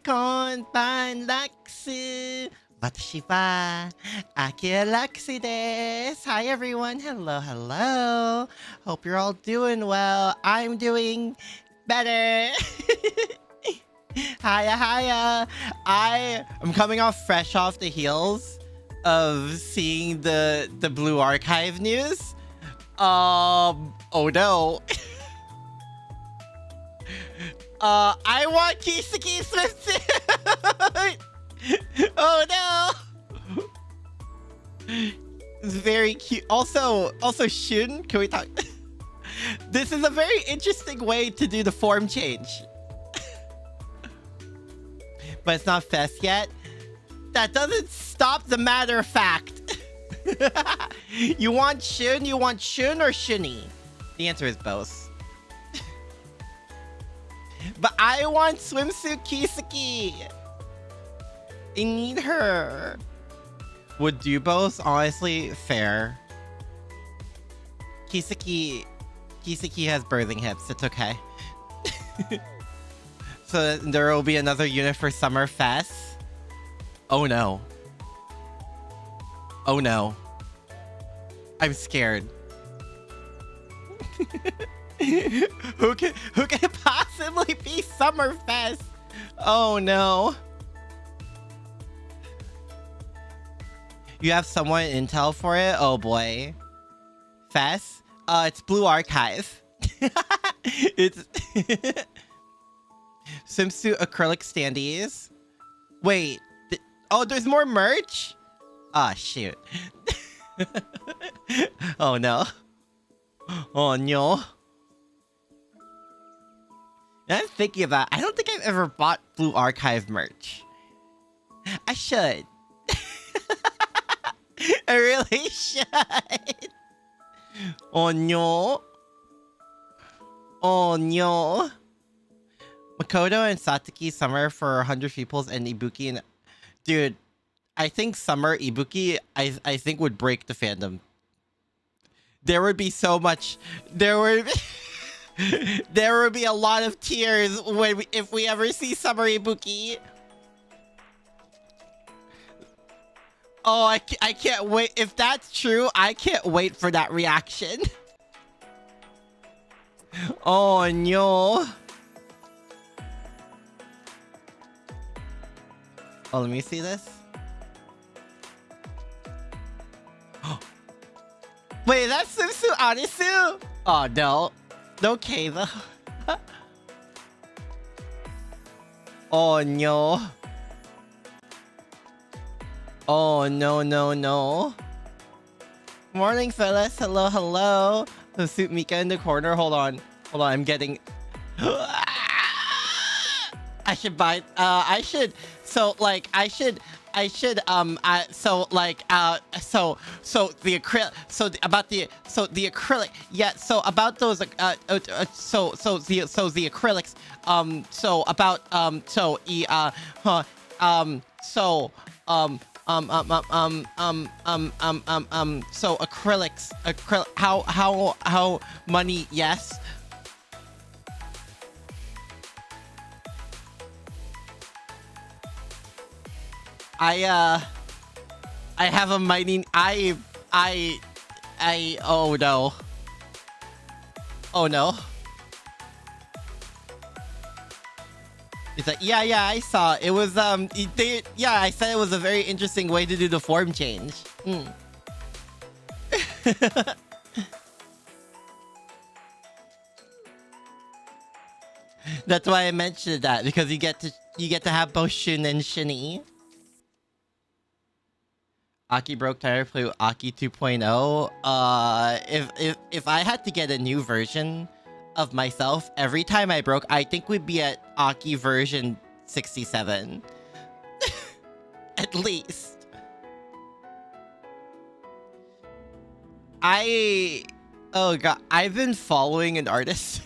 Konbanlux. Watashi wa Akira Lux desu. Hi everyone. Hello, hello. Hope you're all doing well. I'm doing better. Hiya, hiya. I am coming off fresh off the heels of seeing the Blue Archive news. Oh no. I want Kiseki swimsuit. Oh no. It's very cute. Also Shun, can we talk? This is a very interesting way to do the form change. But it's not fest yet. That doesn't stop the matter of fact. You want Shun or Shuni? The answer is both. But I want swimsuit Kiseki. I need her. Would do both, honestly, fair. Kiseki has birthing hips. It's okay. So there will be another unit for Summer Fest. Oh no. Oh no. I'm scared. Who can possibly be Summerfest? Oh no. You have someone intel for it? Oh boy. Fest? It's Blue Archive. It's swimsuit acrylic standees. Wait. Oh, there's more merch? Ah, shoot. Oh no. Oh no. I'm thinking about, I don't think I've ever bought Blue Archive merch. I should. I really should. Oh no. Oh no. Makoto and Satsuki Summer for 100 peoples and Ibuki and... Dude, I think Summer Ibuki, I think would break the fandom. There would be so much... There would be a lot of tears if we ever see Summer Ibuki. Oh, I can't wait. If that's true, I can't wait for that reaction. Oh no. Oh, let me see this. Wait, that's Susu Anisu? Oh no. Okay though. Oh no. Oh no no. Morning fellas. Hello, hello. The suit Mika in the corner. Hold on, I'm getting... I should buy... I should... So like the acrylic, yeah, so about those the acrylics, so acrylics, how money, yes. I have a mining... oh no. Oh no. It's like, yeah, I saw. It was, I said it was a very interesting way to do the form change. That's why I mentioned that, because you get to have both Shun and Shini. Aki broke tire, play with Aki 2.0. If I had to get a new version of myself every time I broke, I think we'd be at Aki version 67. At least. Oh god, I've been following an artist.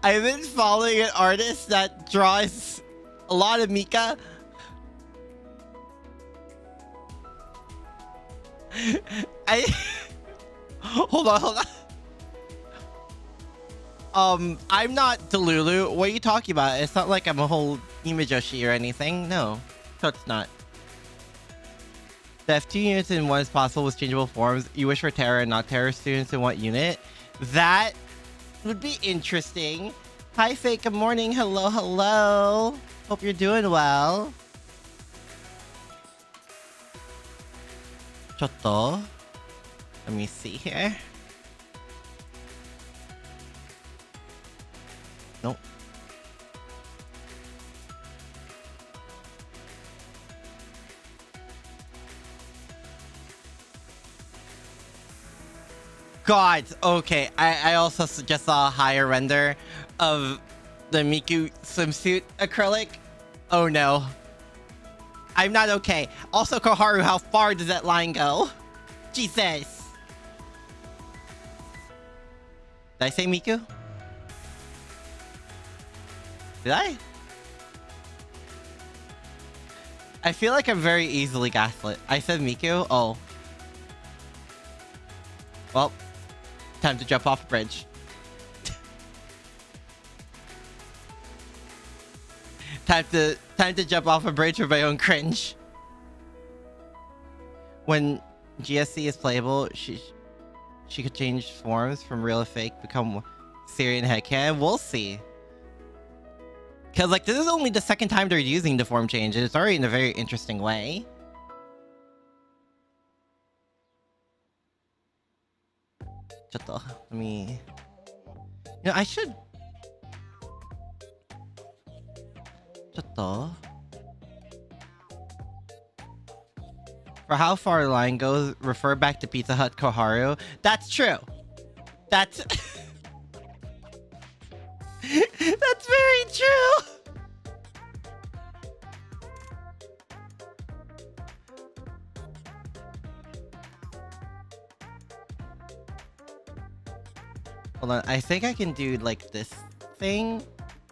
I've been following an artist that draws a lot of Mika. Hold on. I'm not Delulu. What are you talking about? It's not like I'm a whole Imajoshi or anything. No, so it's not. The F2 units in one is possible with changeable forms. You wish for Terra and not Terra students in what unit? That would be interesting. Hi, Fake. Good morning. Hello, hello. Hope you're doing well. Chotto. Let me see here. Nope. God, okay. I also just saw a higher render of the Miku swimsuit acrylic. Oh no. I'm not okay. Also, Koharu, how far does that line go? Jesus. Did I say Miku? Did I? I feel like I'm very easily gaslit. I said Miku? Oh. Well, time to jump off a bridge. time to jump off a bridge for my own cringe. When GSC is playable, she could change forms from real to fake, become Syrian headcanon. We'll see. Because, like, this is only the second time they're using the form change, and it's already in a very interesting way. Let me... You know, I should... For how far the line goes, refer back to Pizza Hut Koharu. That's true. That's... That's very true! Hold on, I think I can do, like, this thing.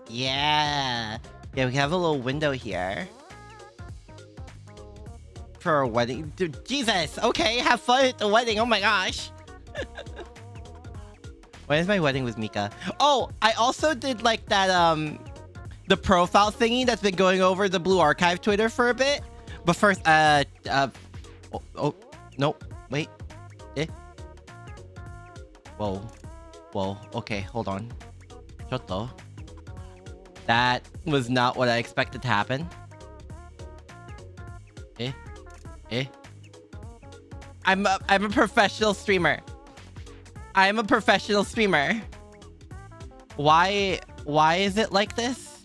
Yeah! Yeah, we have a little window here. For a wedding. Dude, Jesus! Okay, have fun at the wedding, oh my gosh! When is my wedding with Mika? Oh, I also did, like, that, the profile thingy that's been going over the Blue Archive Twitter for a bit. But first, nope, wait. Whoa, okay, hold on. Chotto. That was not what I expected to happen. I'm a professional streamer. I'm a professional streamer. Why is it like this?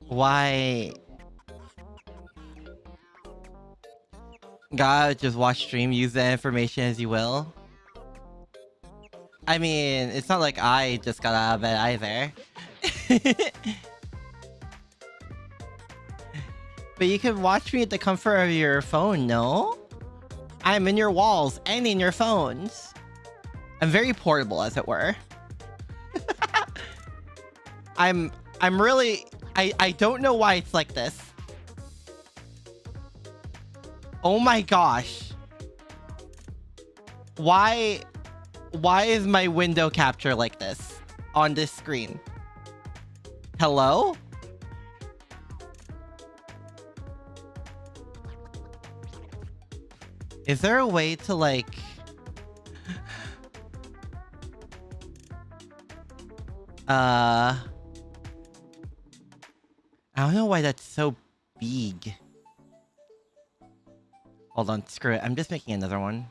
Why? God, just watch stream, use the information as you will. I mean, it's not like I just got out of bed either. But you can watch me at the comfort of your phone, no? I'm in your walls and in your phones. I'm very portable, as it were. I'm really... I don't know why it's like this. Oh my gosh. Why is my window capture like this on this screen? Hello? Is there a way to, like... I don't know why that's so big. Hold on, screw it. I'm just making another one.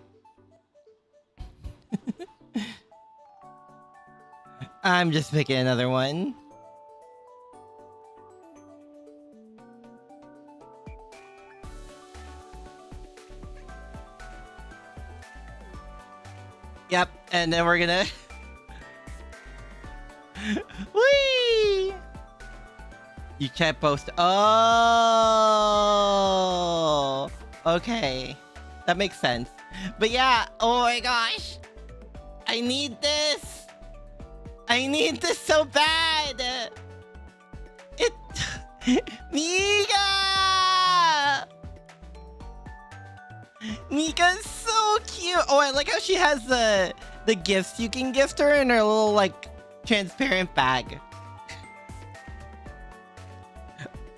I'm just making another one. Yep, and then we're gonna... Whee! You can't post... Oh! Okay. That makes sense. But yeah, oh my gosh! I need this! I need this so bad! Mika! Mika's so cute. Oh, I like how she has the gifts you can gift her in her little like transparent bag.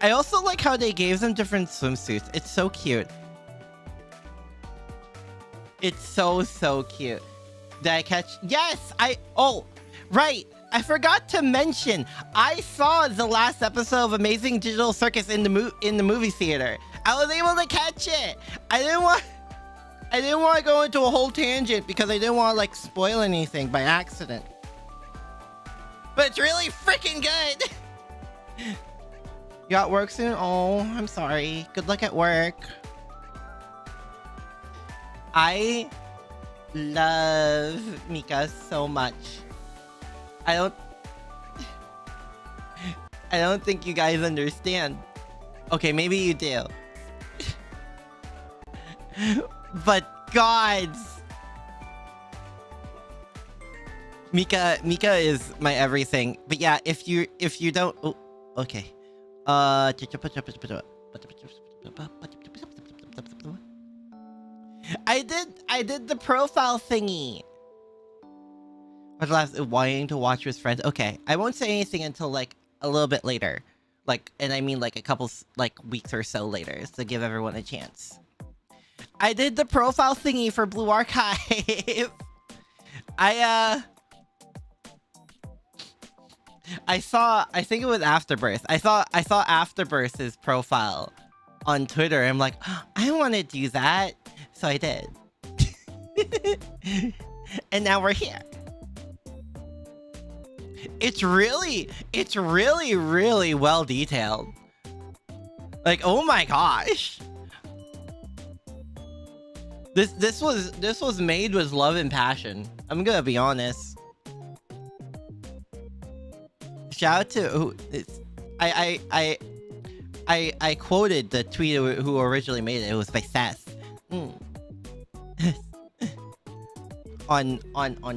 I also like how they gave them different swimsuits. It's so cute. It's so cute. Did I catch? Yes, oh, right. I forgot to mention, I saw the last episode of Amazing Digital Circus in the movie theater. I was able to catch it. I didn't want to go into a whole tangent because I didn't want to like spoil anything by accident. But it's really freaking good. You got work soon? Oh, I'm sorry. Good luck at work. I love Mika so much. I don't think you guys understand. Okay, maybe you do. But gods, Mika is my everything. But yeah, if you don't, oh, okay. I did the profile thingy. What's last wanting to watch with friends? Okay, I won't say anything until like a little bit later, like, and I mean like a couple like weeks or so later, to give everyone a chance. I did the profile thingy for Blue Archive. I think it was Afterbirth. I saw Afterbirth's profile on Twitter. I'm like, oh, I want to do that, so I did. And now we're here. It's really well detailed. Like, oh my gosh. This was made with love and passion. I'm gonna be honest. Shout out to I quoted the tweet who originally made it. It was by Seth. on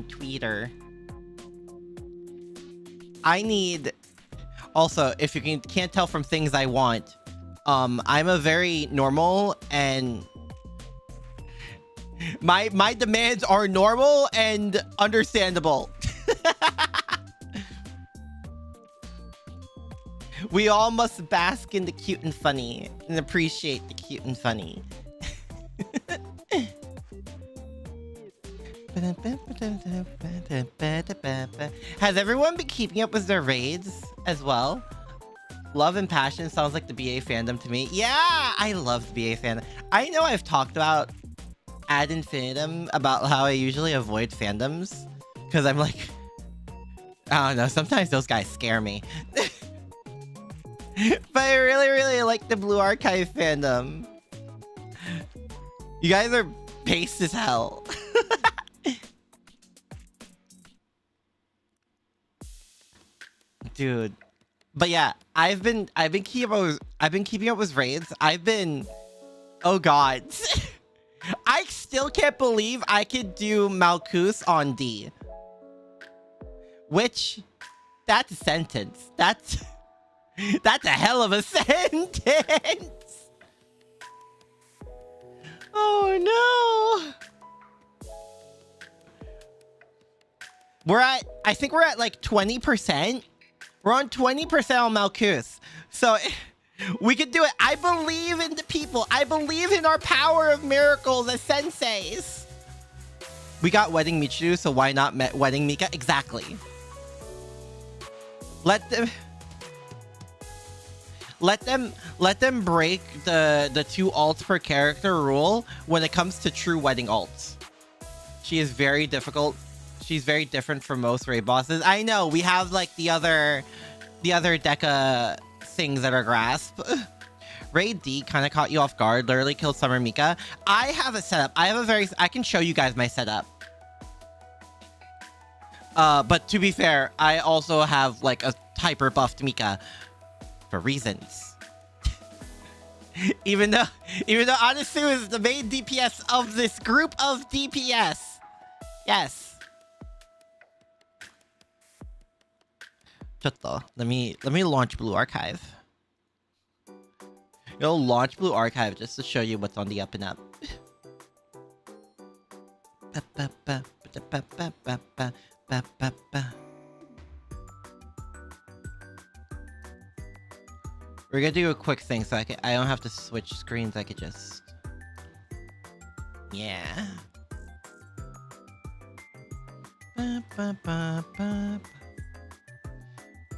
Twitter. I need, also, if you can't tell from things I want, I'm a very normal and my demands are normal and understandable. We all must bask in the cute and funny and appreciate the cute and funny. Has everyone been keeping up with their raids as well? Love and passion sounds like the BA fandom to me. Yeah, I love the BA fandom. I know I've talked about ad infinitum about how I usually avoid fandoms because I'm like, I don't know, sometimes those guys scare me. But I really like the Blue Archive fandom. You guys are paced as hell. Dude. But yeah, I've been keeping up with raids. Oh god. I still can't believe I could do Malkuth on D. Which, that's a sentence. That's a hell of a sentence. Oh no. I think we're at like 20%. We're on 20% on Malkuth. So we could do it. I believe in the people. I believe in our power of miracles as senseis. We got Wedding Michiru, so why not Wedding Mika? Exactly. Let them break the 2 ults per character rule when it comes to true wedding ults. She is very difficult. She's very different from most raid bosses. I know we have like the other Deca things that are grasp. Raid D kind of caught you off guard. Literally killed Summer Mika. I have a setup. I can show you guys my setup. But to be fair, I also have like a hyper buffed Mika for reasons. even though Anasu is the main DPS of this group of DPS. Yes. Let me launch Blue Archive. Launch Blue Archive just to show you what's on the up and up. We're gonna do a quick thing so I don't have to switch screens. I could just... Yeah.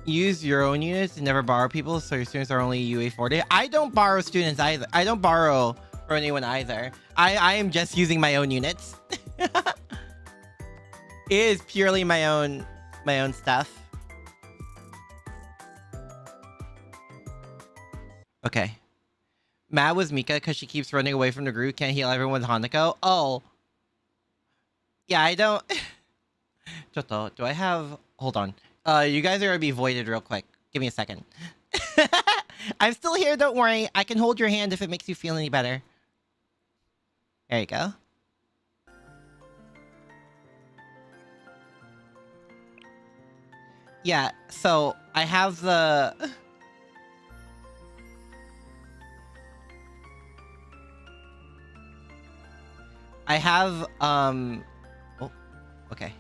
Use your own units and never borrow people, so your students are only UA40. I don't borrow students either. I don't borrow from anyone either. I am just using my own units. It is purely my own stuff. Okay. Mad was Mika because she keeps running away from the group. Can't heal everyone with Hanako. Oh. Yeah, I don't... Choto, do I have... Hold on. You guys are gonna be voided real quick. Give me a second. I'm still here, don't worry. I can hold your hand if it makes you feel any better. There you go. Yeah, so I have the... I have, oh, okay.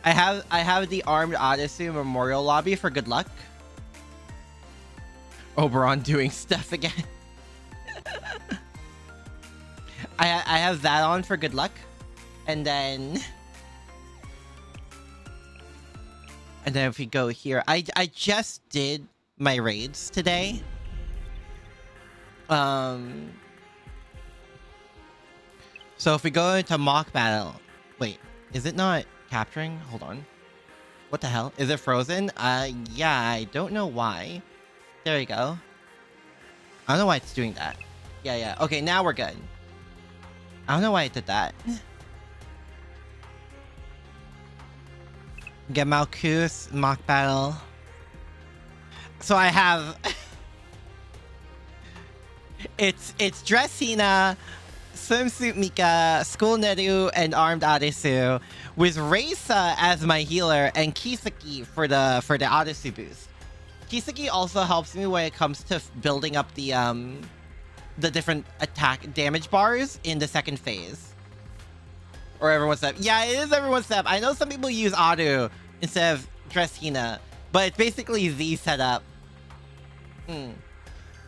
I have the Armed Odyssey Memorial Lobby for good luck. Oberon doing stuff again. I have that on for good luck. And then if we go here, I just did my raids today. So if we go into mock battle, wait, is it not capturing? Hold on. What the hell? Is it frozen? Yeah, I don't know why. There you go. I don't know why it's doing that. Yeah. Okay, now we're good. I don't know why it did that. Get Malkus, mock battle. So I have... it's Dress Hina, Swimsuit Mika, School Neru, and Armed Adesu, with Reisa as my healer and Kisaki for the Adesu boost. Kisaki also helps me when it comes to building up the different attack damage bars in the second phase. Or everyone's step. Yeah, it is everyone's step. I know some people use Adu instead of Dress Hina, but it's basically the setup. And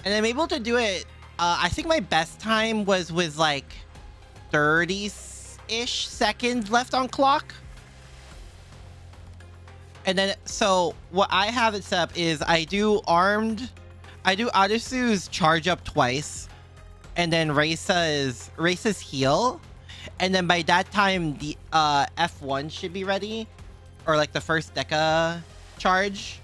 I'm able to do it. I think my best time was with like 30-ish seconds left on clock. And then, so what I have it set up is I do Adesu's charge up twice, and then Reisa's heal. And then by that time, the F1 should be ready, or like the first Deca charge.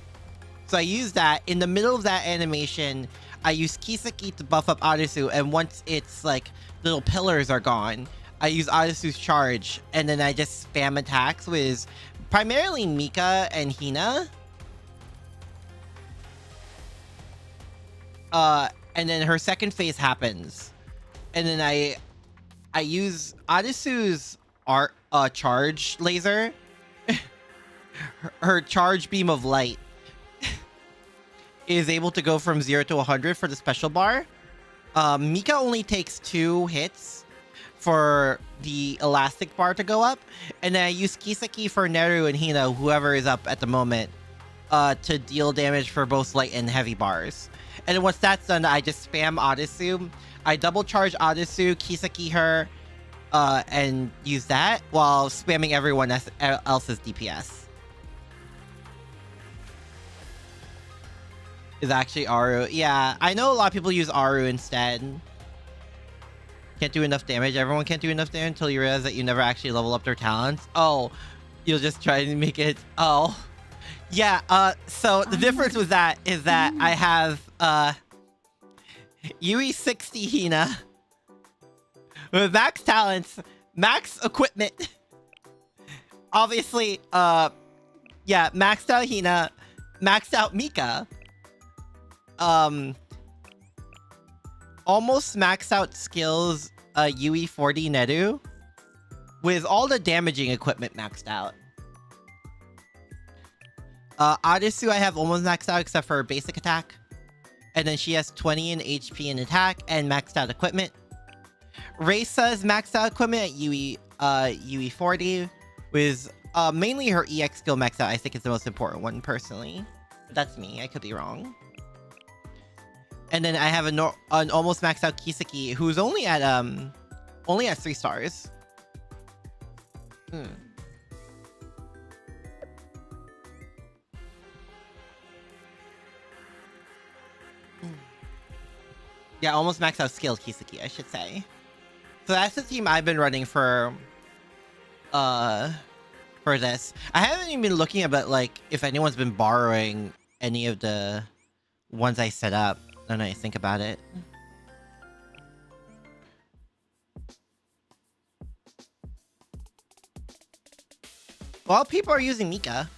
So I use that. In the middle of that animation, I use Kisaki to buff up Adesu, and once its like little pillars are gone, I use Adesu's charge, and then I just spam attacks with primarily Mika and Hina. And then her second phase happens, and then I use Adesu's charge laser, her charge beam of light, is able to go from 0 to 100 for the special bar. Mika only takes 2 hits for the elastic bar to go up, and then I use Kisaki for Neru and Hina, whoever is up at the moment, to deal damage for both light and heavy bars. And then once that's done, I just spam Adesu. I double charge Adesu, Kisaki her, and use that while spamming everyone else's DPS. Is actually Aru. Yeah, I know a lot of people use Aru instead. Can't do enough damage. Everyone can't do enough damage until you realize that you never actually level up their talents. Oh, you'll just try to make it. Oh, yeah. So the difference with that is that I have UE 60 Hina with max talents, max equipment. Obviously, yeah, maxed out Hina, maxed out Mika. Almost maxed out skills, UE 40 Neru, with all the damaging equipment maxed out. Adesu I have almost maxed out except for her basic attack, and then she has 20 in HP and attack and maxed out equipment. Reisa's maxed out equipment at UE UE40 with mainly her EX skill maxed out. I think it's the most important one personally. But that's me. I could be wrong. And then I have an almost maxed out Kiseki who's only at 3 stars. Yeah, almost maxed out skilled Kiseki, I should say. So that's the team I've been running for this. I haven't even been looking at like if anyone's been borrowing any of the ones I set up. Now that I think about it. Well, people are using Mika.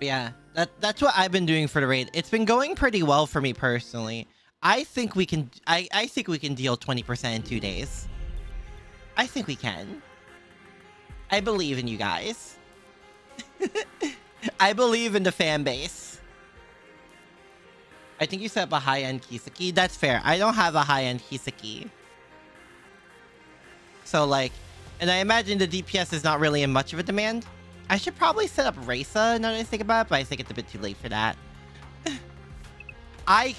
But yeah, that's what I've been doing for the raid. It's been going pretty well for me personally. I think we can I think we can deal 20% in 2 days. I think we can. I believe in you guys. I believe in the fan base. I think you set up a high-end Kiseki. That's fair. I don't have a high-end Kiseki. So like, and I imagine the DPS is not really in much of a demand. I should probably set up Reisa now that I think about it, but I think it's a bit too late for that. I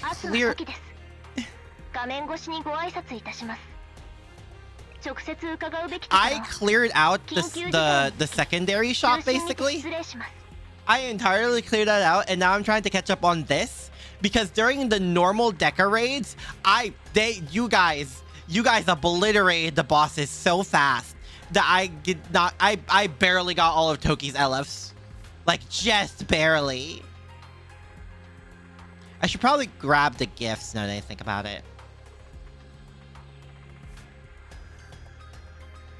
cleared out the secondary shop basically. I entirely cleared that out, and now I'm trying to catch up on this because during the normal Deca raids, you guys obliterated the bosses so fast that I barely got all of Toki's LFs. Like, just barely. I should probably grab the gifts now that I think about it.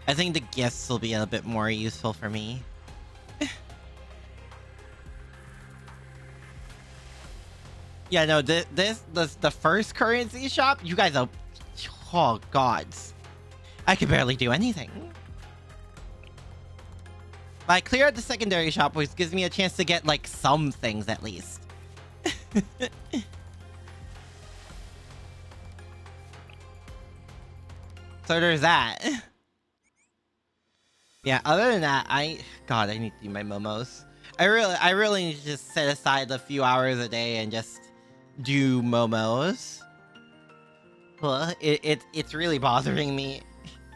I think the gifts will be a bit more useful for me. Yeah, no, the first currency shop, you guys are... Oh, gods. I could barely do anything. But I clear out the secondary shop, which gives me a chance to get, like, some things at least. So there's that. Yeah, other than that, God, I need to do my momos. I really need to just set aside a few hours a day and just do momos. Well, it's really bothering me.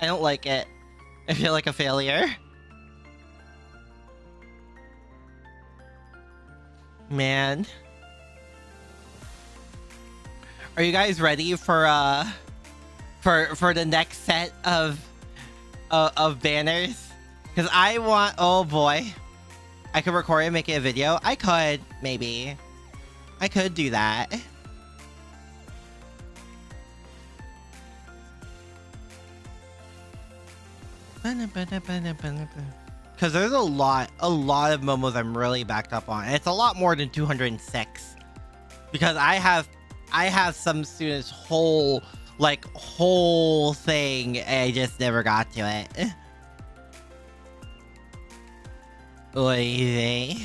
I don't like it. I feel like a failure. Man. Are you guys ready for the next set of banners? Because I want... Oh boy. I could record it and make it a video. I could, maybe. I could do that. Because there's a lot of momos I'm really backed up on. And it's a lot more than 206. Because I have some students' whole thing, and I just never got to it. Oy.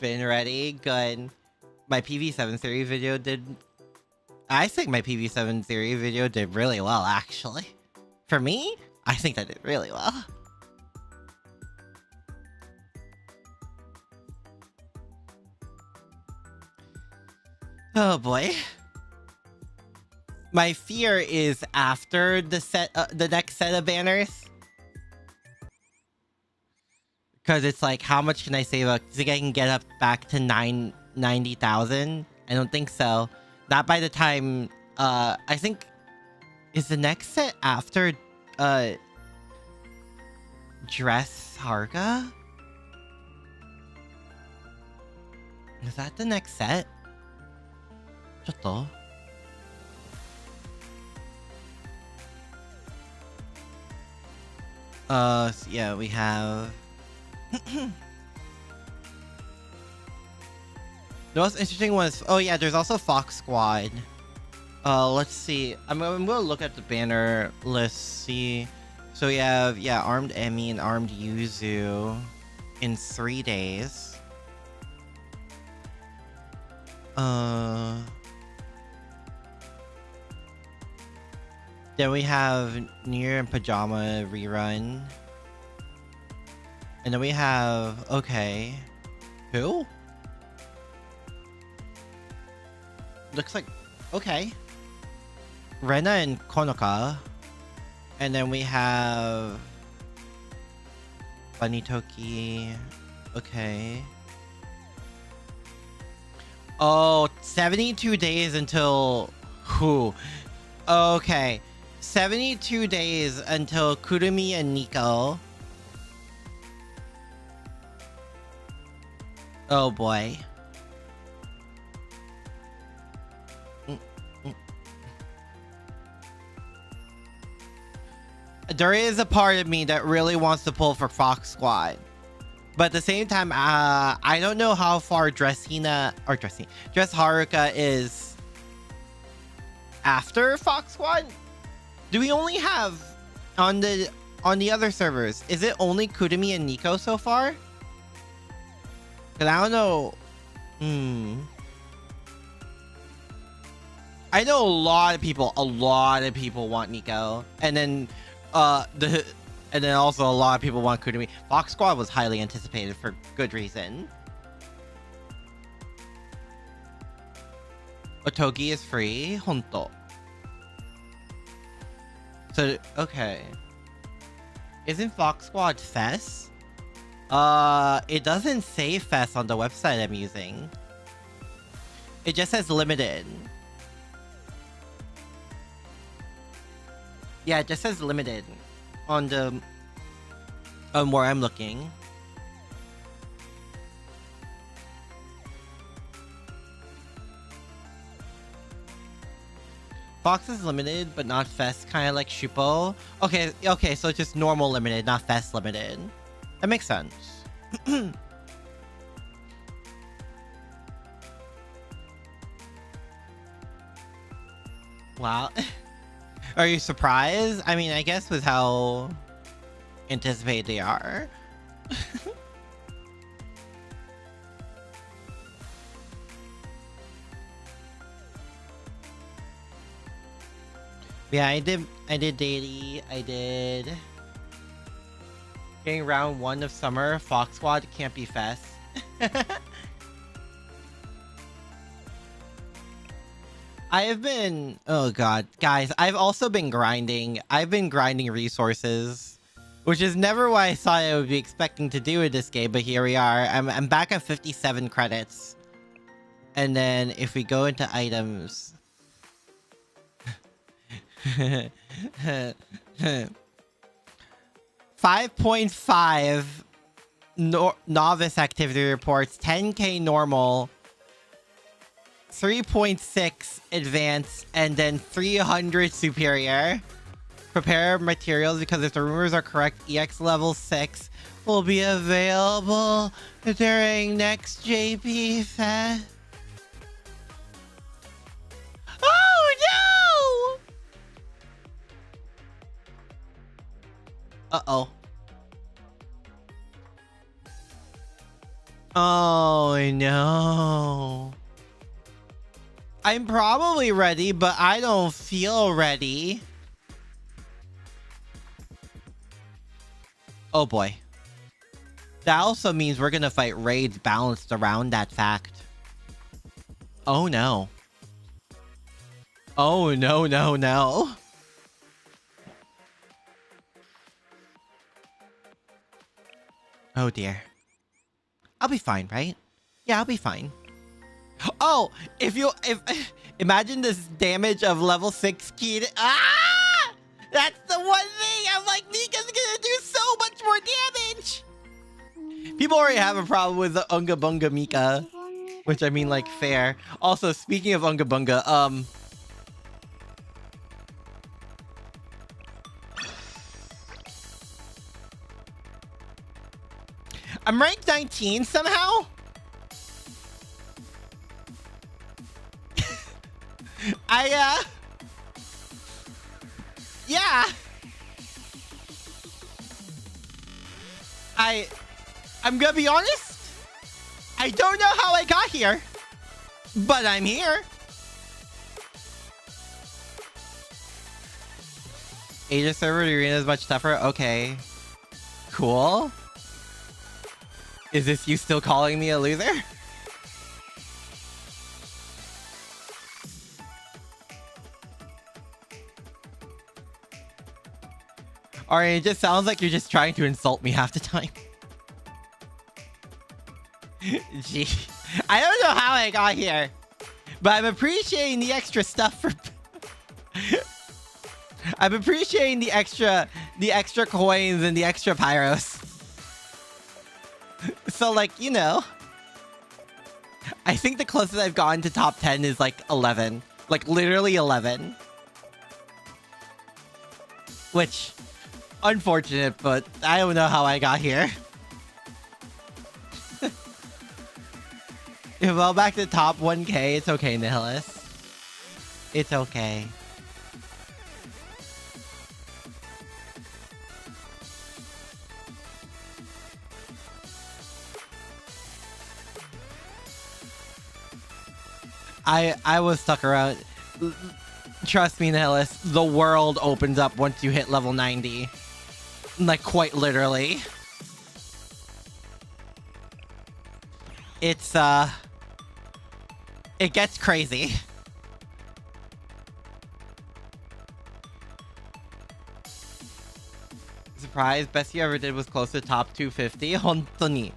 Been ready? Good. My PV7 theory video did... I think my PV7 theory video did really well, actually. For me, I think that did really well. Oh boy. My fear is after the next set of banners. Because it's like, how much can I save up? Do you think I can get up back to 90,000? I don't think so. Not by the time, I think, is the next set after, Dress Harga? Is that the next set? ちょっと? So yeah, we have... The most interesting one is... Oh yeah, there's also Fox Squad. Let's see. I'm gonna look at the banner list, see. So we have, yeah, Armed Emmy and Armed Yuzu. in 3 days. Then we have Nier and Pajama rerun. And then we have, okay. Who? Looks like, okay. Rena and Konoka. And then we have Bunny Toki. Okay. Oh, 72 days until who? Okay. 72 days until Kurumi and Nico. Oh boy. There is a part of me that really wants to pull for Fox Squad. But at the same time, I don't know how far Dress Haruka is after Fox Squad. Do we only have on the other servers? Is it only Kurumi and Nico so far? Cause I don't know. I know a lot of people want Nico, and then and then also a lot of people want Kurumi. Fox Squad was highly anticipated for good reason. Otogi is free. Honto. So, okay. Isn't Fox Squad Fest? It doesn't say Fest on the website I'm using. It just says limited. Yeah, it just says limited on the where I'm looking. Fox is limited, but not Fest, kind of like Shupo. Okay, so just normal limited, not Fest limited. That makes sense. Wow. Are you surprised? I mean, I guess with how anticipated they are. Yeah, I did daily. I did getting round 1 of summer. Fox Squad can't be Fest. I have been, oh god, guys, I've also been grinding. I've been grinding resources, which is never what I thought I would be expecting to do in this game, but here we are. I'm back at 57 credits. And then if we go into items... 5.5 novice activity reports, 10k normal, 3.6 advanced, and then 300 superior. Prepare materials because if the rumors are correct, EX level 6 will be available during next JP Fest. Oh no! Uh-oh. Oh no. I'm probably ready, but I don't feel ready. Oh boy. That also means we're gonna fight raids balanced around that fact. Oh no. Oh no, no, no. Oh dear. I'll be fine, right? Yeah, I'll be fine. Oh, if imagine this damage of level 6 key. Ah! That's the one thing. I'm like, Nika's gonna do so much more damage. People already have a problem with the Unga Bunga Mika, which I mean, like, fair. Also, speaking of Unga Bunga, I'm ranked 19 somehow. Yeah. I'm gonna be honest. I don't know how I got here, but I'm here. Asia server arena is much tougher. Okay. Cool. Is this you still calling me a loser? Alright, it just sounds like you're just trying to insult me half the time. Gee. I don't know how I got here, but I'm appreciating the extra stuff for... I'm appreciating the extra coins and the extra pyros. So, like, you know, I think the closest I've gotten to top 10 is like 11. Like, literally 11. Which, unfortunate, but I don't know how I got here. Well, back to top 1k. It's okay, Nihilus. It's okay. I was stuck around. Trust me, Nihilus, the world opens up once you hit level 90. Like, quite literally. It's, it gets crazy. Surprise, best you ever did was close to top 250. Hontoni.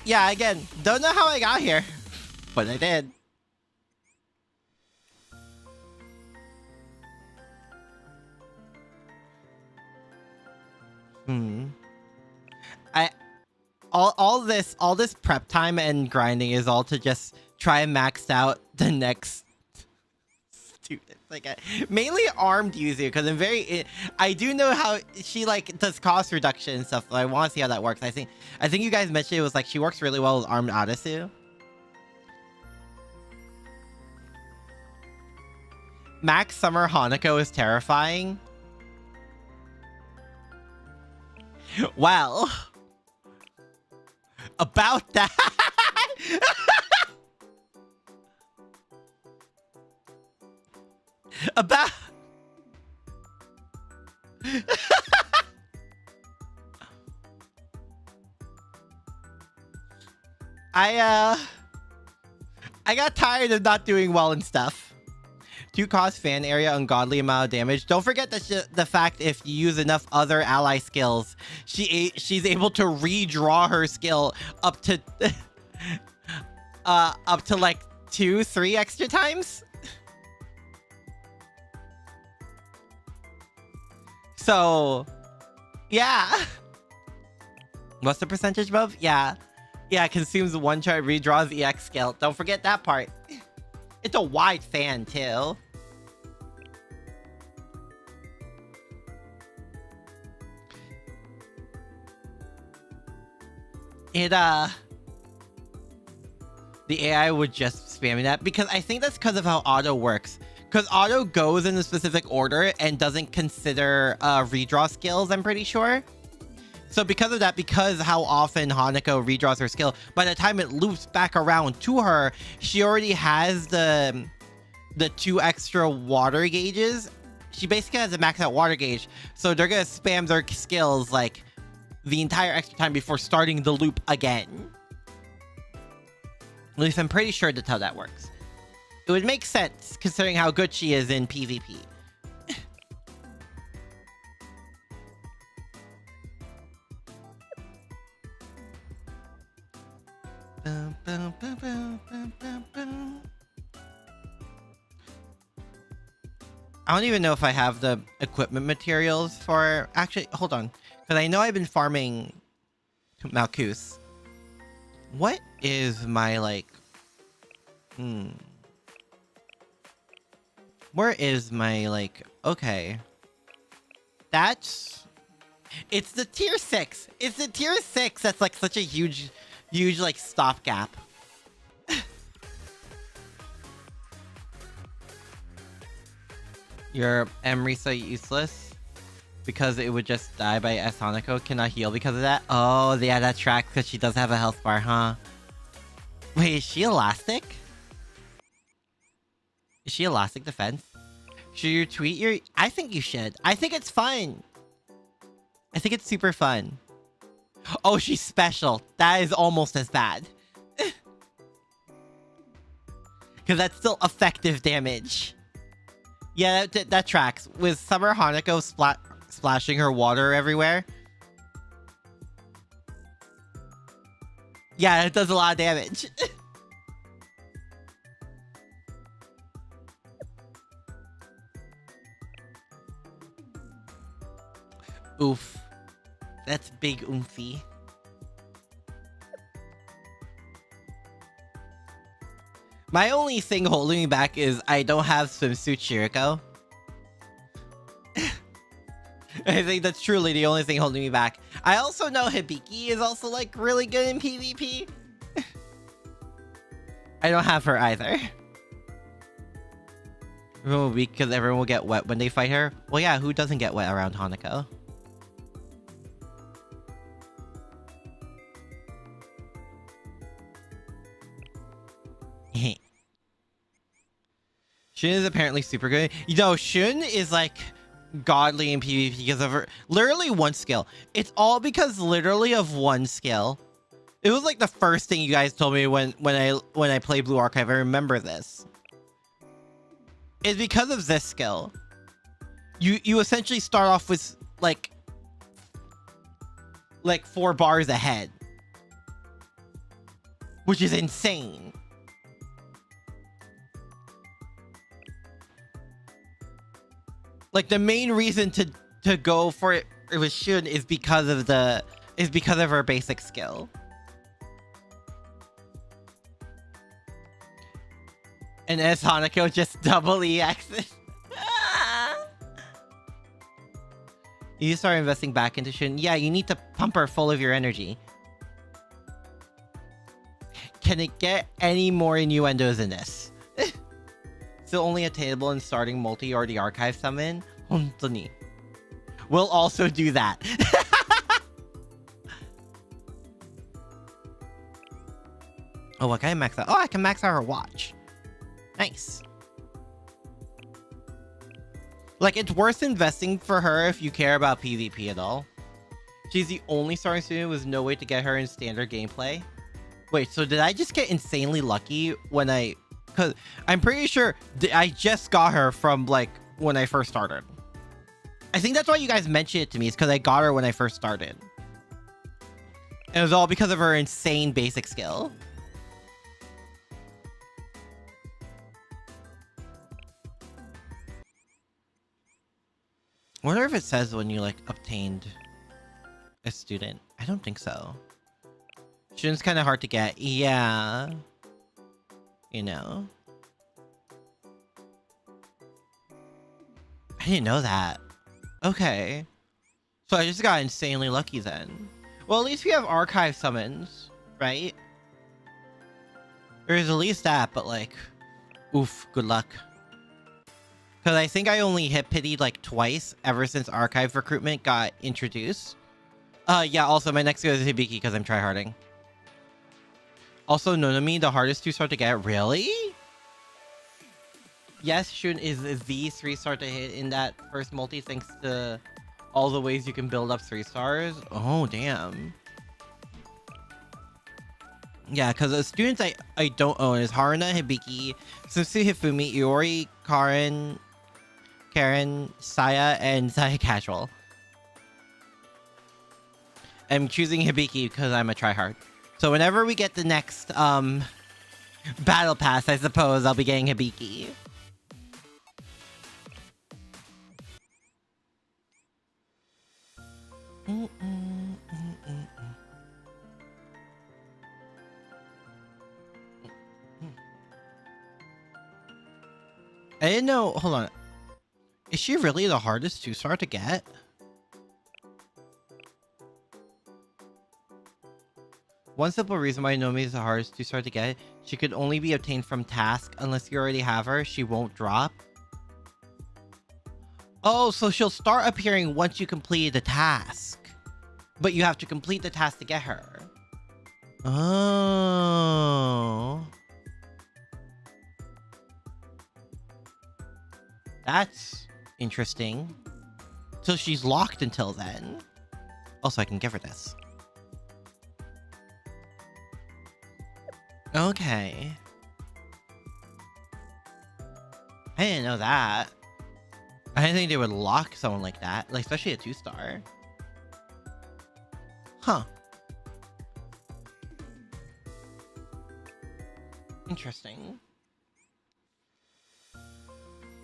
Yeah, again, don't know how I got here, but I did. All this prep time and grinding is all to just try and max out the next student. Like mainly armed Yuzu, because I do know how she like does cost reduction and stuff. So I want to see how that works. I think you guys mentioned it was like she works really well with armed Arasu. Max Summer Hanako is terrifying. Well, about that. About I got tired of not doing well and stuff. 2 cost fan area, ungodly amount of damage. Don't forget the fact if you use enough other ally skills, she's able to redraw her skill up to like 2-3 extra times. So, yeah. What's the percentage, Bub? Yeah. Yeah, consumes 1 chart, redraws EX skill. Don't forget that part. It's a wide fan, too. The AI would just spam that because I think that's because of how auto works. Because auto goes in a specific order and doesn't consider redraw skills, I'm pretty sure. So because of that, because how often Hanako redraws her skill, by the time it loops back around to her, she already has the 2 extra water gauges. She basically has a max out water gauge. So they're going to spam their skills like the entire extra time before starting the loop again. At least I'm pretty sure that's how that works. It would make sense considering how good she is in PvP. I don't even know if I have the equipment materials for... Actually, hold on. Because I know I've been farming Malkus. What is my, like... Where is my, like... Okay. That's... It's the tier 6. It's the tier 6 that's, like, such a huge, like, stopgap. Your Emrisa useless? Because it would just die by S. Hanako. Cannot heal because of that. Oh, yeah, that tracks because she does have a health bar, huh? Wait, is she elastic? Is she elastic defense? Should you tweet your... I think you should. I think it's fun. I think it's super fun. Oh, she's special. That is almost as bad. Because that's still effective damage. Yeah, that tracks. With Summer Hanako splashing her water everywhere. Yeah, it does a lot of damage. Oof. That's big oomphy. My only thing holding me back is I don't have swimsuit Shiriko. I think that's truly the only thing holding me back. I also know Hibiki is also like really good in PvP. I don't have her either. Everyone will be weak because everyone will get wet when they fight her. Well, yeah, who doesn't get wet around Hanako? Shun is apparently super good. You know, Shun is like godly in PvP because of her literally one skill. It's all because literally of one skill. It was like the first thing you guys told me when I played Blue Archive. I remember this. It's because of this skill. You essentially start off with like 4 bars ahead, which is insane. Like the main reason to go for it with Shun is because of her basic skill. And as Hanako just double EXs. You start investing back into Shun. Yeah, you need to pump her full of your energy. Can it get any more innuendos than this? Still only attainable in starting multi or the archive summon. Hontoni. We'll also do that. Oh, what can I max out? Oh, I can max out her watch. Nice. Like, it's worth investing for her if you care about PvP at all. She's the only starting student with no way to get her in standard gameplay. Wait, so did I just get insanely lucky when I... Because I'm pretty sure I just got her from, like, when I first started. I think that's why you guys mentioned it to me. Is because I got her when I first started. And it was all because of her insane basic skill. I wonder if it says when you, like, obtained a student. I don't think so. Shun's kind of hard to get. Yeah. You know? I didn't know that. Okay. So I just got insanely lucky then. Well, at least we have archive summons, right? There's at least that, but like... Oof, good luck. Because I think I only hit pitied like twice ever since archive recruitment got introduced. Yeah, also my next go is Hibiki because I'm tryharding. Also, Nonami, the hardest 2-star to get. Really? Yes, Shun is the 3-star to hit in that first multi thanks to all the ways you can build up 3 stars. Oh, damn. Yeah, because the students I don't own is Haruna, Hibiki, Susu Hifumi, Iori, Karen, Saya, and Saya Casual. I'm choosing Hibiki because I'm a tryhard. So whenever we get the next battle pass, I suppose I'll be getting Hibiki. I didn't know. Hold on. Is she really the hardest 2-star to get? One simple reason why Nomi is the hardest 2-star to get, she could only be obtained from task. Unless you already have her, she won't drop. Oh, so she'll start appearing once you complete the task. But you have to complete the task to get her. Oh. That's interesting. So she's locked until then. Also, I can give her this. Okay. I didn't know that. I didn't think they would lock someone like that, like especially a 2-star. Huh. Interesting.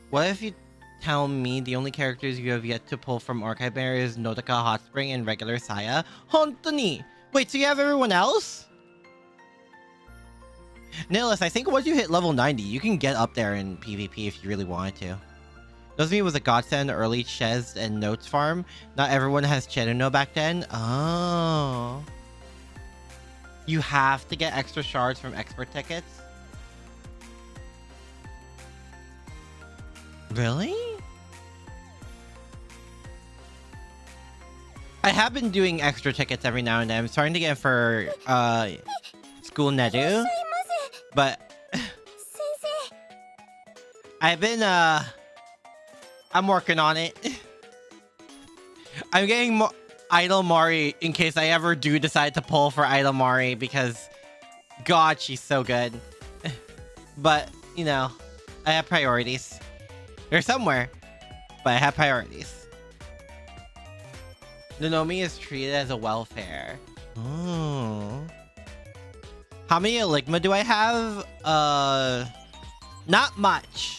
What if you tell me the only characters you have yet to pull from Archive Banner is Nodoka, Hot Spring, and regular Saya? Hontoni! Wait, so you have everyone else? Nihilus, I think once you hit level 90, you can get up there in PvP if you really wanted to. Doesn't mean it was a godsend early Ches and Notes farm. Not everyone has Chenuno back then. Oh. You have to get extra shards from expert tickets? Really? I have been doing extra tickets every now and then. I'm starting to get for school Nedu. But I've been I'm working on it. I'm getting Idol Mari in case I ever do decide to pull for Idol Mari because God, she's so good. But, you know, I have priorities. They're somewhere, but I have priorities. Nonomi is treated as a welfare. Oh. How many Eligma do I have? Not much.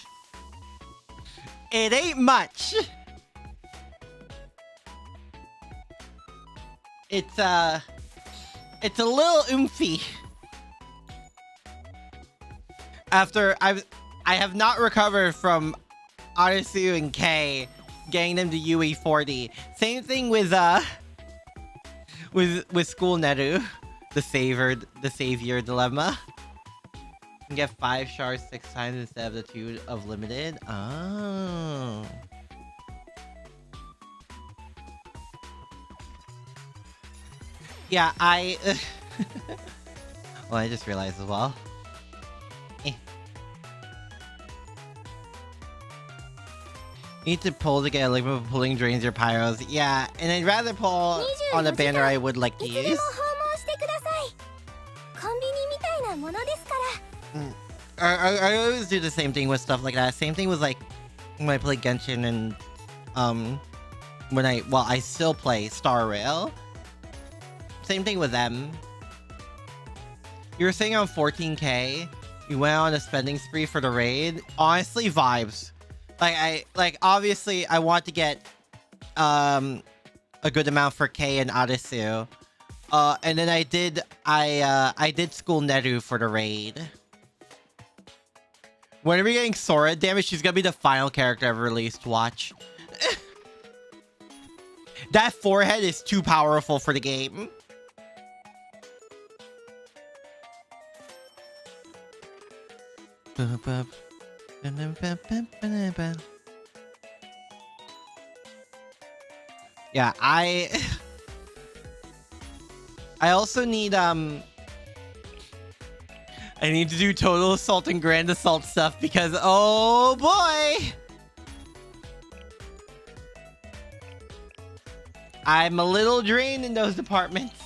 It ain't much. It's a little oomphy. After I have not recovered from Arisu and K getting them to UE40. Same thing with School Neru, the savior dilemma. You can get 5 shards 6 times instead of the 2 of limited. Oh. Yeah, well, I just realized as well. You need to pull to get a Ligma, but pulling drains your pyros. Yeah, and I'd rather pull on a banner I would like to use. I always do the same thing with stuff like that. Same thing with like when I play Genshin and I still play Star Rail. Same thing with them. You were saying on 14k, you went on a spending spree for the raid. Honestly, vibes. Obviously I want to get a good amount for K and Arisu. And then I did School Neru for the raid. When are we getting Sora? Damn it, she's gonna be the final character ever released. Watch. That forehead is too powerful for the game. Yeah, I also need I need to do total assault and grand assault stuff because oh boy, I'm a little drained in those departments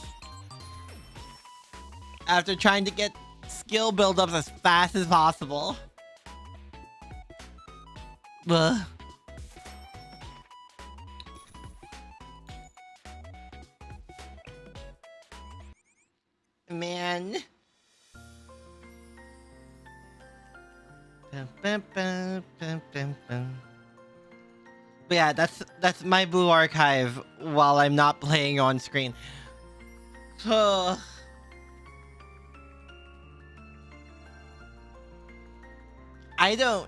after trying to get skill buildups as fast as possible. Ugh. Man. But yeah, that's my blue archive while I'm not playing on screen. Ugh. I don't.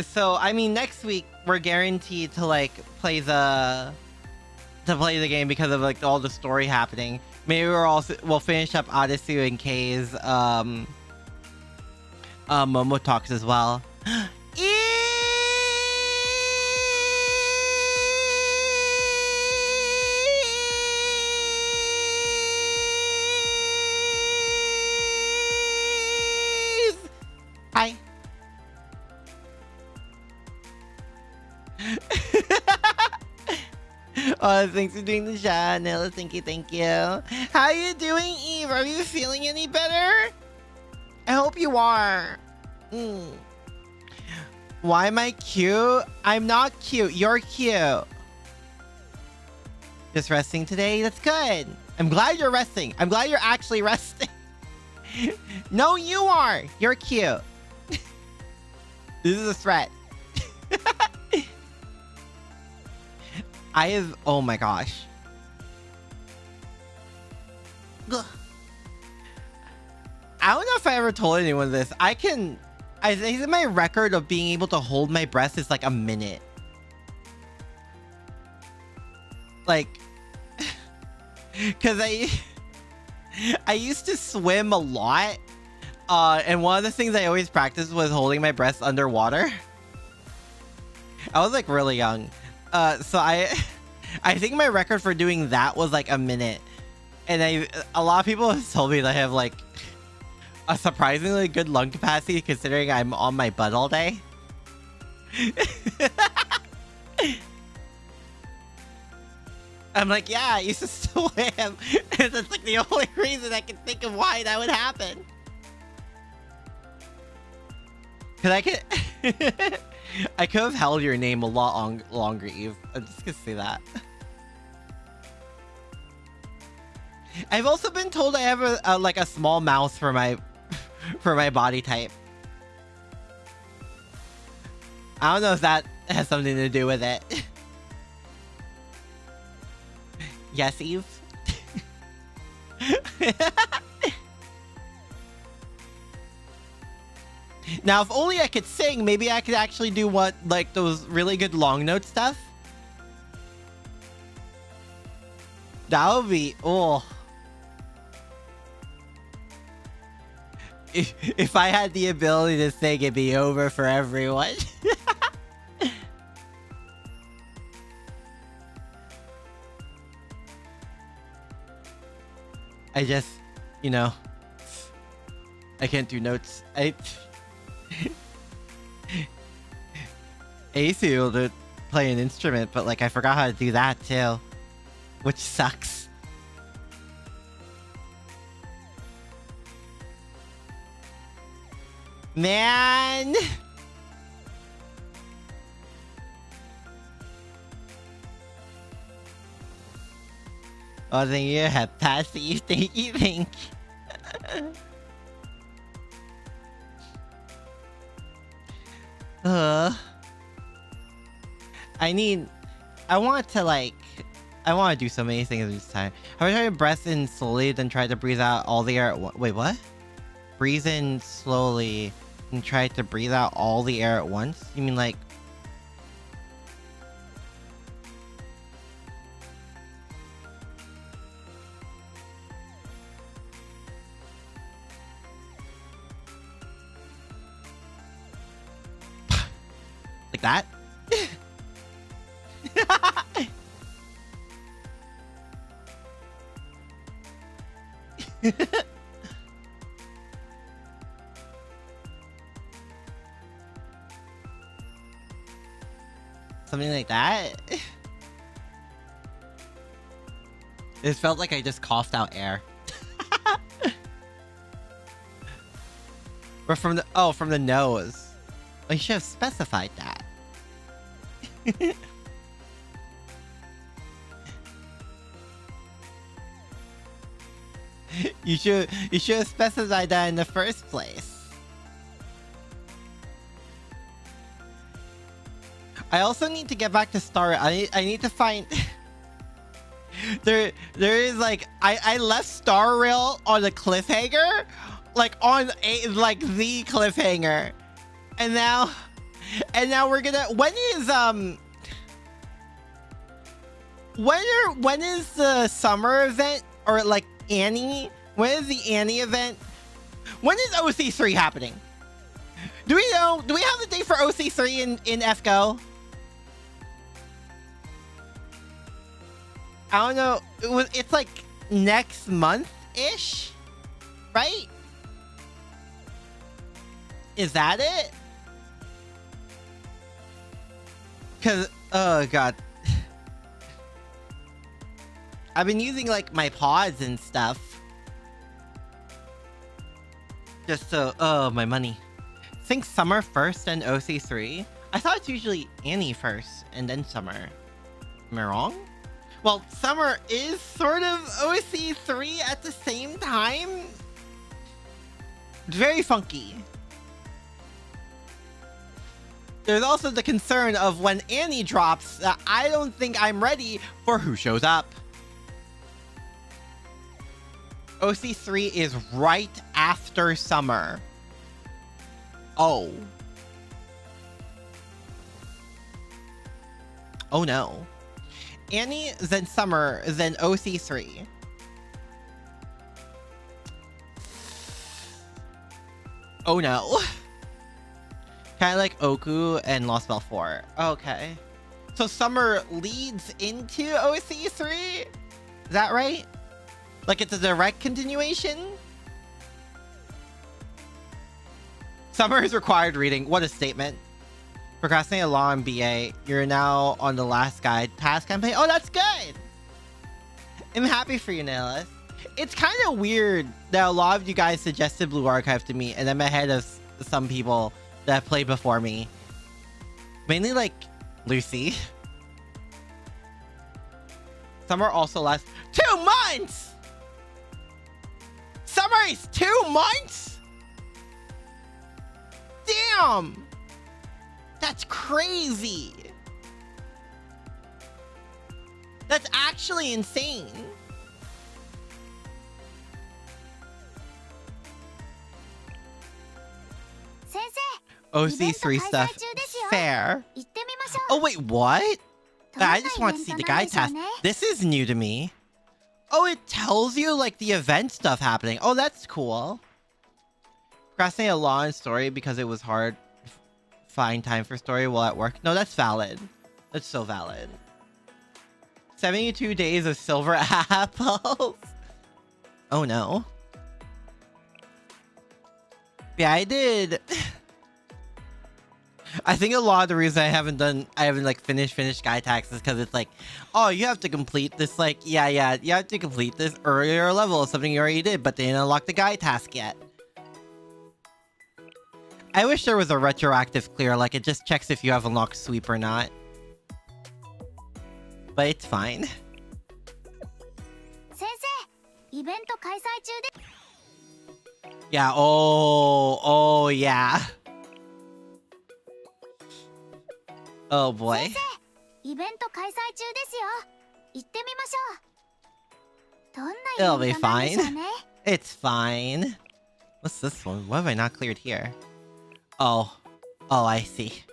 So I mean, next week we're guaranteed to like play the game because of like all the story happening. Maybe we'll finish up Odyssey and K's Momo talks as well. Oh, thanks for doing the shot, Nella. Thank you, thank you. How are you doing, Eve? Are you feeling any better? I hope you are. Why am I cute? I'm not cute. You're cute. Just resting today? That's good. I'm glad you're resting. I'm glad you're actually resting. No, you are. You're cute. This is a threat. Oh my gosh. Ugh. I don't know if I ever told anyone this. I think that my record of being able to hold my breath is like a minute. Like, because I used to swim a lot. And one of the things I always practiced was holding my breath underwater. I was like really young. So I think my record for doing that was like a minute. And a lot of people have told me that I have like a surprisingly good lung capacity considering I'm on my butt all day. I'm like, yeah, I used to swim. And that's like the only reason I can think of why that would happen. Cause I could have held your name a lot longer, Eve. I'm just gonna say that. I've also been told I have like a small mouth for my body type. I don't know if that has something to do with it. Yes, Eve. Now, if only I could sing, maybe I could actually do like those really good long note stuff. That would be, oh. If I had the ability to sing, it'd be over for everyone. I just, you know, I can't do notes. I used to be able to play an instrument, but like I forgot how to do that too, which sucks. Man. Oh, then you have passed it. You think. I want to do so many things this time. How about I try to breathe in slowly, then try to breathe out all the air at once? Wait, what? Breathe in slowly and try to breathe out all the air at once? You mean like... like that? Something like that? It felt like I just coughed out air. Or from the nose. Oh, you should have specified that. You should have specified that in the first place. I also need to get back to Star. I need to find. there is like I left Star Rail on a cliffhanger, like on the cliffhanger, and now we're gonna. When is the summer event, or like Annie? When is the Annie event? When is OC3 happening? Do we know? Do we have the date for OC3 in FGO? I don't know. It's like next month-ish, right? Is that it? Cause, oh god. I've been using like my pods and stuff. Just so, oh, my money. Think Summer first and OC3? I thought it's usually Annie first and then Summer. Am I wrong? Well, Summer is sort of OC3 at the same time. It's very funky. There's also the concern of when Annie drops that I don't think I'm ready for who shows up. OC3 is right after Summer. Oh. Oh no. Annie, then Summer, then OC3. Oh no. Kind of like Oku and Lost Bell 4. Okay. So Summer leads into OC3? Is that right? Like it's a direct continuation? Summer is required reading. What a statement. Procrastinate a law in BA. You're now on the last guide task campaign. Oh, that's good. I'm happy for you, Nihilus. It's kind of weird that a lot of you guys suggested Blue Archive to me, and I'm ahead of some people that have played before me. Mainly like Lucy. Summer also lasts 2 months! Summer is 2 months? Damn! That's crazy! That's actually insane. OC3 stuff. Fair. Oh wait, what? I just want to see the guide task. This is new to me. Oh, it tells you like the event stuff happening. Oh, that's cool. Procrastinate a law and story because it was hard to find time for story while at work. No, that's valid. That's so valid. 72 days of silver apples. Oh no. Yeah, I did. I think a lot of the reason I haven't like finished guide tax is because it's like, oh, you have to complete this, like, yeah, you have to complete this earlier level of something you already did, but they didn't unlock the guide task yet. I wish there was a retroactive clear, like it just checks if you have unlocked sweep or not. But it's fine. Yeah, oh yeah. Oh boy. It'll be fine. It's fine. What's this one? What have I not cleared here? Oh, I see.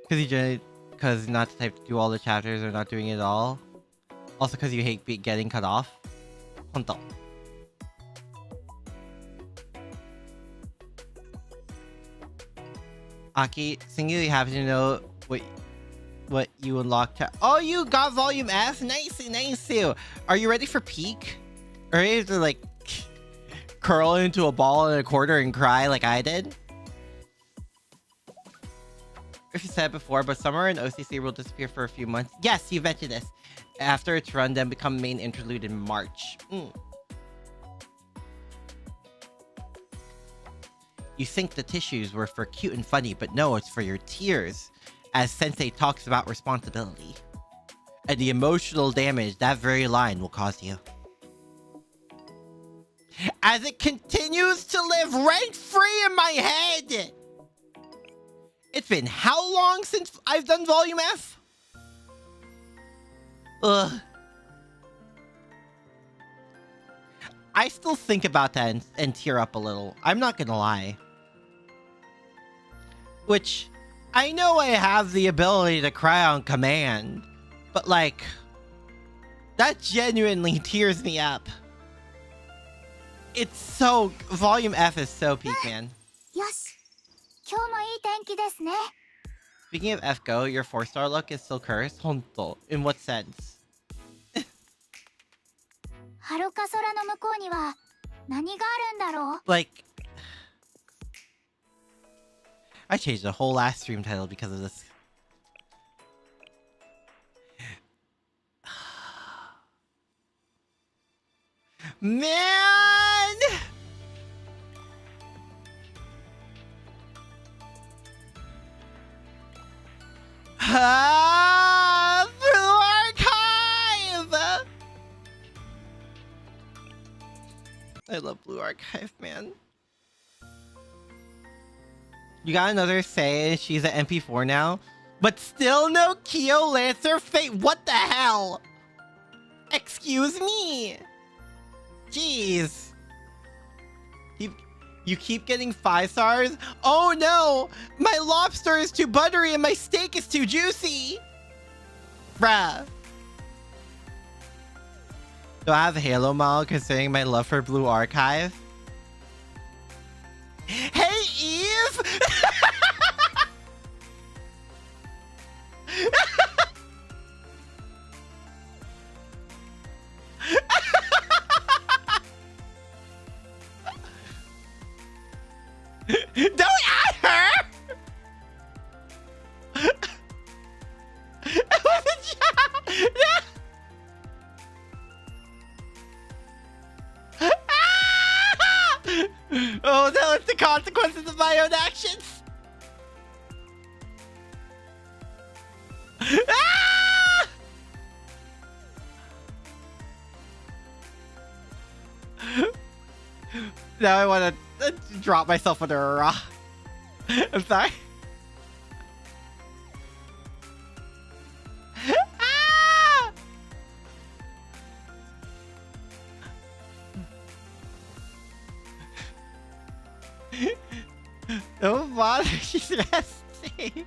Because you're not the type to do all the chapters or not doing it all. Also because you hate getting cut off. Honto. Aki, singularly happy to know what you unlocked. Oh, you got volume F? Nice. Are you ready for peak? Or are you to like curl into a ball in a corner and cry like I did? If you said it before, but Summer and OCC will disappear for a few months. Yes, you mentioned this. After its run, then become main interlude in March. You think the tissues were for cute and funny, but no, it's for your tears, as Sensei talks about responsibility. And the emotional damage that very line will cause you. As it continues to live rent-free in my head! It's been how long since I've done Volume F? Ugh. I still think about that and tear up a little. I'm not gonna lie. Which, I know I have the ability to cry on command, but like, that genuinely tears me up. It's so, Volume F is so peak, man. Speaking of F-Go, your 4-star look is still cursed? Honto. In what sense? Like, I changed the whole last stream title because of this. Man! Ah, Blue Archive! I love Blue Archive, man. You got another say, she's an MP4 now. But still no Kyo Lancer Fate. What the hell? Excuse me. Jeez. You keep getting 5 stars? Oh no! My lobster is too buttery and my steak is too juicy! Bruh. Do I have Halo Mall considering my love for Blue Archive? Hey, Eve! Don't at her! It was a joke! Oh no, it's the consequences of my own actions! Now I want to drop myself under a rock. I'm sorry. Don't bother, she's resting.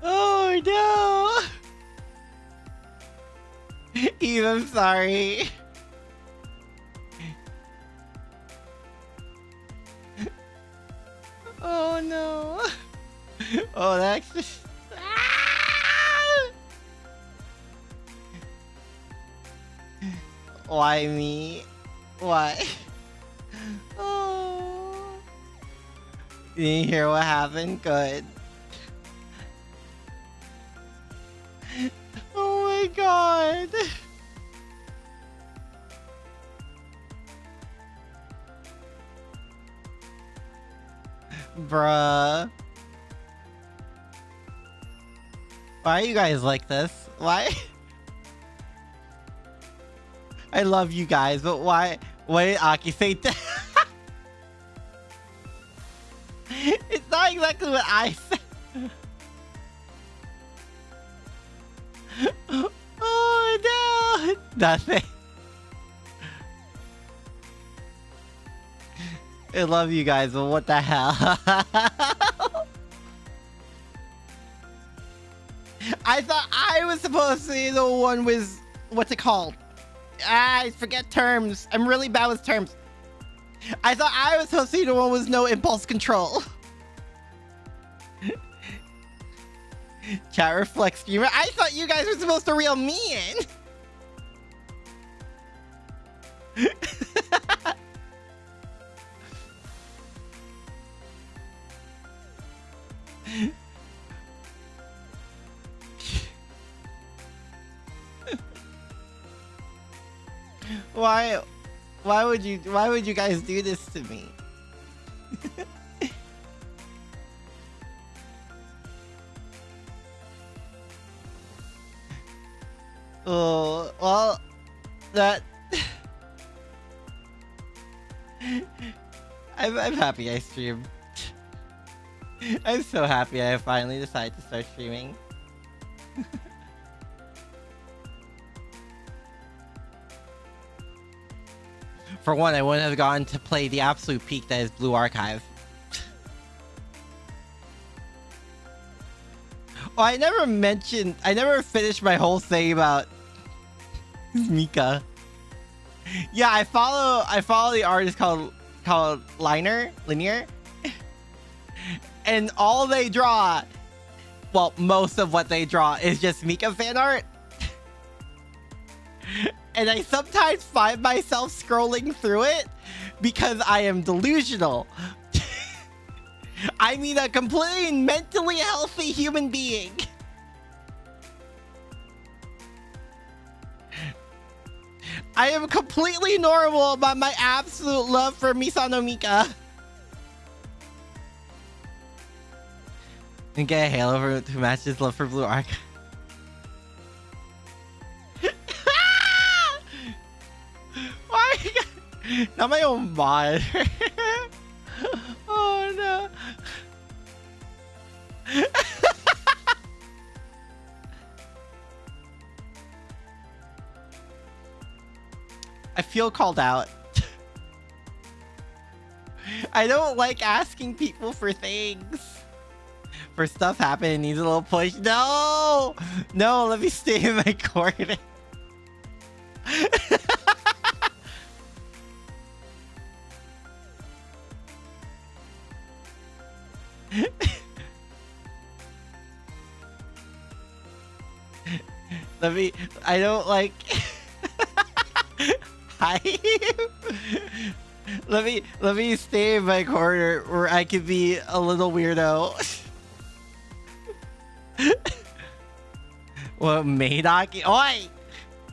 Oh no! Eve, I'm sorry. Oh no. Oh, that's just... Why me? Why? Oh. You didn't hear what happened? Good. Oh my god. Bruh. Why are you guys like this? Why? I love you guys, but why? What did Aki say? It's not exactly what I said. Oh no! Nothing. I love you guys, but what the hell? I thought I was supposed to be the one with... What's it called? I forget terms. I'm really bad with terms. I thought I was supposed to be the one with no impulse control. Chat reflects streamer. I thought you guys were supposed to reel me in. Why would you guys do this to me? Oh, well, that... I'm happy I streamed. I'm so happy I finally decided to start streaming. For one, I wouldn't have gone to play the absolute peak that is Blue Archive. Oh, I never finished my whole thing about Mika. Yeah, I follow the artist called Linear, and all they draw, well, most of what they draw is just Mika fan art. And I sometimes find myself scrolling through it because I am delusional. I mean, a completely mentally healthy human being. I am completely normal about my absolute love for Misano Mika. And get a Halo who matches love for Blue Arc. Why? Not my own mod. Oh no. I feel called out. I don't like asking people for things. For stuff happening, needs a little push. No! No, let me stay in my corner. I don't like... Hi. Let me stay in my corner where I could be a little weirdo. What, Maidaki? Oi!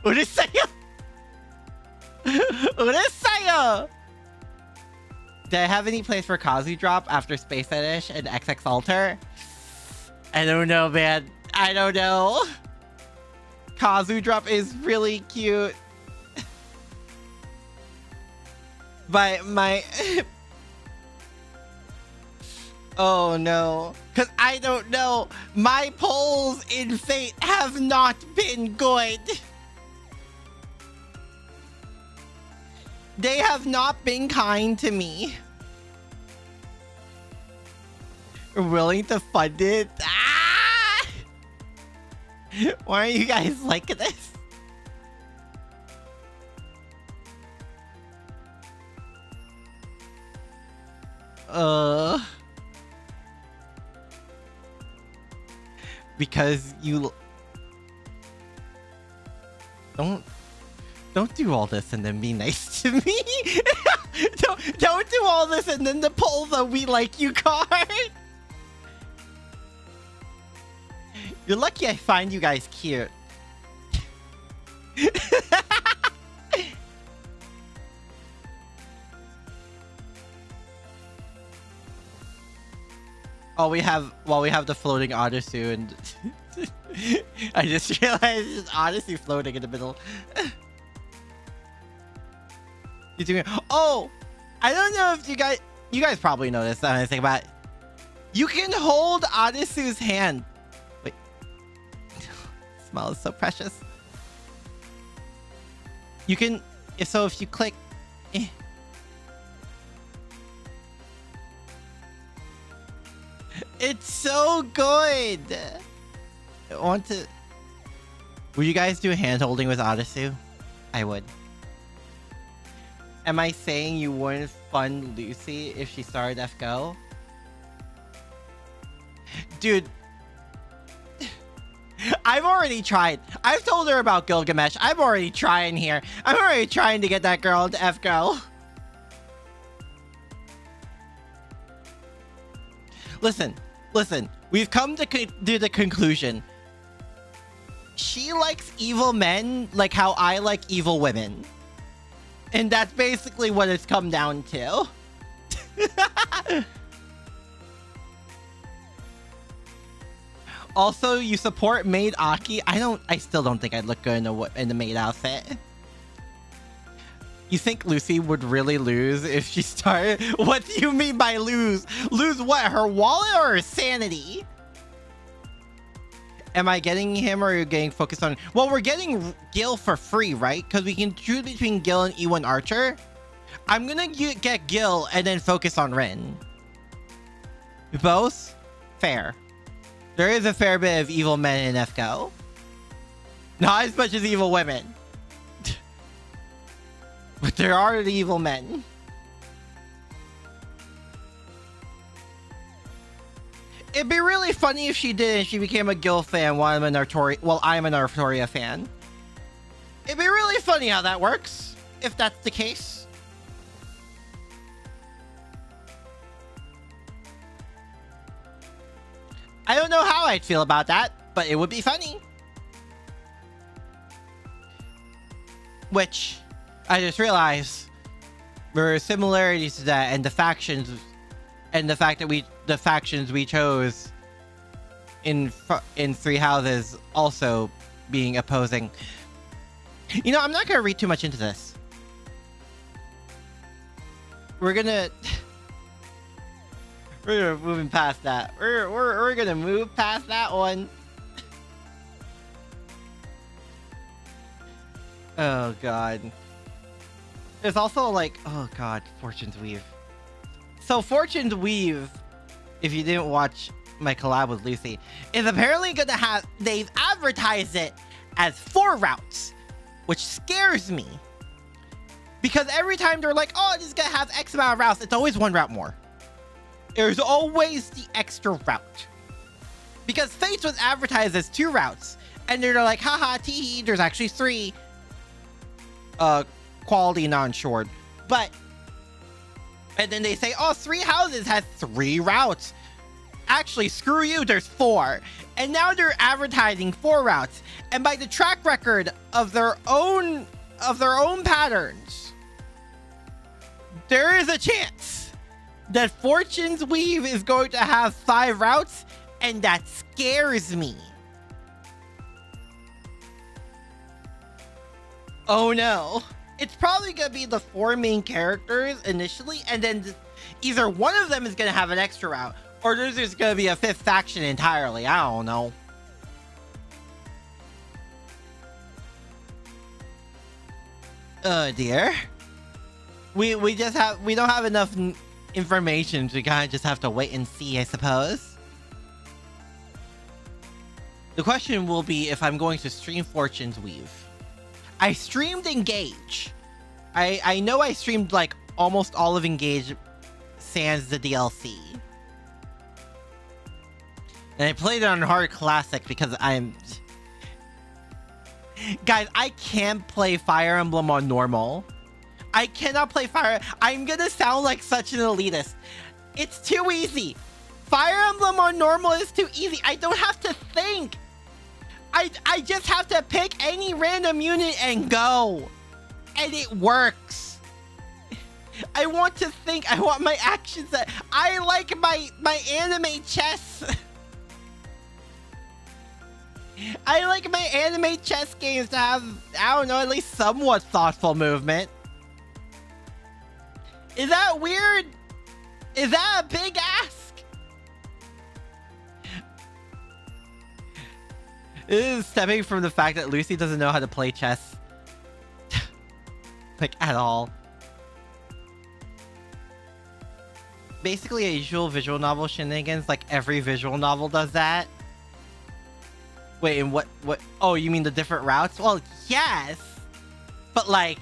Urusayo! Urusayo! Did I have any place for Kazu drop after Space Fetish and XX Alter? I don't know, man. I don't know. Kazu drop is really cute. But my... Oh no. Because I don't know. My polls in Fate have not been good. They have not been kind to me. Willing to fund it? Ah! Why are you guys like this? Because you don't do all this and then be nice to me. don't do all this and then pull the "we like you" card. You're lucky I find you guys cute. Oh, we have the floating Odyssey, and I just realized it's Odyssey floating in the middle. You doing? Oh, I don't know if you guys probably know this. I think about it. You can hold Odyssey's hand. Wait, smell is so precious. You can, if you click. It's so good. I want to... Would you guys do hand holding with Odyssey? I would. Am I saying you wouldn't fund Lucy if she started FGO? Dude. I've already tried. I've told her about Gilgamesh. I'm already trying here. I'm already trying to get that girl into FGO. Listen. We've come to the conclusion. She likes evil men like how I like evil women. And that's basically what it's come down to. Also, you support maid Aki. I still don't think I'd look good in the maid outfit. You think Lucy would really lose if she started? What do you mean by lose? Lose what? Her wallet or her sanity? Am I getting him or are you getting focused on... Well, we're getting Gil for free, right? Because we can choose between Gil and E1 Archer. I'm gonna get Gil and then focus on Ren. Both? Fair. There is a fair bit of evil men in FGO. Not as much as evil women. But there are the evil men. It'd be really funny if she did and she became a Gil fan while I'm a Artoria fan. It'd be really funny how that works, if that's the case. I don't know how I'd feel about that, but it would be funny. Which... I just realized there are similarities to that, and the factions, and the fact that the factions we chose in Three Houses also being opposing. You know, I'm not gonna read too much into this. We're gonna moving past that. We're gonna move past that one. Oh god. There's also like, oh god, Fortune's Weave. So Fortune's Weave, if you didn't watch my collab with Lucy, is apparently gonna have, they've advertised it as 4 routes, which scares me. Because every time they're like, oh, this is gonna have X amount of routes, it's always 1 route more. There's always the extra route. Because Fates was advertised as 2 routes, and they're like, haha, teehee, there's actually 3. Quality non-short. But, and then they say, oh, 3 houses has 3 routes. Actually, screw you, there's 4. And now they're advertising 4 routes. And by the track record of their own patterns, there is a chance that Fortune's Weave is going to have 5 routes, and that scares me. Oh no. It's probably gonna be the 4 main characters initially, and then either one of them is gonna have an extra route, or there's just gonna be a 5th faction entirely. I don't know. Oh dear. We don't have enough information, so we kind of just have to wait and see, I suppose. The question will be if I'm going to stream Fortune's Weave. I streamed Engage. I know I streamed like almost all of Engage sans the DLC. And I played it on hard classic because I'm... Guys, I can't play Fire Emblem on normal. I cannot play Fire... I'm gonna sound like such an elitist. It's too easy. Fire Emblem on normal is too easy. I don't have to think. I just have to pick any random unit and go. And it works. I want to think. I want my actions. I like my anime chess. I like my anime chess games to have, I don't know, at least somewhat thoughtful movement. Is that weird? Is that a big ask? This is stemming from the fact that Lucy doesn't know how to play chess. Like, at all. Basically a usual visual novel shenanigans, like every visual novel does that. Wait, and what? Oh, you mean the different routes? Well, yes. But like,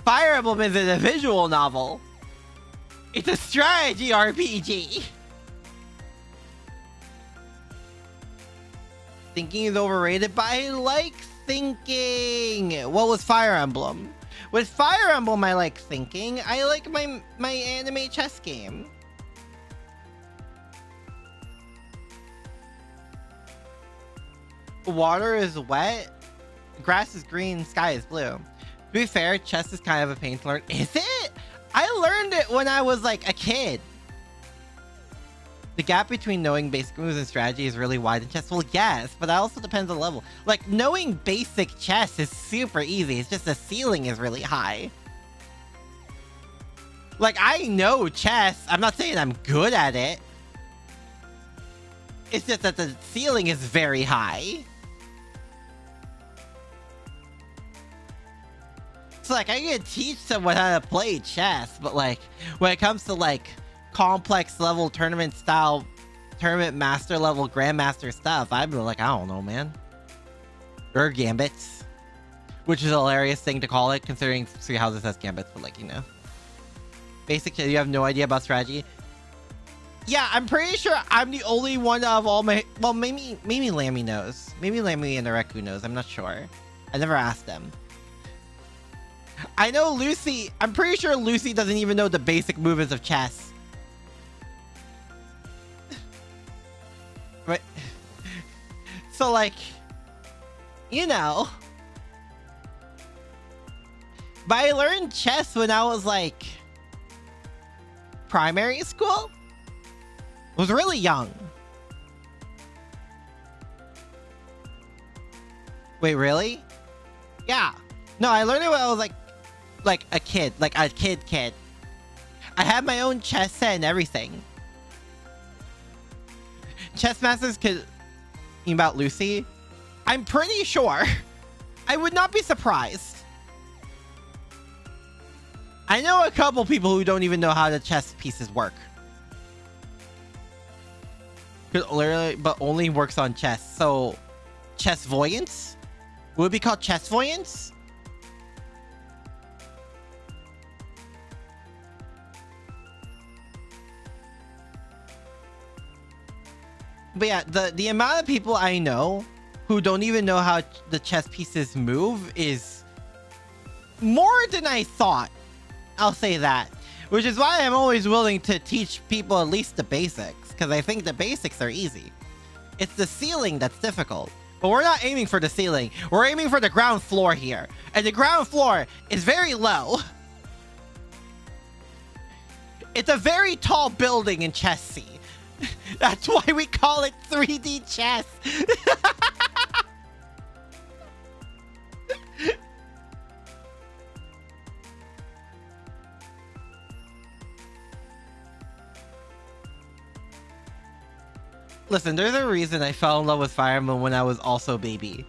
Fire Emblem isn't a visual novel. It's a strategy RPG. Thinking is overrated, but I like thinking. What was Fire Emblem? With Fire Emblem, I like thinking. I like my anime chess game. Water is wet, grass is green, sky is blue. To be fair, chess is kind of a pain to learn. Is it? I learned it when I was like a kid. The gap between knowing basic moves and strategy is really wide in chess. Well, yes, but that also depends on the level. Like, knowing basic chess is super easy. It's just the ceiling is really high. Like, I know chess. I'm not saying I'm good at it. It's just that the ceiling is very high. So, like, I can teach someone how to play chess, but, like, when it comes to, like, complex level tournament style, tournament master level grandmaster stuff, I've been like, I don't know, man. There are gambits, which is a hilarious thing to call it, considering Three Houses has gambits, but like, you know. Basically, you have no idea about strategy. Yeah, I'm pretty sure I'm the only one of all my... Well, maybe Lammy knows. Maybe Lammy and Areku knows. I'm not sure. I never asked them. I know Lucy... I'm pretty sure Lucy doesn't even know the basic movements of chess. Right? So, like... You know... But I learned chess when I was like primary school. I was really young. Wait, really? Yeah. No, I learned it when I was like a kid, like a kid. I had my own chess set and everything. Chess masters could about Lucy. I'm pretty sure. I would not be surprised. I know a couple people who don't even know how the chess pieces work. Literally, but only works on chess. So, chess voyants? Would it be called chess voyants? But yeah, the amount of people I know who don't even know how the chess pieces move is more than I thought. I'll say that. Which is why I'm always willing to teach people at least the basics, because I think the basics are easy. It's the ceiling that's difficult. But we're not aiming for the ceiling. We're aiming for the ground floor here. And the ground floor is very low. It's a very tall building in Chess C. That's why we call it 3D chess. Listen, there's a reason I fell in love with Fire Emblem when I was also baby.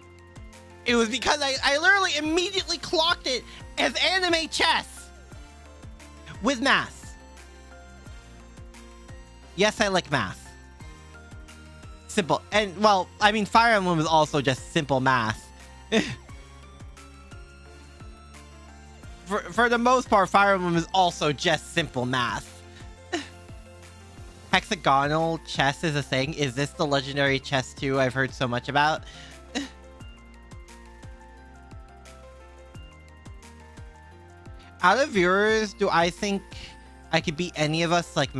It was because I literally immediately clocked it as anime chess with math. Yes, I like math. Simple. And, well, I mean, Fire Emblem is also just simple math. For the most part, Fire Emblem is also just simple math. Hexagonal chess is a thing. Is this the legendary chess 2 I've heard so much about? Out of viewers, do I think I could beat any of us like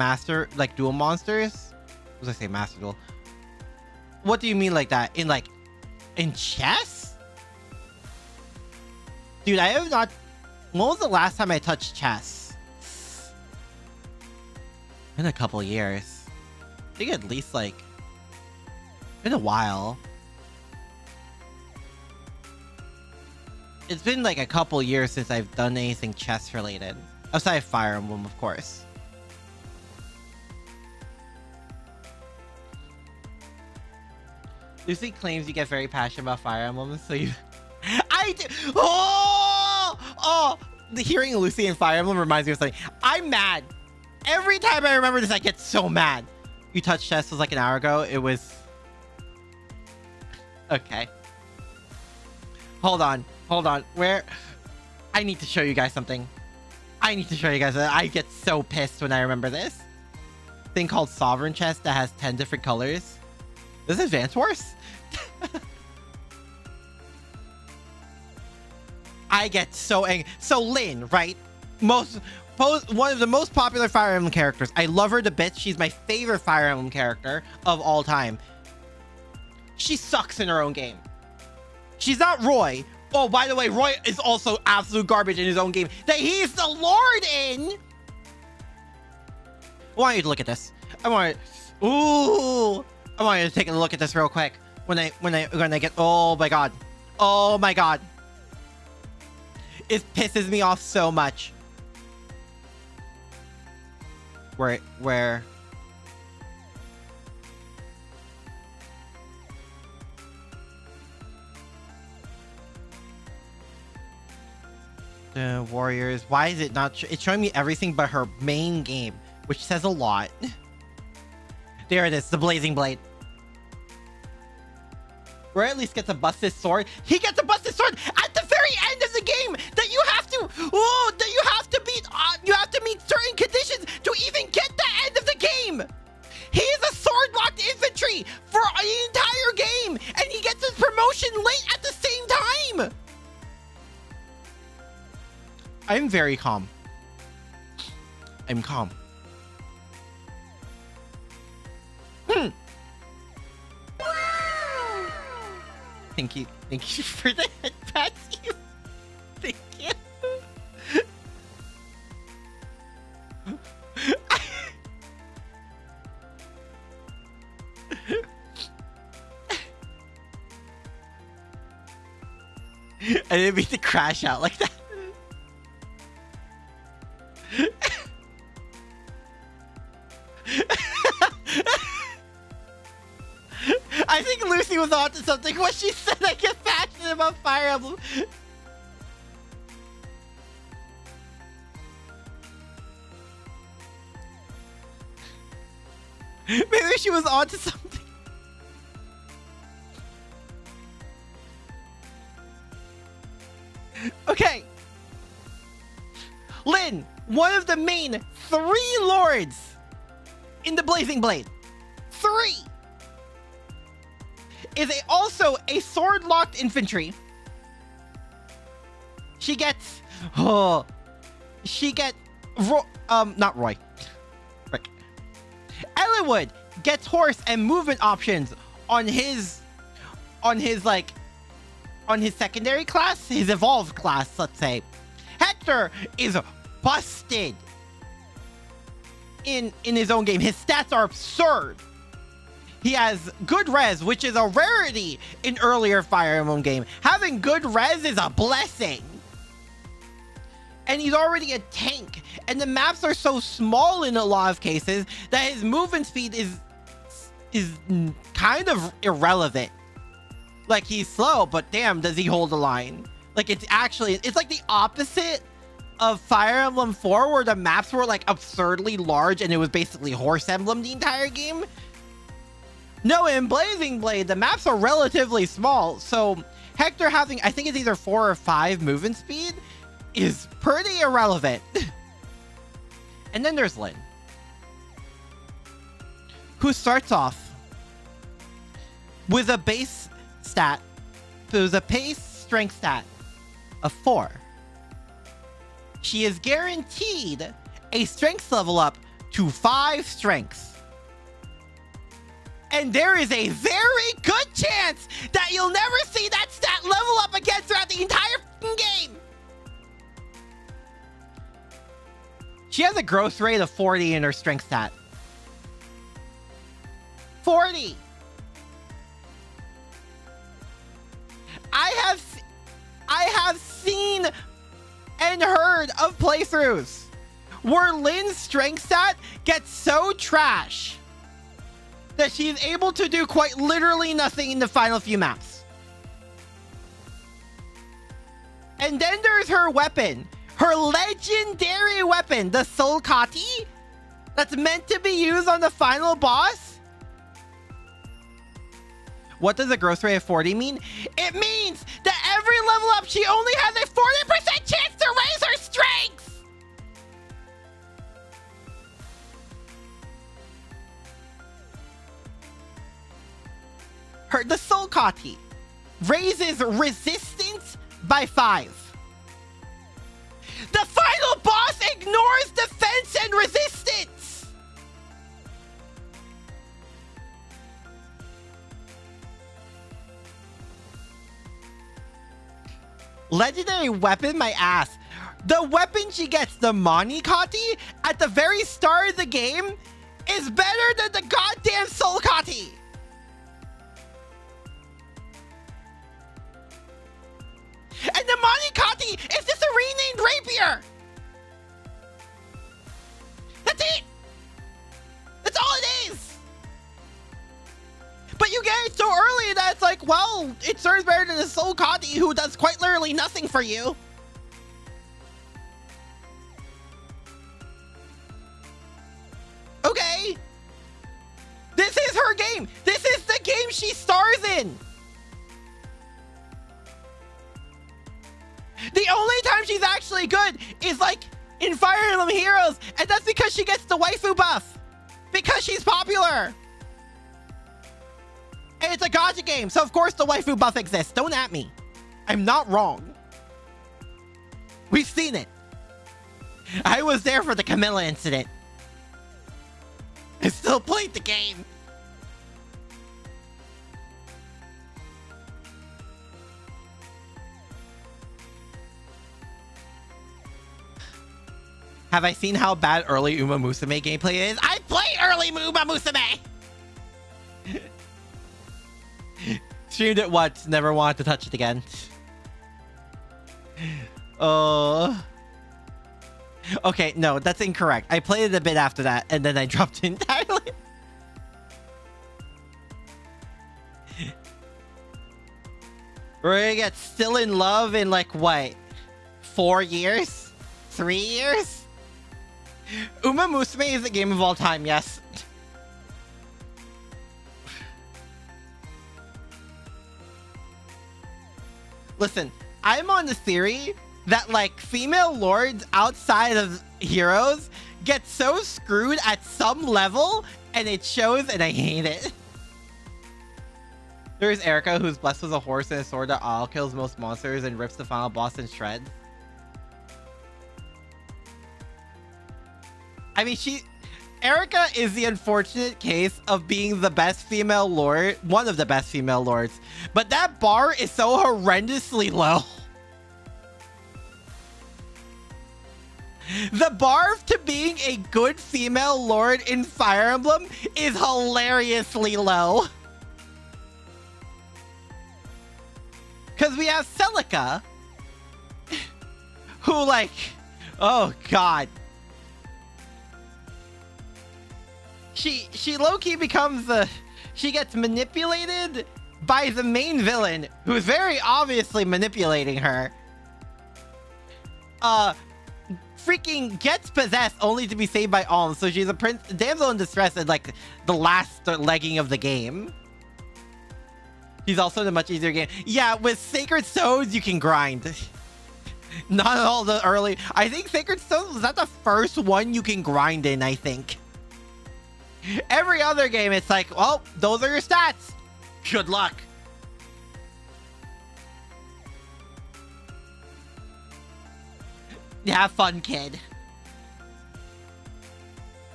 duel monsters? What was I say, master duel? What do you mean like that? In chess? Dude, I have not... When was the last time I touched chess? In a couple years. I think at least been a while. It's been like a couple years since I've done anything chess related. Outside of Fire Emblem, of course. Lucy claims you get very passionate about Fire Emblem, so you... I do! Oh! The hearing Lucy and Fire Emblem reminds me of something. I'm mad. Every time I remember this, I get so mad. You touched chess was like an hour ago. It was... Okay. Hold on. Where... I need to show you guys something. I get so pissed when I remember this. Thing called Sovereign Chess that has 10 different colors. This is Advance Wars? I get so angry. So Lynn, right? One of the most popular Fire Emblem characters. I love her to bits. She's my favorite Fire Emblem character of all time. She sucks in her own game. She's not Roy. Oh, by the way, Roy is also absolute garbage in his own game that he's the Lord in. I want you to look at this. I want you to take a look at this real quick. When I get... Oh my god. It pisses me off so much. Where... The Warriors. Why is it not... It's showing me everything but her main game, which says a lot. There it is, the Blazing Blade. Roy at least gets to bust his sword. He gets to bust his sword at the very end of the game that you have to... Oh, that you have to beat... you have to meet certain conditions to even get the end of the game. He is a sword-locked infantry for the entire game, and he gets his promotion late at the same time. I'm very calm. I'm calm. Thank you for the head pats. Thank you. I didn't mean to crash out like that. I think Lucy was onto something when she said I get passionate about Fire Emblem. Maybe she was onto something. Okay. Lyn, one of the main 3 lords in the Blazing Blade. 3! Is also a sword-locked infantry. She gets... Oh. She gets... not Roy. Frick. Ellenwood gets horse and movement options on his secondary class, his evolved class, let's say. Hector is busted in his own game. His stats are absurd. He has good res, which is a rarity in earlier Fire Emblem game. Having good res is a blessing. And he's already a tank. And the maps are so small in a lot of cases that his movement speed is kind of irrelevant. Like, he's slow, but damn, does he hold the line. Like, it's like the opposite of Fire Emblem 4, where the maps were like absurdly large and it was basically Horse Emblem the entire game. No, in Blazing Blade, the maps are relatively small, so Hector having, I think it's either 4 or 5 movement speed is pretty irrelevant. And then there's Lyn, who starts off with a base stat, so there's a base strength stat of 4. She is guaranteed a strength level up to 5 strengths. And there is a very good chance that you'll never see that stat level up again throughout the entire game. She has a growth rate of 40 in her strength stat. 40. I have seen and heard of playthroughs where Lyn's strength stat gets so trash that she is able to do quite literally nothing in the final few maps. And then there's her weapon. Her legendary weapon, the Soul Kati, that's meant to be used on the final boss. What does a growth rate of 40 mean? It means that every level up, she only has a 40% chance to raise her strength. The Soul Kati raises resistance by 5. The final boss ignores defense and resistance. Legendary weapon, my ass. The weapon she gets, the Mani Kati, at the very start of the game is better than the goddamn Soul Kati. And the Mani Kati is just a renamed rapier. That's it. That's all it is. But you get it so early that it's like, well, it serves better than the Soul Kati, who does quite literally nothing for you. Okay. This is her game. This is the game she stars in. The only time she's actually good is like in Fire Emblem Heroes, and that's because she gets the waifu buff. Because she's popular. And it's a gacha game, so of course the waifu buff exists. Don't at me. I'm not wrong. We've seen it. I was there for the Camilla incident. I still played the game. Have I seen how bad early Uma Musume gameplay is? I play early Uma Musume! Streamed it once, never wanted to touch it again. Oh. Okay, no, that's incorrect. I played it a bit after that, and then I dropped it entirely. We're gonna get still in love in like what? 4 years? 3 years? Uma Musume is the game of all time, yes. Listen, I'm on the theory that like female lords outside of heroes get so screwed at some level, and it shows, and I hate it. There's Erica, who's blessed with a horse and a sword that all kills most monsters and rips the final boss in shreds. I mean, Erica is the unfortunate case of being the best female lord, one of the best female lords, but that bar is so horrendously low. The bar to being a good female lord in Fire Emblem is hilariously low. Because we have Celica, who like, oh god. She low-key becomes she gets manipulated by the main villain, who's very obviously manipulating her. Freaking gets possessed only to be saved by Alm, so she's a damsel in distress in like the last legging of the game. She's also in a much easier game. Yeah, with Sacred Stones you can grind. Not all the early. I think Sacred Stones was that the first one you can grind in, I think. Every other game, it's like, well, those are your stats. Good luck. Have fun, kid.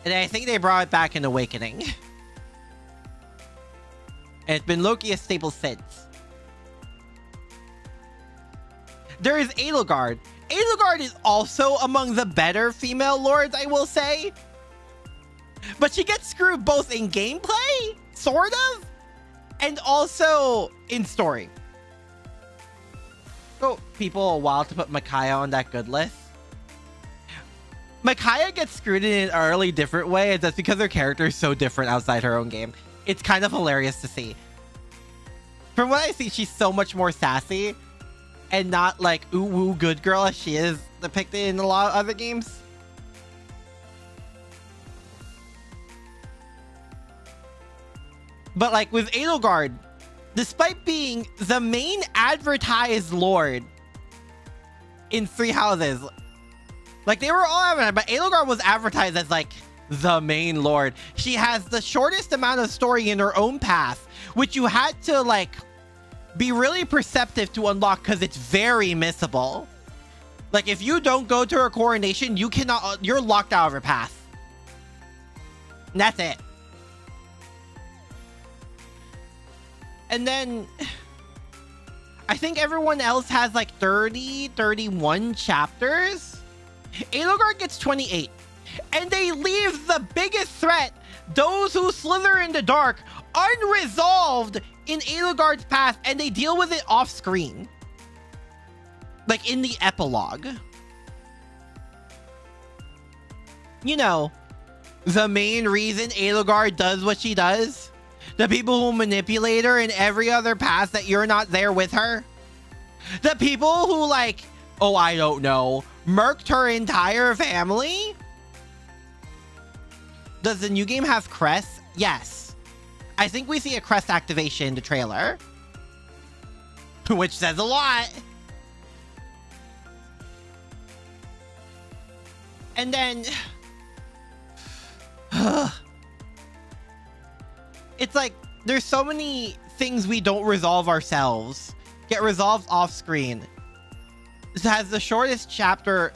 And I think they brought it back in Awakening. And it's been low-key a staple since. There is Edelgard. Edelgard is also among the better female lords, I will say. But she gets screwed both in gameplay, sort of, and also in story. Took people a while to put Micaiah on that good list. Micaiah gets screwed in an early different way, and that's because her character is so different outside her own game. It's kind of hilarious to see. From what I see, she's so much more sassy and not like ooh-woo good girl as she is depicted in a lot of other games. But like with Edelgard, despite being the main advertised lord in Three Houses, like they were all advertised, but Edelgard was advertised as like the main lord. She has the shortest amount of story in her own path, which you had to like be really perceptive to unlock because it's very missable. Like if you don't go to her coronation, you cannot, you're locked out of her path. And that's it. And then I think everyone else has like 30, 31 chapters. Edelgard gets 28. And they leave the biggest threat, those who slither in the dark, unresolved in Edelgard's path, and they deal with it off screen. Like in the epilogue. You know, the main reason Edelgard does what she does. The people who manipulate her in every other path that you're not there with her. The people who like, oh, I don't know, murked her entire family. Does the new game have crests? Yes. I think we see a crest activation in the trailer. Which says a lot. And then it's like there's so many things we don't resolve ourselves, get resolved off screen. This has the shortest chapter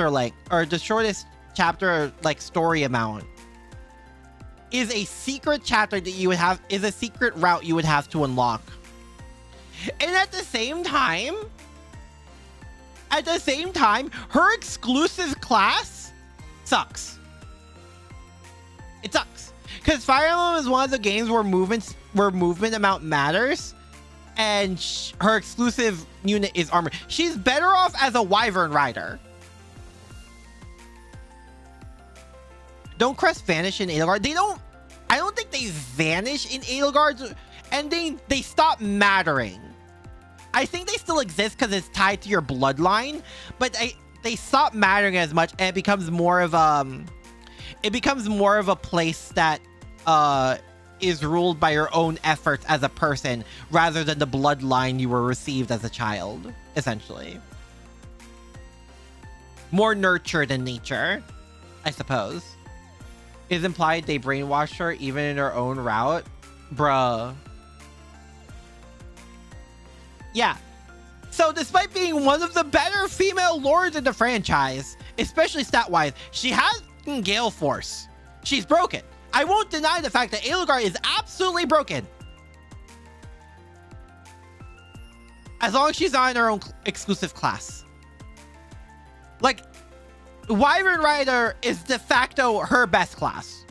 length, or the shortest chapter like story amount, is a secret chapter that you would have, is a secret route you would have to unlock. And at the same time, her exclusive class sucks. It sucks. Because Fire Emblem is one of the games where movement amount matters. and her exclusive unit is armor. She's better off as a Wyvern Rider. Don't Crest vanish in Edelgard? They don't. I don't think they vanish in Edelgard's ending. They stop mattering. I think they still exist because it's tied to your bloodline, but they stop mattering as much, and it becomes more of a place that is ruled by your own efforts as a person rather than the bloodline you were received as a child, essentially. More nurture than nature, I suppose. Is implied they brainwashed her even in her own route? Bruh. Yeah. So despite being one of the better female lords in the franchise, especially stat-wise, she has Gale Force. She's broken. I won't deny the fact that Edelgard is absolutely broken. As long as she's not in her own exclusive class. Like, Wyvern Rider is de facto her best class.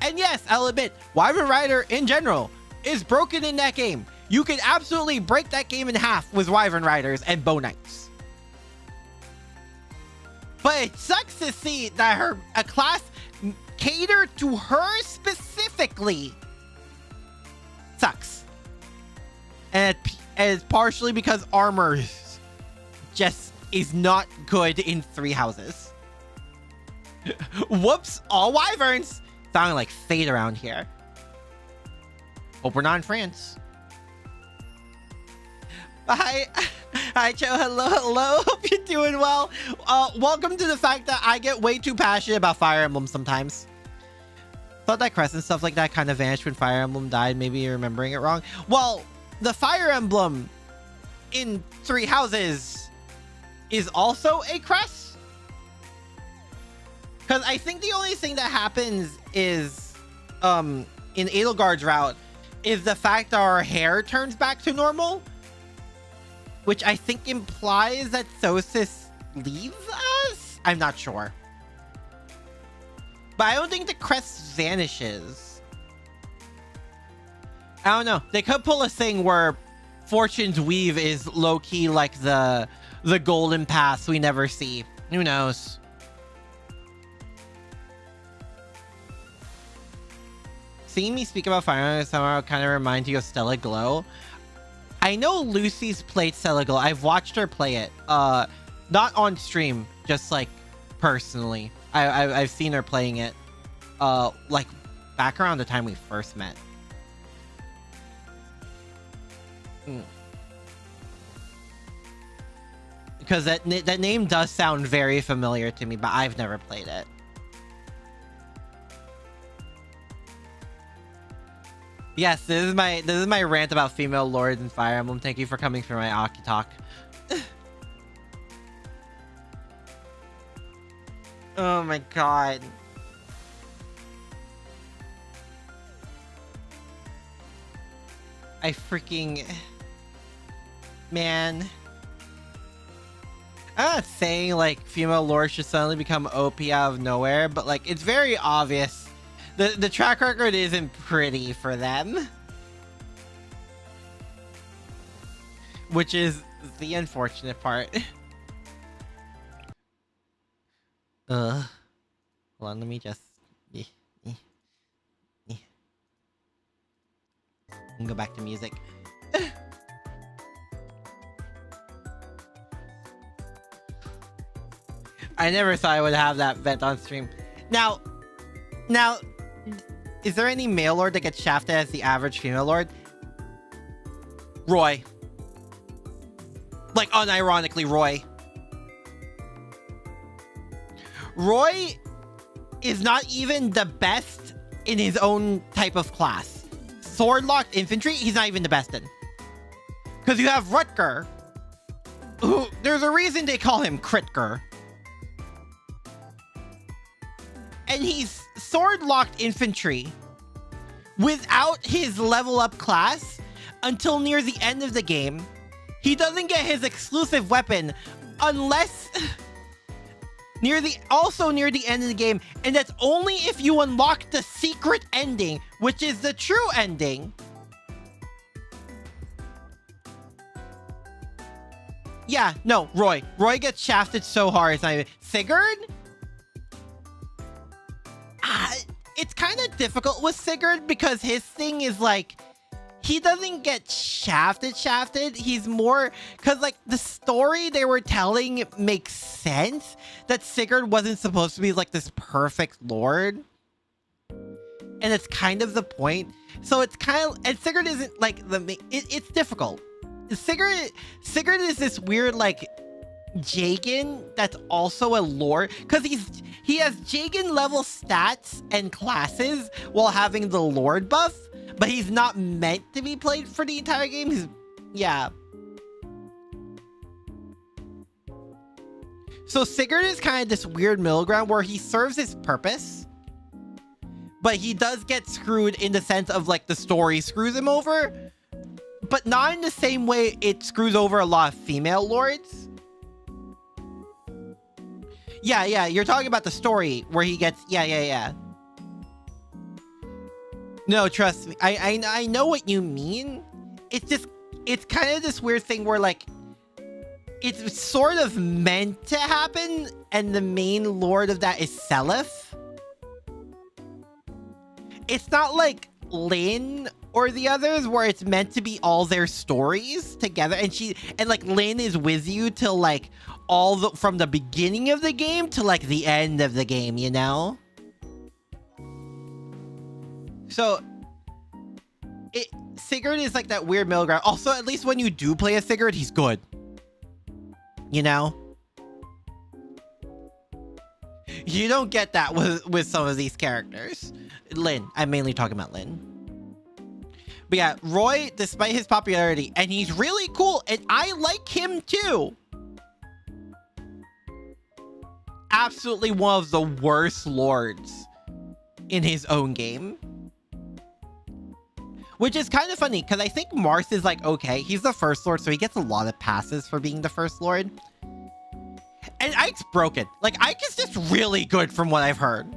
And yes, I'll admit, Wyvern Rider in general is broken in that game. You can absolutely break that game in half with Wyvern Riders and Bow Knights. But it sucks to see that a class catered to her specifically sucks. And it's partially because armor just is not good in 3 houses. Whoops, all Wyverns. Sounding like fate around here. Hope we're not in France. Hi, Joe. Hello. Hope you're doing well. Welcome to the fact that I get way too passionate about Fire Emblem sometimes. Thought that crest and stuff like that kind of vanished when Fire Emblem died. Maybe you're remembering it wrong. Well, the Fire Emblem in 3 houses is also a crest. Because I think the only thing that happens is, in Edelgard's route, is the fact that our hair turns back to normal. Which I think implies that Thosis leaves us? I'm not sure. But I don't think the crest vanishes. I don't know. They could pull a thing where Fortune's Weave is low-key like the golden pass we never see. Who knows? Seeing me speak about Fire Emblem somehow kind of reminds you of Stella Glow. I know Lucy's played Stella Glow. I've watched her play it. Not on stream, just like personally. I've seen her playing it. Like back around the time we first met. Because that name does sound very familiar to me, but I've never played it. Yes, this is my rant about female lords in Fire Emblem. Thank you for coming for my Aki talk. Oh my god. I freaking... Man. I'm not saying like female lords should suddenly become OP out of nowhere, but like it's very obvious. The track record isn't pretty for them. Which is the unfortunate part. Hold on, let me just... And go back to music. I never thought I would have that vent on stream. Now, is there any male lord that gets shafted as the average female lord? Roy. Like, unironically, Roy. Roy is not even the best in his own type of class. Sword-locked infantry, he's not even the best in. Because you have Rutger, who, there's a reason they call him Critger. And he's sword-locked infantry without his level-up class until near the end of the game. He doesn't get his exclusive weapon unless near the end of the game, and that's only if you unlock the secret ending, which is the true ending. Yeah, no, Roy. Roy gets shafted so hard. It's not even... Sigurd? It's kind of difficult with Sigurd because his thing is like... He doesn't get shafted. He's more... Because, like, the story they were telling makes sense. That Sigurd wasn't supposed to be, like, this perfect lord. And it's kind of the point. So it's kind of... And Sigurd isn't, like, the... It's difficult. Sigurd is this weird, like... Jagan that's also a lord. Because he has Jagan level stats and classes while having the lord buff. But he's not meant to be played for the entire game. Yeah. So Sigurd is kind of this weird middle ground where he serves his purpose. But he does get screwed in the sense of, like, the story screws him over. But not in the same way it screws over a lot of female lords. Yeah, you're talking about the story where he gets... Yeah. No, trust me. I know what you mean. It's just... It's kind of this weird thing where, like... It's sort of meant to happen, and the main lord of that is Seliph. It's not like Lynn or the others where it's meant to be all their stories together, and like Lynn is with you till like from the beginning of the game to like the end of the game, you know? So Sigurd is like that weird middle ground. Also, at least when you do play a Sigurd, he's good. You know? You don't get that with some of these characters. Lynn. I'm mainly talking about Lynn. But yeah, Roy, despite his popularity, and he's really cool, and I like him too. Absolutely one of the worst lords in his own game. Which is kind of funny, because I think Marth is like, okay, he's the first lord, so he gets a lot of passes for being the first lord. And Ike's broken. Like, Ike is just really good from what I've heard.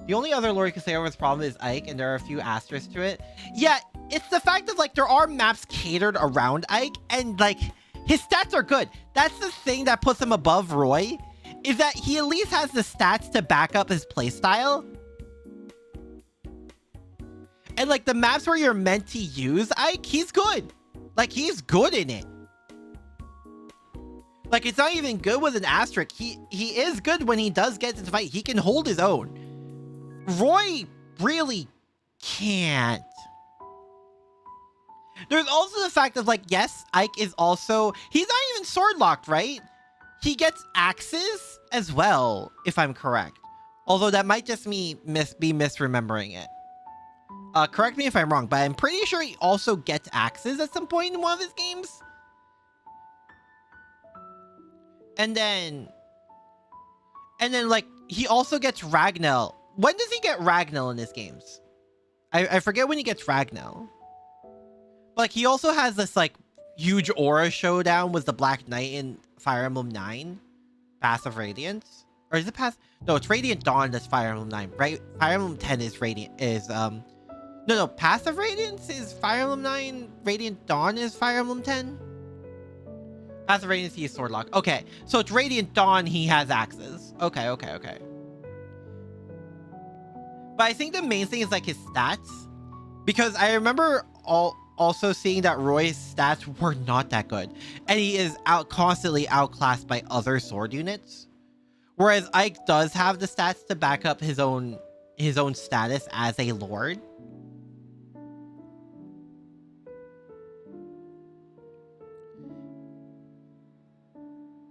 The only other lord you can say over this problem is Ike, and there are a few asterisks to it. Yeah, it's the fact that, like, there are maps catered around Ike, and, like, his stats are good. That's the thing that puts him above Roy, is that he at least has the stats to back up his playstyle. And, like, the maps where you're meant to use Ike, he's good. Like, he's good in it. Like, it's not even good with an asterisk. He is good when he does get into the fight. He can hold his own. Roy really can't. There's also the fact of, like, yes, Ike is also... He's not even sword locked, right? He gets axes as well, if I'm correct. Although that might just be misremembering it. Correct me if I'm wrong, but I'm pretty sure he also gets axes at some point in one of his games. And then, like, he also gets Ragnell. When does he get Ragnell in his games? I forget when he gets Ragnell. But, like, he also has this, like, huge aura showdown with the Black Knight in Fire Emblem 9. Passive Radiance. Or is it No, it's Radiant Dawn that's Fire Emblem 9, right? Fire Emblem 10 is No, Passive Radiance is Fire Emblem 9. Radiant Dawn is Fire Emblem 10. Passive Radiance, he is Sword Lock. Okay, so it's Radiant Dawn, he has axes. Okay. But I think the main thing is, like, his stats. Because I remember also seeing that Roy's stats were not that good. And he is constantly outclassed by other sword units. Whereas Ike does have the stats to back up his own status as a lord.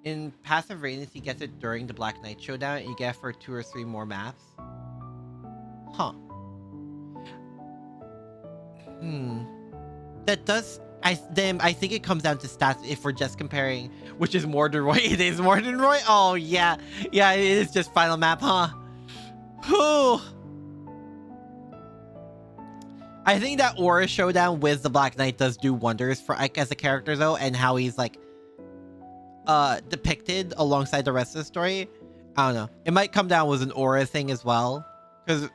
In Passive Radiance, he gets it during the Black Knight showdown, and you get it for 2 or 3 more maps. Huh. That does... I think it comes down to stats if we're just comparing which is more than Roy. It is more than Roy? Oh, yeah. Yeah, it is just final map, huh? Whew. I think that Aura showdown with the Black Knight does do wonders for Ike as a character, though, and how he's, like, depicted alongside the rest of the story. I don't know. It might come down with an aura thing as well. Because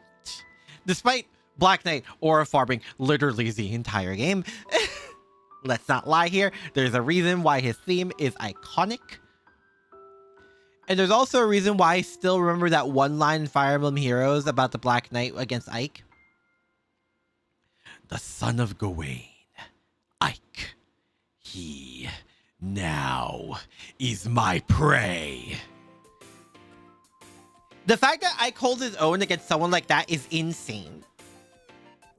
despite Black Knight aura farming literally the entire game, Let's not lie here. There's a reason why his theme is iconic. And there's also a reason why I still remember that one line in Fire Emblem Heroes about the Black Knight against Ike. The son of Gawain, Ike. He now is my prey. The fact that Ike holds his own against someone like that is insane.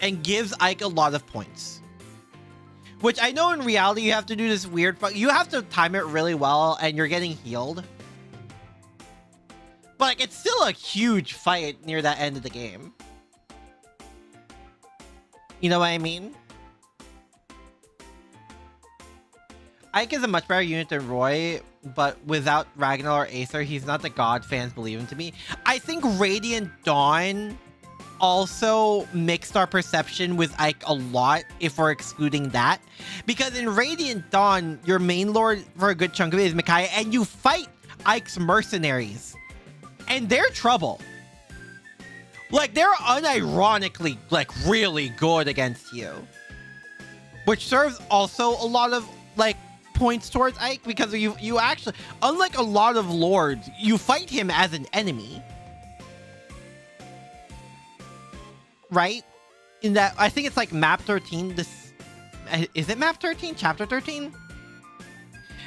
And gives Ike a lot of points. Which I know in reality you have to do this weird... You have to time it really well and you're getting healed. But like, it's still a huge fight near that end of the game. You know what I mean? Ike is a much better unit than Roy, but without Ragnar or Aether, he's not the god fans believe him to be. I think Radiant Dawn also mixed our perception with Ike a lot if we're excluding that. Because in Radiant Dawn, your main lord for a good chunk of it is Micaiah, and you fight Ike's mercenaries. And they're trouble. Like, they're unironically, like, really good against you. Which serves also a lot of, like, points towards Ike, because you actually, unlike a lot of lords, you fight him as an enemy. Right? In that, I think it's like map 13. Is it map 13? Chapter 13?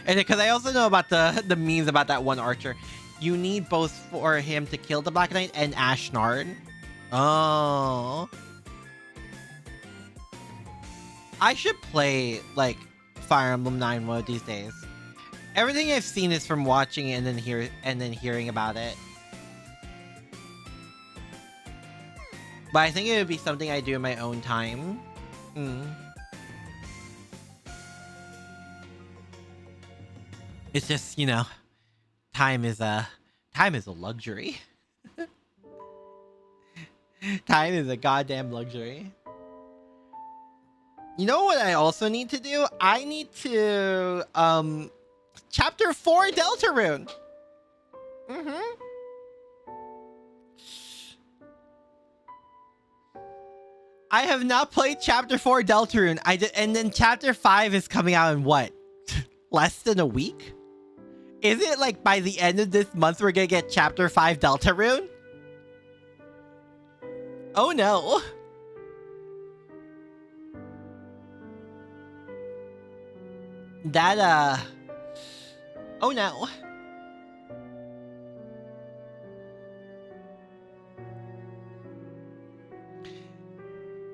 And because I also know about the memes about that one archer. You need both for him to kill the Black Knight and Ashnard. Oh. I should play, like, Fire Emblem 9 mode these days. Everything I've seen is from watching it and then hearing about it. But I think it would be something I do in my own time. It's just, you know, time is a luxury. Time is a goddamn luxury. You know what I also need to do? I need to chapter 4 Deltarune. I have not played chapter 4 Deltarune. And then chapter 5 is coming out in what? Less than a week? Is it like by the end of this month we're gonna get chapter 5 Deltarune? Oh no. That oh no.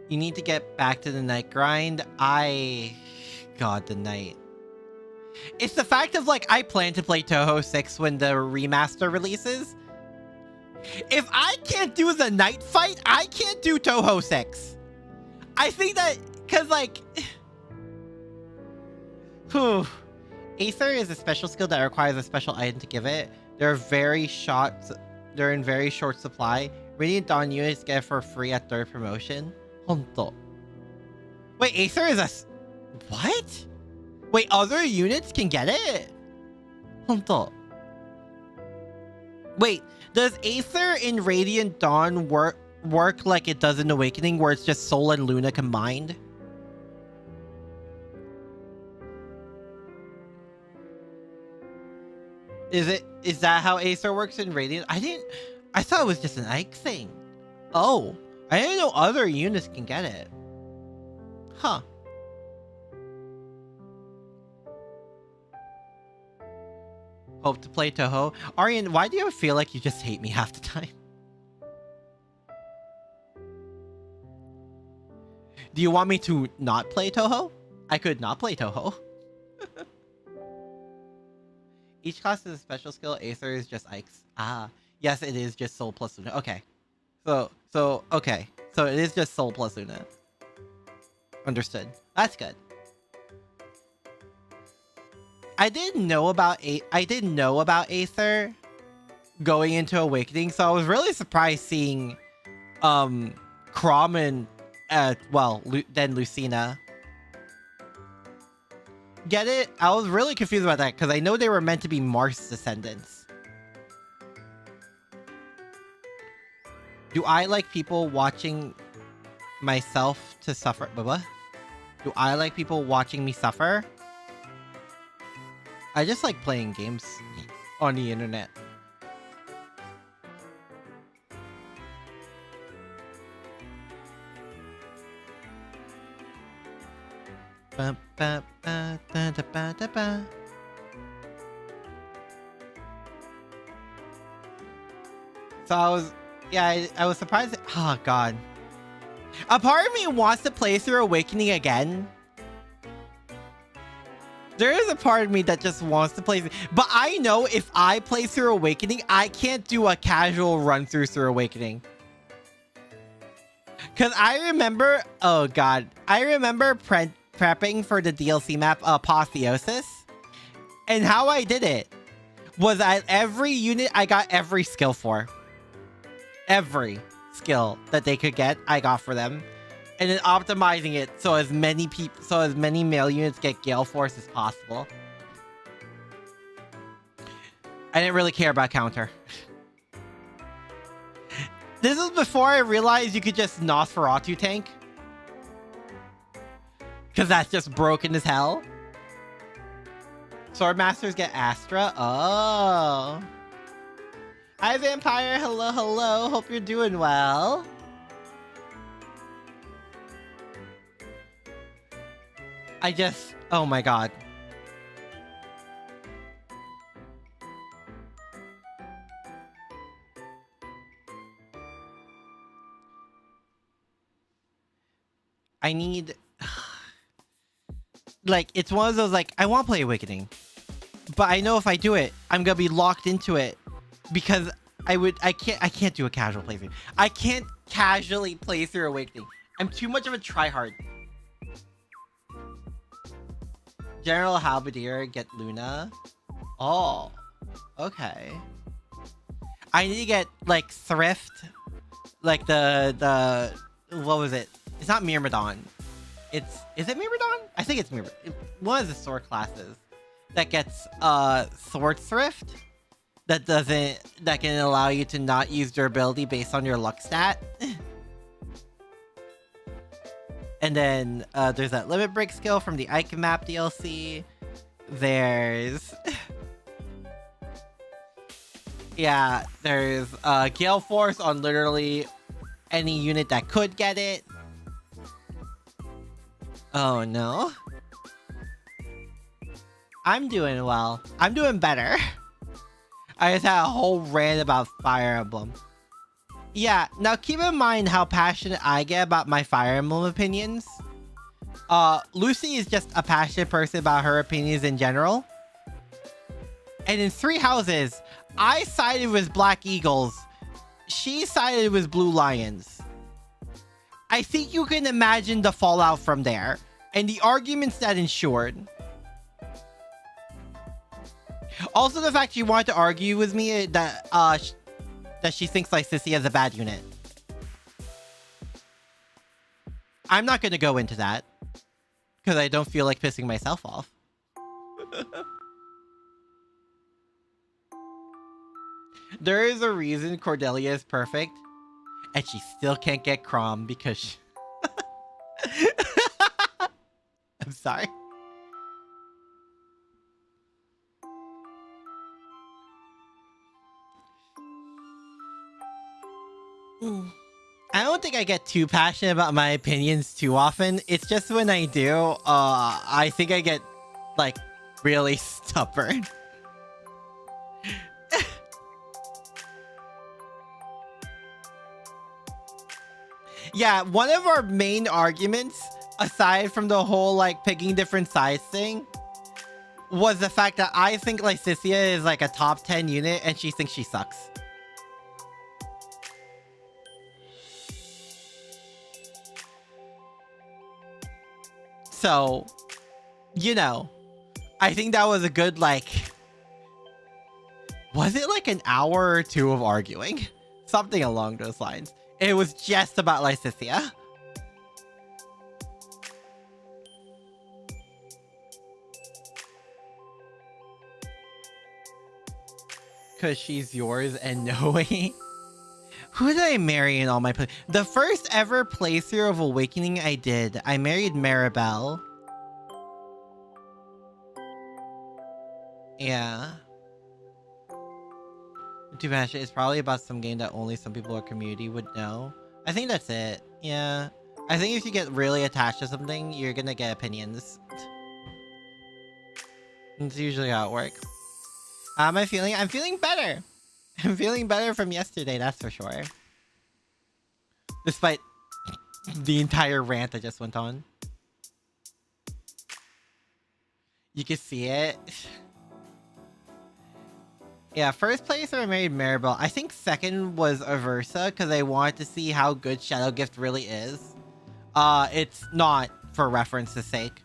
You need to get back to the night grind. God, the night. It's the fact of, like, I plan to play Touhou 6 when the remaster releases. If I can't do the night fight, I can't do Touhou 6. I think that, because, like... Aether is a special skill that requires a special item to give it. They're in very short supply. Radiant Dawn units get it for free at 3rd promotion. Honto. Wait, Aether is a... What? Wait, other units can get it? Honto. Wait, does Aether in Radiant Dawn work like it does in Awakening, where it's just Sol and Luna combined? Is that how Aether works in Radiant? I thought it was just an Ike thing. Oh, I didn't know other units can get it. Huh. Hope to play Touhou. Arian, why do you feel like you just hate me half the time? Do you want me to not play Touhou? I could not play Touhou. Each class is a special skill. Aether is just Ike's. Ah, yes, it is just Sol plus Luna. Okay. Okay. So it is just Sol plus Luna. Understood. That's good. I didn't know about Aether going into Awakening, so I was really surprised seeing Chrom and then Lucina. Get it? I was really confused about that because I know they were meant to be Mars descendants. Do I like people watching myself to suffer? What? Do I like people watching me suffer? I just like playing games on the internet. Ba, ba, ba, da, da, ba, da, ba. So I was surprised. Oh god. A part of me wants to play through Awakening again. There is a part of me that just wants to play, but I know if I play through Awakening, I can't do a casual run through Awakening. Cause I remember, oh god, I remember prepping for the DLC map Apotheosis, and how I did it was every unit I got every skill for. Every skill that they could get, I got for them. And then optimizing it so as many male units get Gale Force as possible. I didn't really care about counter. This is before I realized you could just Nosferatu tank. Because that's just broken as hell. Swordmasters get Astra? Oh. Hi, Vampire. Hello, hello. Hope you're doing well. Oh my god. I need... like, it's one of those, like, I want to play Awakening. But I know if I do it, I'm going to be locked into it. Because I can't do a casual playthrough. I can't casually play through Awakening. I'm too much of a tryhard. General Halberdier, get Luna. Oh, okay. I need to get, like, Thrift. Like, the what was it? It's not Myrmidon. Is it Myrmidon? I think it's Myrmidon. One of the sword classes that gets, Sword Thrift. That can allow you to not use durability based on your luck stat. And then there's that limit break skill from the Icon Map DLC. There's there's Gale Force on literally any unit that could get it. Oh no. I'm doing well. I'm doing better. I just had a whole rant about Fire Emblem. Yeah, now keep in mind how passionate I get about my Fire Emblem opinions. Lucy is just a passionate person about her opinions in general. And in Three Houses, I sided with Black Eagles. She sided with Blue Lions. I think you can imagine the fallout from there. And the arguments that ensured. Also, the fact she wanted to argue with me that she thinks Lysithea is a bad unit. I'm not going to go into that. Because I don't feel like pissing myself off. There is a reason Cordelia is perfect. And she still can't get Crom because she... I'm sorry. I don't think I get too passionate about my opinions too often. It's just when I do, I think I get, like, really stubborn. Yeah, one of our main arguments, aside from the whole, like, picking different sides thing, was the fact that I think Lysithea is, like, a top 10 unit, and she thinks she sucks. So, you know, I think that was a good, like... Was it like an hour or two of arguing? Something along those lines. It was just about Lysithea. Because she's yours and Noe. Who did I marry in all my play? The first ever playthrough of Awakening I did, I married Maribel. Yeah. Too bad it's probably about some game that only some people or community would know. I think that's it. Yeah. I think if you get really attached to something, you're gonna get opinions. That's usually how it works. How am I feeling? I'm feeling better. I'm feeling better from yesterday, that's for sure. Despite the entire rant I just went on. You can see it. Yeah, first place I married Maribel. I think second was Aversa because I wanted to see how good Shadow Gift really is. It's not for reference's sake.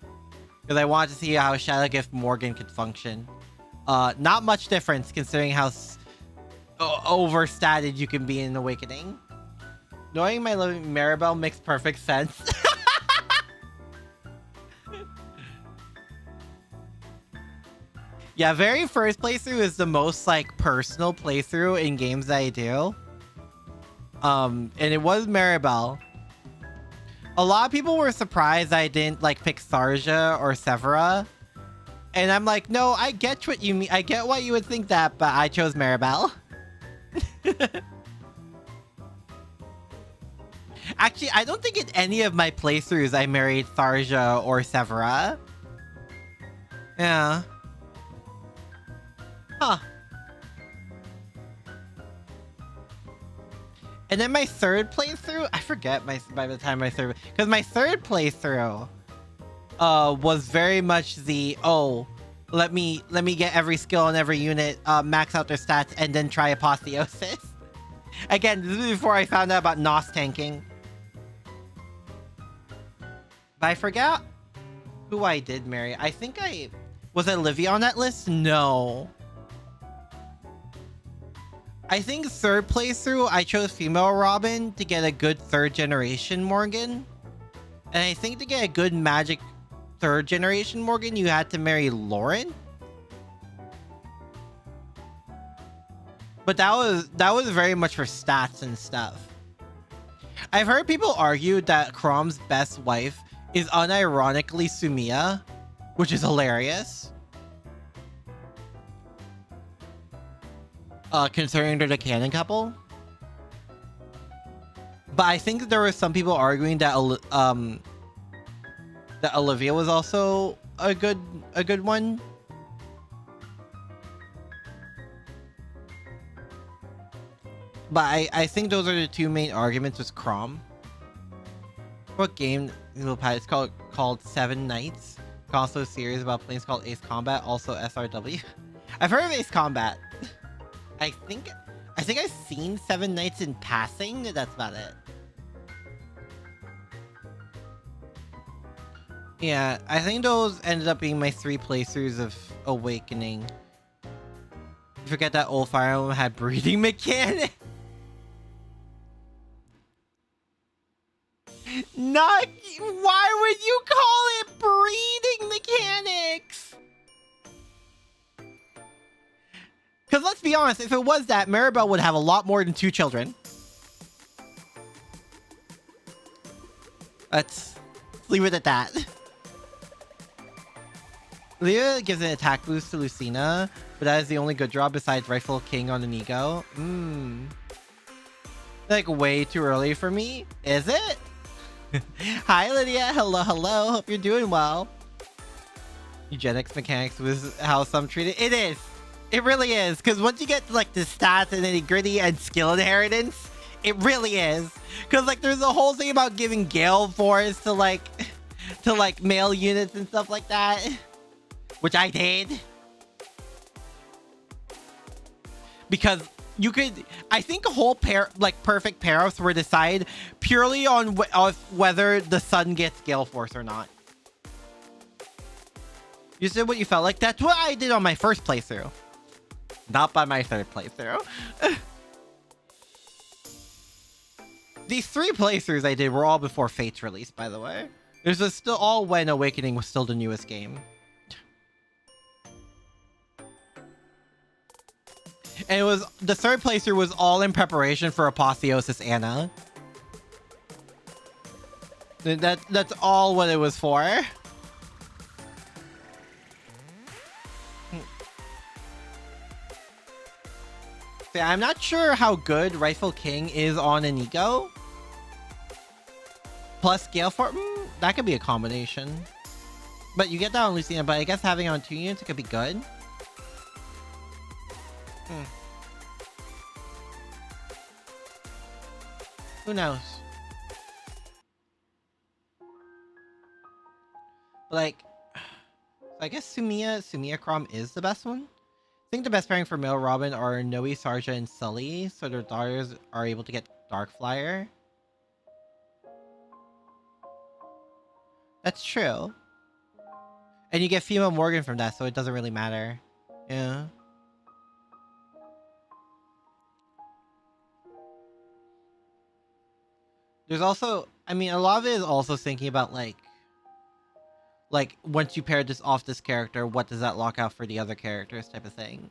Because I wanted to see how Shadow Gift Morgan could function. Not much difference considering how overstated you can be in Awakening. Knowing my loving Maribel makes perfect sense. Yeah, very first playthrough is the most like personal playthrough in games that I do. And it was Maribel. A lot of people were surprised I didn't like pick Sarja or Severa. And I'm like, no, I get what you mean. I get why you would think that, but I chose Maribel. Actually, I don't think in any of my playthroughs I married Sarja or Severa. Yeah. Huh. And then my third playthrough, I forget by the time my third, because my third playthrough was very much the let me get every skill on every unit, max out their stats, and then try apotheosis. Again, this is before I found out about NOS tanking. But I forgot who I did marry. I think was Olivia on that list? No. I think third playthrough, I chose female Robin to get a good third generation Morgan. And I think to get a good magic third generation Morgan, you had to marry Lauren. But that was very much for stats and stuff. I've heard people argue that Chrom's best wife is unironically Sumia, which is hilarious. Considering they're the canon couple. But I think there were some people arguing that that Olivia was also a good one. But I think those are the two main arguments with Chrom. What game it's called Seven Nights. It's also a series about planes called Ace Combat, also SRW. I've heard of Ace Combat. I think I've seen Seven Nights in passing. That's about it. Yeah, I think those ended up being my 3 playthroughs of Awakening. You forget that old Fire Emblem had breeding mechanic. Not. Why would you call it breeding mechanics? Because let's be honest, if it was that, Maribel would have a lot more than 2 children. Let's leave it at that. Leah gives an attack boost to Lucina, but that is the only good draw besides Rightful King on Inigo. Like way too early for me? Is it? Hi Lydia, hello, hello. Hope you're doing well. Eugenics mechanics was how some treat it. It is. It really is. Because once you get to, like the stats and nitty gritty and skill inheritance, it really is. Because like there's a whole thing about giving Gale Force to like male units and stuff like that. Which I did. Because you could, I think a whole pair, like perfect pair-ups were decided purely on whether the sun gets Gale Force or not. You said what you felt like. That's what I did on my first playthrough. Not by my third playthrough. These 3 playthroughs I did were all before Fate's release, by the way. This was still all when Awakening was still the newest game. And it was the third placer was all in preparation for Apotheosis Anna. That's all what it was for. See, I'm not sure how good Rightful King is on Inigo. Plus Gale Force, that could be a combination. But you get that on Lucina, but I guess having it on 2 units, it could be good. Who knows? Like, I guess Sumiya Crom is the best one. I think the best pairing for male Robin are Noe, Sarja, and Sully, so their daughters are able to get Dark Flyer. That's true. And you get female Morgan from that, so it doesn't really matter. Yeah. There's also, I mean, a lot of it is also thinking about like once you pair this off this character, what does that lock out for the other characters type of thing.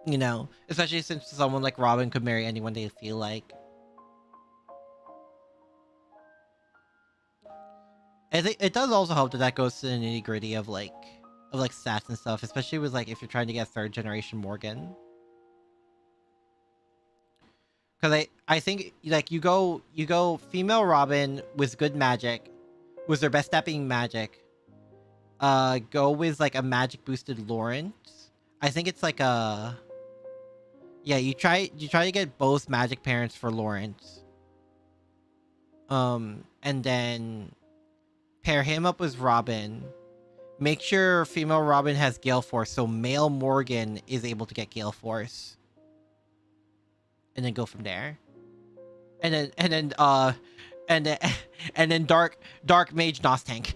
You know, especially since someone like Robin could marry anyone they feel like. I think it does also help that that goes to the nitty gritty of like stats and stuff, especially with like if you're trying to get 3rd generation Morgan. Because I think like you go female Robin with good magic, with their best stat being magic. Go with like a magic boosted Lawrence. I think it's like a you try to get both magic parents for Lawrence. And then pair him up with Robin. Make sure female Robin has Gale Force, so male Morgan is able to get Gale Force. And then go from there. And then dark mage Nos tank.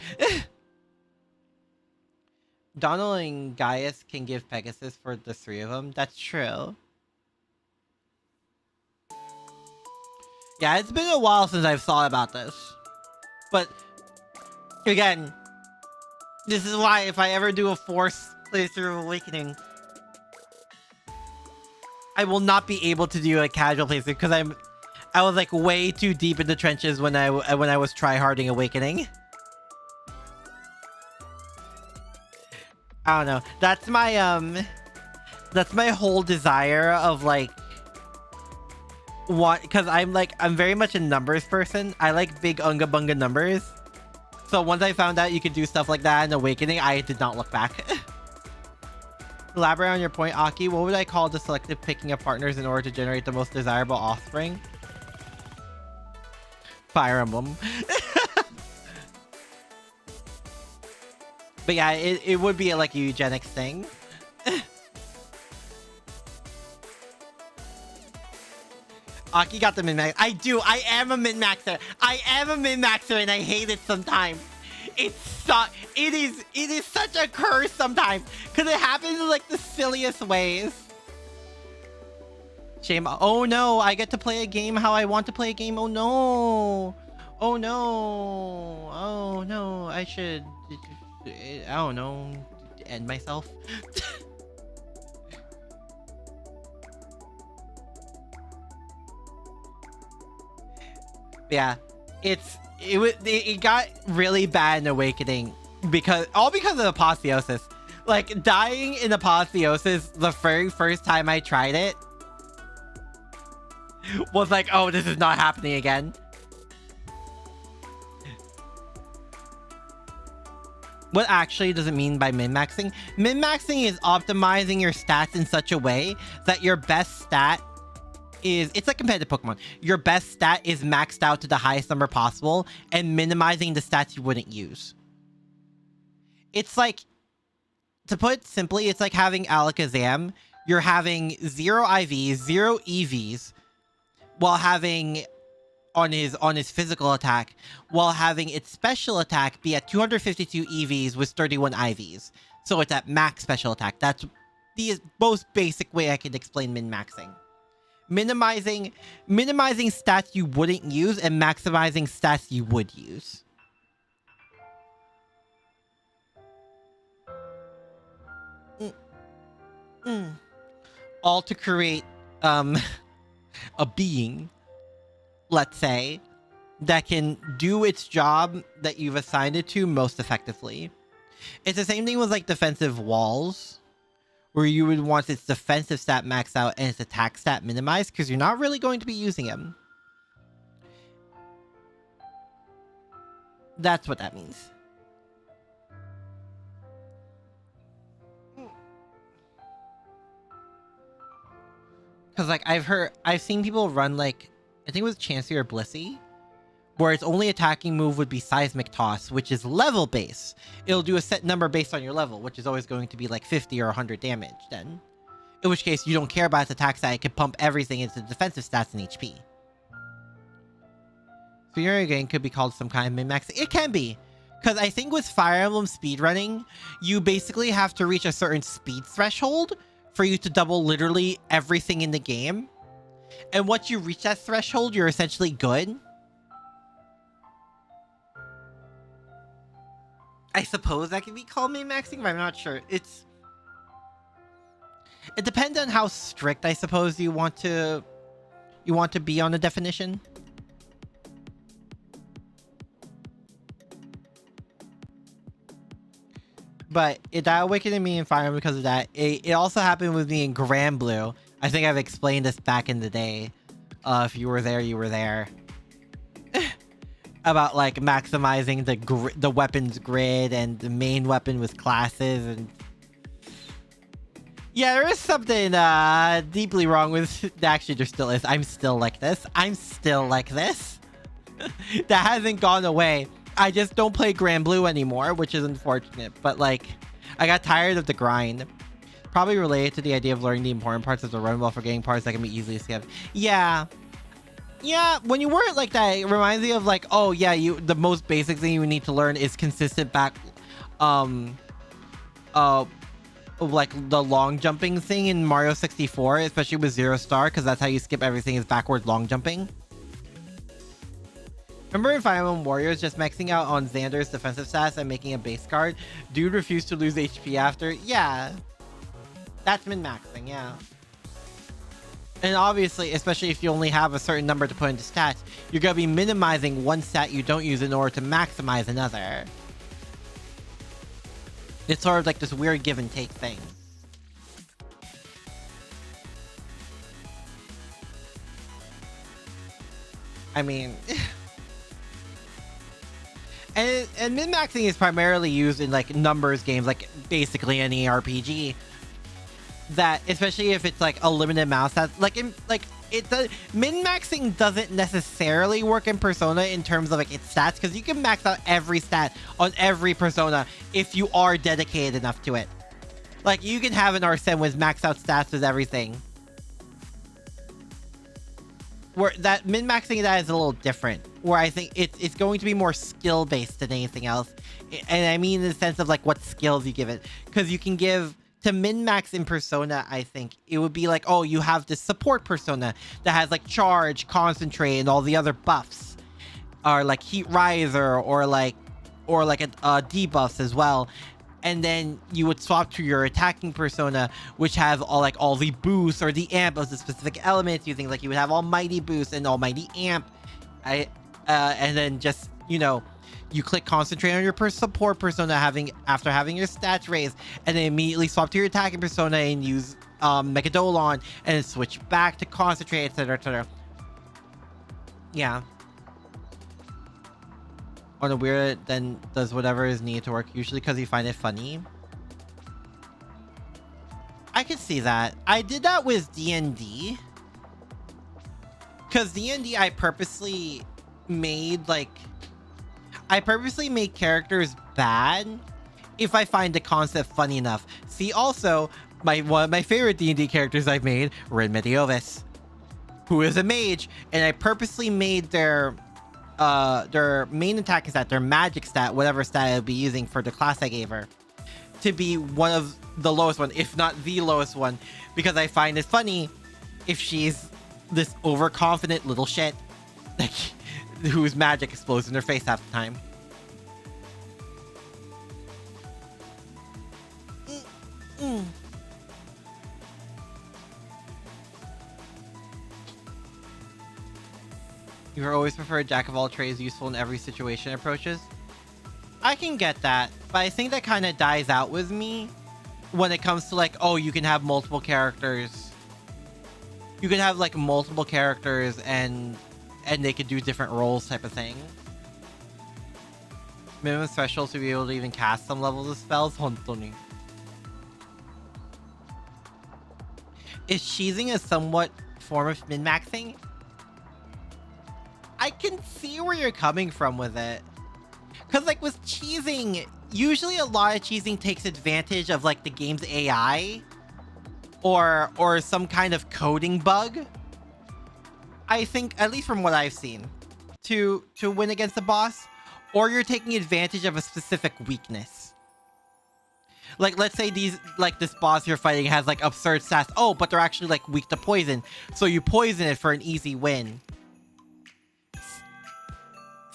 Donald and Gaius can give Pegasus for the 3 of them. That's true. Yeah, it's been a while since I've thought about this. But again, this is why if I ever do a Force playthrough of Awakening, I will not be able to do a casual playthrough because I was like way too deep in the trenches when I was tryharding Awakening. I don't know. That's my whole desire of like what, because I'm very much a numbers person. I like big unga bunga numbers. So once I found out you could do stuff like that in Awakening, I did not look back. Elaborate on your point, Aki. What would I call the selective picking of partners in order to generate the most desirable offspring? Fire Emblem. But yeah, it would be like a eugenics thing. Aki got the min-max. I do. I am a min-maxer. I am a min-maxer and I hate it sometimes. It is such a curse sometimes because it happens in like the silliest ways. Shame. Oh no, I get to play a game how I want to play a game. Oh no. Oh no. Oh no. I should, I don't know, end myself. Yeah, it got really bad in Awakening because of Apotheosis. Like dying in Apotheosis the very first time I tried it was like, oh, this is not happening again. What actually does it mean by min-maxing? Min-maxing is optimizing your stats in such a way that your best stat is, it's like competitive Pokemon. Your best stat is maxed out to the highest number possible and minimizing the stats you wouldn't use. It's like, to put it simply, it's like having Alakazam. You're having 0 IVs, 0 EVs, while having on his physical attack, while having its special attack be at 252 EVs with 31 IVs. So it's at max special attack. That's the most basic way I can explain min-maxing. Minimizing stats you wouldn't use and maximizing stats you would use. all to create a being, let's say, that can do its job that you've assigned it to most effectively. It's the same thing with like defensive walls, where you would want its defensive stat maxed out and its attack stat minimized, because you're not really going to be using him. That's what that means. Because like I've seen people run like, I think it was Chansey or Blissey, where its only attacking move would be Seismic Toss, which is level base. It'll do a set number based on your level, which is always going to be like 50 or 100 damage then. In which case, you don't care about its attack stat, it can pump everything into defensive stats and HP. So your game could be called some kind of min-max. It can be. Because I think with Fire Emblem speedrunning, you basically have to reach a certain speed threshold for you to double literally everything in the game. And once you reach that threshold, you're essentially good. I suppose that could be called min-maxing, but I'm not sure. It depends on how strict, I suppose, you want to be on the definition. But that awakened me in Fire Emblem because of that. It also happened with me in Grand Blue. I think I've explained this back in the day. If you were there, you were there. About like maximizing the weapons grid and the main weapon with classes, and yeah, there is something deeply wrong with. Actually, there still is. I'm still like this. That hasn't gone away. I just don't play Grand Blue anymore, which is unfortunate. But like, I got tired of the grind. Probably related to the idea of learning the important parts of the run while forgetting parts that can be easily skipped. Yeah, when you word it like that, it reminds me of like, oh yeah, the most basic thing you need to learn is consistent back, like the long jumping thing in Mario 64, especially with Zero Star, because that's how you skip everything is backward long jumping. Remember in Fire Emblem Warriors just maxing out on Xander's defensive stats and making a base card? Dude refused to lose HP after? Yeah. That's min-maxing, yeah. And obviously, especially if you only have a certain number to put into stats, you're going to be minimizing one stat you don't use in order to maximize another. It's sort of like this weird give and take thing. I mean... and min-maxing is primarily used in like numbers games, like basically any RPG. That, especially if it's like a limited mouse, that's like min-maxing doesn't necessarily work in Persona in terms of like its stats, because you can max out every stat on every Persona if you are dedicated enough to it. Like you can have an Arsene with max out stats with everything. Where that min-maxing that is a little different, where I think it's going to be more skill based than anything else. And I mean in the sense of like what skills you give it, because you can give to min-max in Persona, I think it would be like, oh, you have this support Persona that has like charge, concentrate, and all the other buffs, or like heat riser, or like a debuffs as well. And then you would swap to your attacking Persona, which have all the boosts or the amp of the specific elements. You think like you would have Almighty boost and Almighty amp, and then just, you know, you click concentrate on your support Persona after having your stats raised, and then immediately swap to your attacking Persona and use Megadolon, and then switch back to concentrate, etc, etc. Yeah. On a weird, then does whatever is needed to work, usually because you find it funny. I could see that. I did that with D&D. Because D&D, I purposely made characters bad if I find the concept funny enough. See, also, one of my favorite D&D characters I've made, Ren Mediovis, who is a mage, and I purposely made their main attack stat, their magic stat, whatever stat I'll be using for the class I gave her, to be one of the lowest one, if not the lowest one, because I find it funny if she's this overconfident little shit like whose magic explodes in their face half the time. You've always preferred jack of all trades, useful in every situation approaches. I can get that, but I think that kind of dies out with me when it comes to like, oh, you can have multiple characters. You can have like multiple characters and they could do different roles type of thing. Minimum threshold to be able to even cast some levels of spells. Hontoni. Is cheesing a somewhat form of min-maxing? I can see where you're coming from with it. Because like with cheesing, usually a lot of cheesing takes advantage of like the game's AI or some kind of coding bug. I think, at least from what I've seen, to win against the boss, or you're taking advantage of a specific weakness. Like, let's say this boss you're fighting has like absurd stats. Oh, but they're actually like weak to poison. So you poison it for an easy win.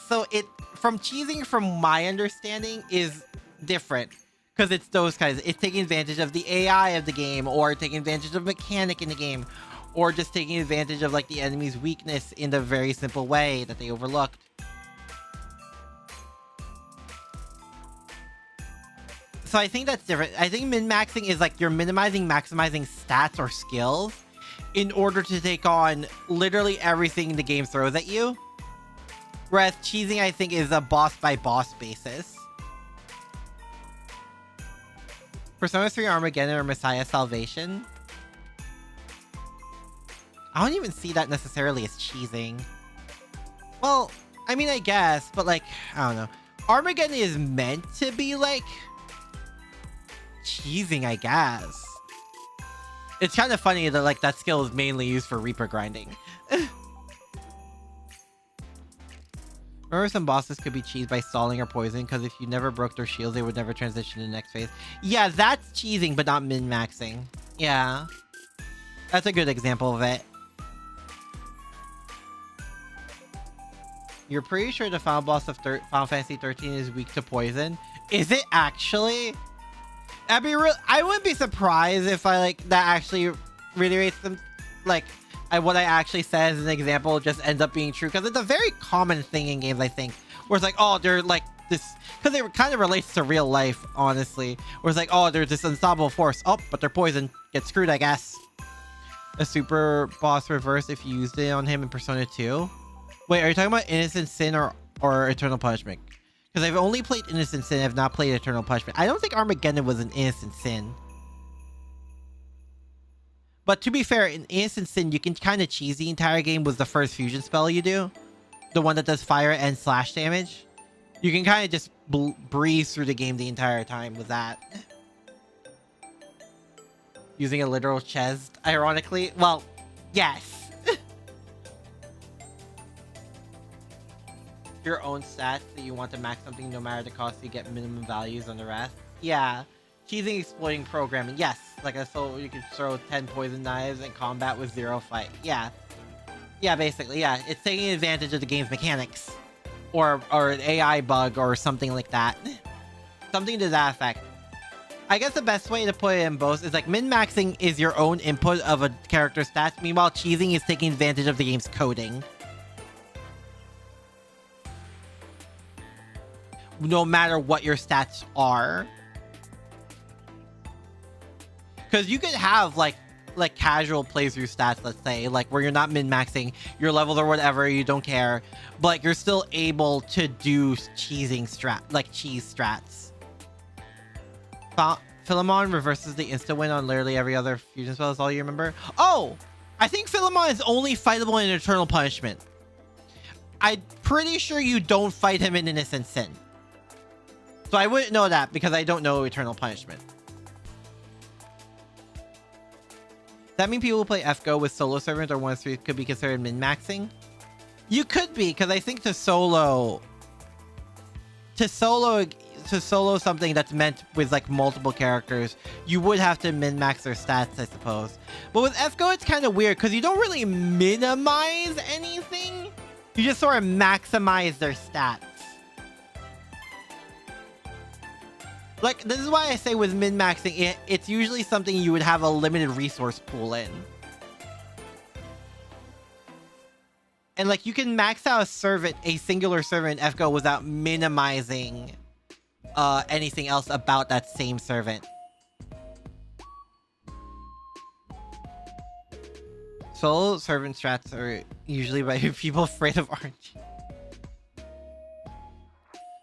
So from cheesing, from my understanding, is different. Because it's those kinds. It's taking advantage of the AI of the game, or taking advantage of mechanic in the game, or just taking advantage of like the enemy's weakness in the very simple way that they overlooked. So I think that's different. I think min-maxing is like you're minimizing, maximizing stats or skills in order to take on literally everything the game throws at you. Whereas cheesing, I think, is a boss-by-boss basis. Persona 3 Armageddon or Messiah Salvation? I don't even see that necessarily as cheesing. Well, I mean, I guess, but like, I don't know. Armageddon is meant to be like cheesing, I guess. It's kind of funny that like that skill is mainly used for Reaper grinding. Remember, some bosses could be cheesed by stalling or poison, because if you never broke their shields, they would never transition to the next phase. Yeah, that's cheesing, but not min-maxing. Yeah. That's a good example of it. You're pretty sure the final boss of Final Fantasy 13 is weak to poison? Is it actually? That'd be real. I wouldn't be surprised if I like that actually reiterates them, like what I actually said as an example just ends up being true, because it's a very common thing in games, I think, where it's like, oh, they're like this, because it kind of relates to real life, honestly, where it's like, oh, there's this unstoppable force, oh, but they're poisoned, get screwed, I guess. A super boss reverse if you used it on him in Persona 2. Wait, are you talking about Innocent Sin or Eternal Punishment? Because I've only played Innocent Sin, I've not played Eternal Punishment. I don't think Armageddon was an Innocent Sin. But to be fair, in Innocent Sin, you can kind of cheese the entire game with the first fusion spell you do. The one that does fire and slash damage. You can kind of just breeze through the game the entire time with that. Using a literal chest, ironically. Well, yes. Your own stats that you want to max something no matter the cost, you get minimum values on the rest. Yeah. Cheesing, exploiting programming. Yes. Like so you could throw 10 poison knives and combat with 0 fight. Yeah. Yeah, basically, yeah. It's taking advantage of the game's mechanics. Or an AI bug or something like that. Something to that effect. I guess the best way to put it in both is like min-maxing is your own input of a character's stats. Meanwhile, cheesing is taking advantage of the game's coding. No matter what your stats are. Because you could have like casual playthrough stats, let's say, like where you're not min-maxing your levels or whatever, you don't care, but like, you're still able to do cheesing cheese strats. Philemon reverses the insta win on literally every other fusion spell, is all you remember? Oh! I think Philemon is only fightable in Eternal Punishment. I'm pretty sure you don't fight him in Innocent Sin. So I wouldn't know that because I don't know Eternal Punishment. Does that mean people who play FGO with solo servants or 1-3 could be considered min-maxing? You could be, because I think to solo something that's meant with like multiple characters, you would have to min-max their stats, I suppose. But with FGO, it's kind of weird because you don't really minimize anything. You just sort of maximize their stats. Like, this is why I say with min-maxing, it's usually something you would have a limited resource pool in. And like you can max out a singular servant in FGO without minimizing anything else about that same servant. Solo servant strats are usually by people afraid of RNG.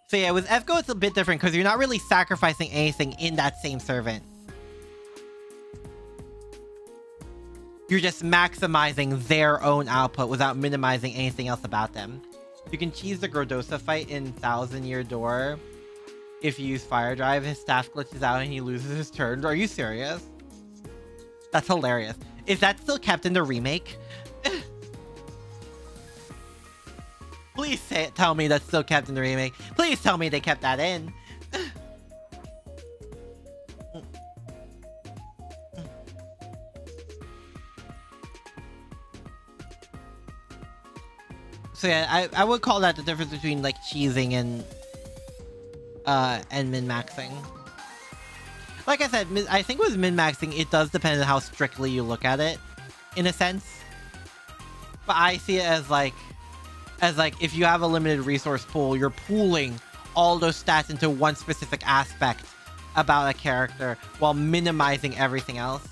So yeah, with FGO it's a bit different because you're not really sacrificing anything in that same servant. You're just maximizing their own output without minimizing anything else about them. You can cheese the Grodosa fight in 1000 Year Door. If you use Fire Drive, his staff glitches out and he loses his turn. Are you serious? That's hilarious. Is that still kept in the remake? Please tell me that's still kept in the remake. Please tell me they kept that in. So yeah, I would call that the difference between like cheesing and min-maxing. Like I said, I think with min-maxing, it does depend on how strictly you look at it, in a sense. But I see it as like if you have a limited resource pool, you're pooling all those stats into one specific aspect about a character while minimizing everything else.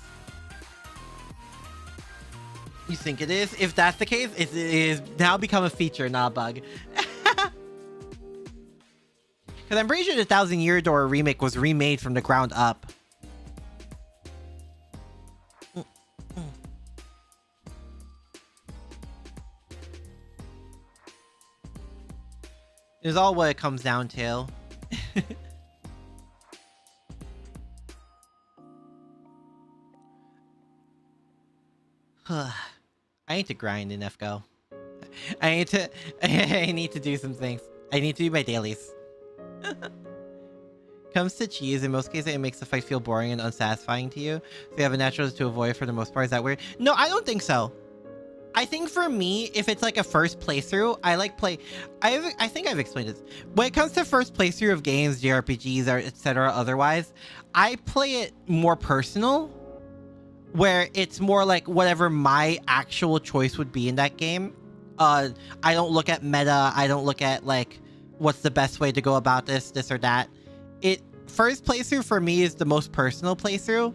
You think it is? If that's the case, it is now become a feature, not a bug. Because I'm pretty sure the 1000 Year Door remake was remade from the ground up. It's all what it comes down to. I need to grind in FGO. I need to do some things. I need to do my dailies. Comes to cheese, in most cases it makes the fight feel boring and unsatisfying to you. So you have a natural to avoid for the most part. Is that weird? No, I don't think so. I think for me, if it's like a first playthrough, I like play... I think I've explained this. When it comes to first playthrough of games, JRPGs, or etc. otherwise, I play it more personal, where it's more like whatever my actual choice would be in that game. I don't look at meta. I don't look at like what's the best way to go about this or that. First playthrough for me is the most personal playthrough,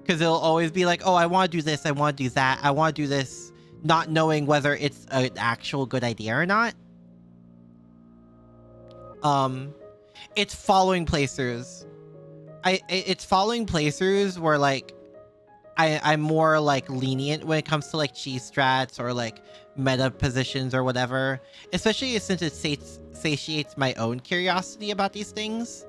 because it'll always be like, oh, I want to do this, I want to do that, I want to do this, not knowing whether it's an actual good idea or not. It's following playthroughs. It's following playthroughs where like I'm more like lenient when it comes to like cheese strats or like meta positions or whatever, especially since it satiates my own curiosity about these things.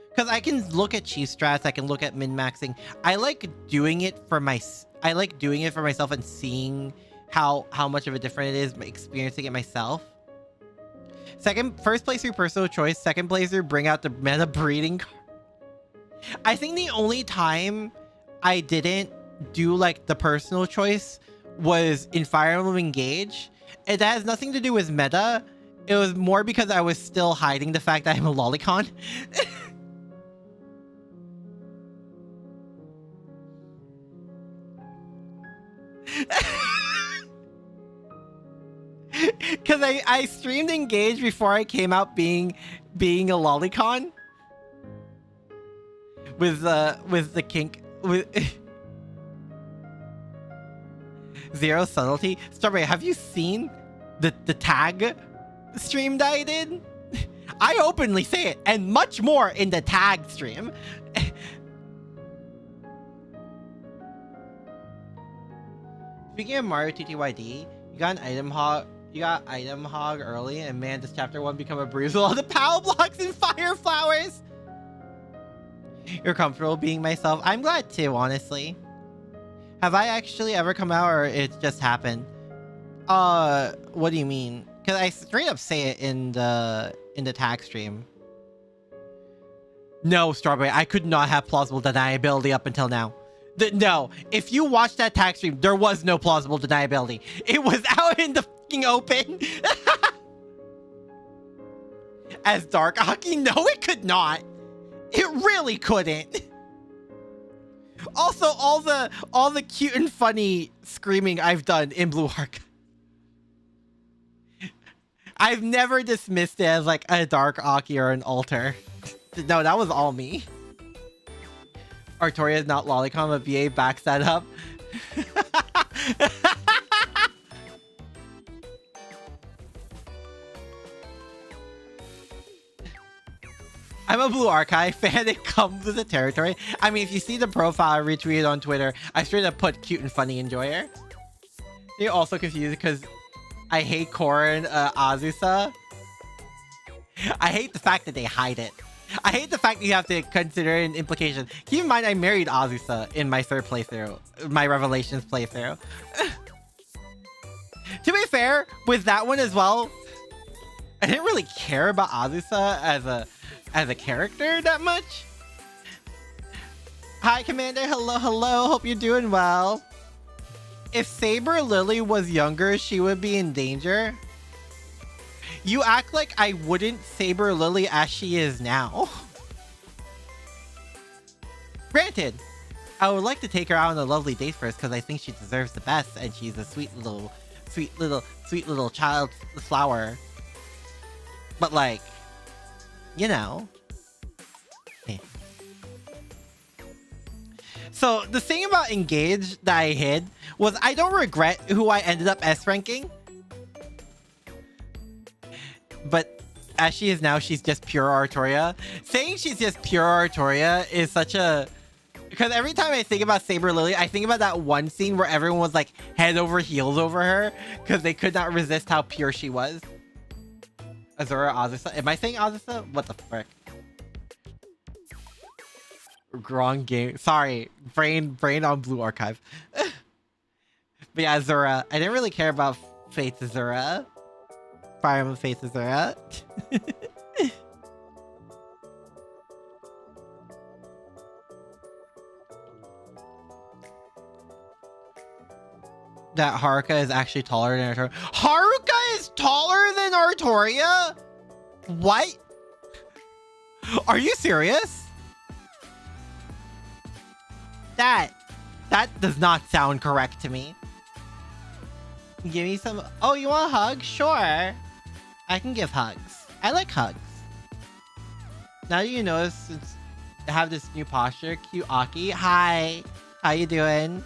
Because I can look at cheese strats, I can look at min-maxing. I like doing it for myself and seeing how much of a difference it is, experiencing it myself. First playthrough personal choice. Second playthrough bring out the meta breeding card. I think the only time I didn't do like the personal choice was in Fire Emblem Engage. It has nothing to do with meta. It was more because I was still hiding the fact that I'm a lolicon. Because I streamed Engage before I came out being a lolicon. With the kink with Zero Subtlety. Strawberry, have you seen the tag stream that I did? I openly say it, and much more in the tag stream. Speaking of Mario TTYD, you got an item hog. You got item hog early, and man, does chapter 1 become a bruise with all the power blocks and fire flowers? You're comfortable being myself. I'm glad too, honestly. Have I actually ever come out, or it just happened? What do you mean? Because I straight up say it in the tag stream. No, Strawberry, I could not have plausible deniability up until now. No, if you watch that tag stream, there was no plausible deniability. It was out in the fucking open. As Dark Hockey? No, it could not. It really couldn't. Also, all the cute and funny screaming I've done in Blue Arc. I've never dismissed it as like a dark Aki or an alter. No, that was all me. Artoria is not Lolicon, but BA backs that up. I'm a Blue Archive fan. It comes with the territory. I mean, if you see the profile I retweeted on Twitter, I straight up put cute and funny enjoyer. You're also confused because I hate Korin Azusa. I hate the fact that they hide it. I hate the fact that you have to consider an implication. Keep in mind, I married Azusa in my third playthrough, my Revelations playthrough. To be fair, with that one as well, I didn't really care about Azusa as a character that much. Hi, Commander. Hello, hello. Hope you're doing well. If Saber Lily was younger, she would be in danger. You act like I wouldn't Saber Lily as she is now. Granted, I would like to take her out on a lovely date first because I think she deserves the best and she's a sweet little child flower. But like, you know. Eh. So the thing about Engage that I hid was I don't regret who I ended up S ranking. But as she is now, she's just pure Artoria. Saying she's just pure Artoria is such a... Because every time I think about Saber Lily, I think about that one scene where everyone was like head over heels over her because they could not resist how pure she was. Azura Azusa. Am I saying Azusa? What the frick? Wrong game. Sorry. Brain on Blue Archive. But yeah, Azura. I didn't really care about Faith Azura. Fire Emblem Faith Azura. That Haruka is actually taller than Artoria. Haruka is taller than Artoria? What? Are you serious? That does not sound correct to me. Give me some... Oh, you want a hug? Sure. I can give hugs. I like hugs. Now you notice I have this new posture. Cute Aki. Hi. How you doing?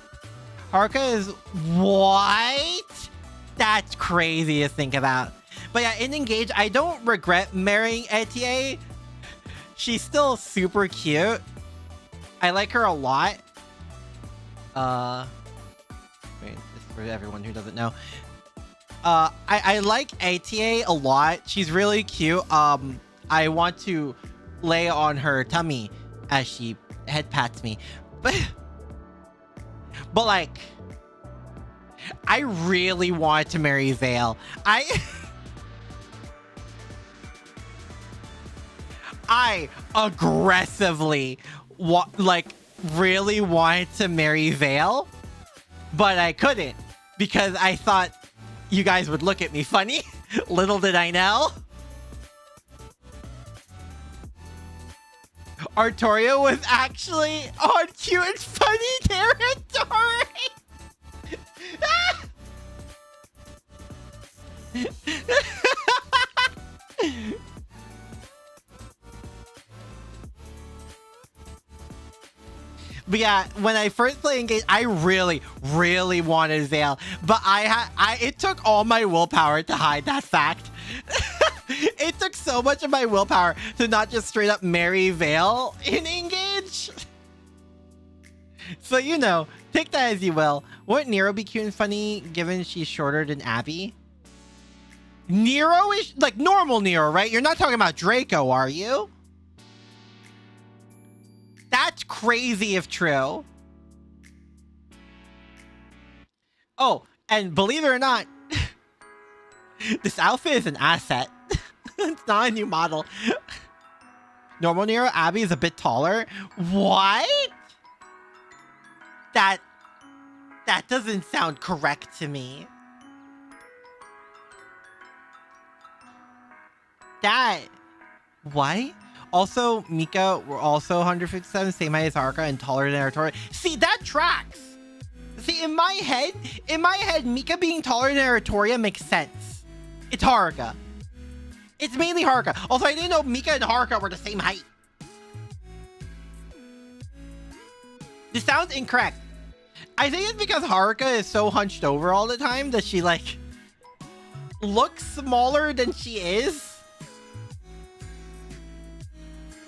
Haruka is... What? That's crazy to think about. But yeah, in Engage, I don't regret marrying Etier. She's still super cute. I like her a lot. Wait, this is for everyone who doesn't know. I like Etier a lot. She's really cute. I want to lay on her tummy as she head pats me. But like, I really wanted to marry Vale. I aggressively really wanted to marry Vale, but I couldn't because I thought you guys would look at me funny. Little did I know. Artoria was actually on cute and funny territory. But yeah, when I first played Engage, I really wanted Vale, but it took all my willpower to hide that fact. It took so much of my willpower to not just straight up marry Vale in Engage. So, you know, take that as you will. Wouldn't Nero be cute and funny given she's shorter than Abby? Nero is like normal Nero, right? You're not talking about Draco, are you? That's crazy if true. Oh, and believe it or not, this outfit is an asset. It's not a new model. Normal Nero Abby is a bit taller. What? That doesn't sound correct to me. What? Also, Mika, we're also 157, same height as Haruka and taller than Artoria. See, that tracks. See, in my head, Mika being taller than Artoria makes sense. It's Haruka. It's mainly Haruka. Also, I didn't know Mika and Haruka were the same height. This sounds incorrect. I think it's because Haruka is so hunched over all the time that she, like, looks smaller than she is.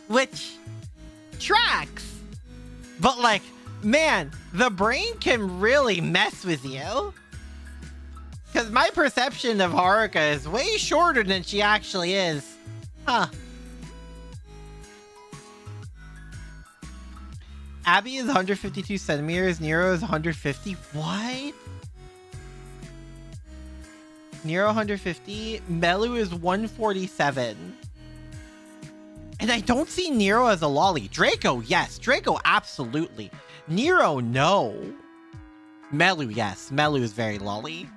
Which tracks. But, like, man, the brain can really mess with you. Because my perception of Haruka is way shorter than she actually is. Huh. Abby is 152 centimeters. Nero is 150. What? Nero 150. Melu is 147. And I don't see Nero as a lolly. Draco, yes. Draco, absolutely. Nero, no. Melu, yes. Melu is very lolly.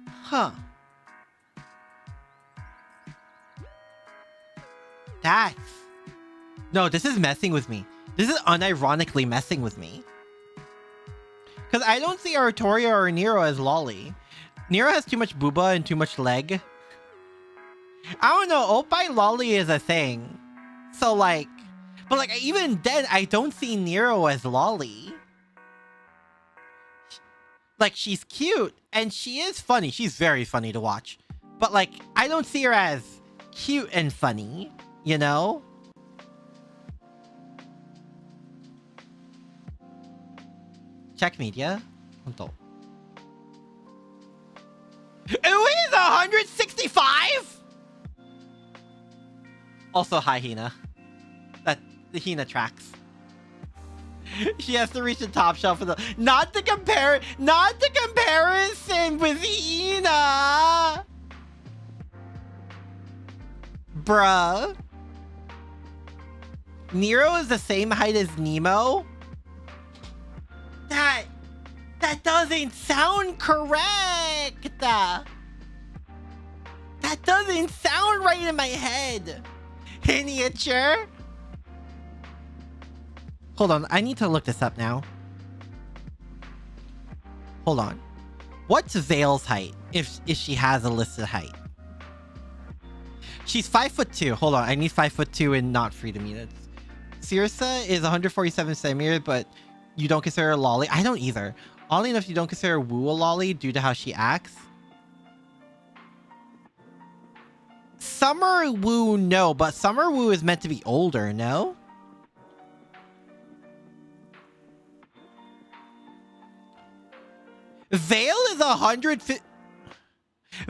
Huh. That's... No, this is messing with me. This is unironically messing with me. Because I don't see Artoria or Nero as lolly. Nero has too much booba and too much leg. I don't know. Oppai lolly is a thing. So, like... But, like, even then, I don't see Nero as lolly. Like, she's cute, and she is funny. She's very funny to watch. But, like, I don't see her as cute and funny, you know? Check media. Ooh, he's 165? Also, hi, Hina. The Hina tracks. She has to reach the top shelf for the... Not the comparison with Hina! Bruh. Nero is the same height as Nemo? That doesn't sound correct! That doesn't sound right in my head! Miniature? Hold on, I need to look this up now. Hold on. What's Vale's height, if she has a listed height? She's 5'2". Hold on, I need 5'2" in not freedom units. Cirsa is 147 centimeters, but you don't consider her a lolly. I don't either. Oddly enough, you don't consider Wu a lolly due to how she acts. Summer Wu, no, but Summer Wu is meant to be older, no? Vale is 150.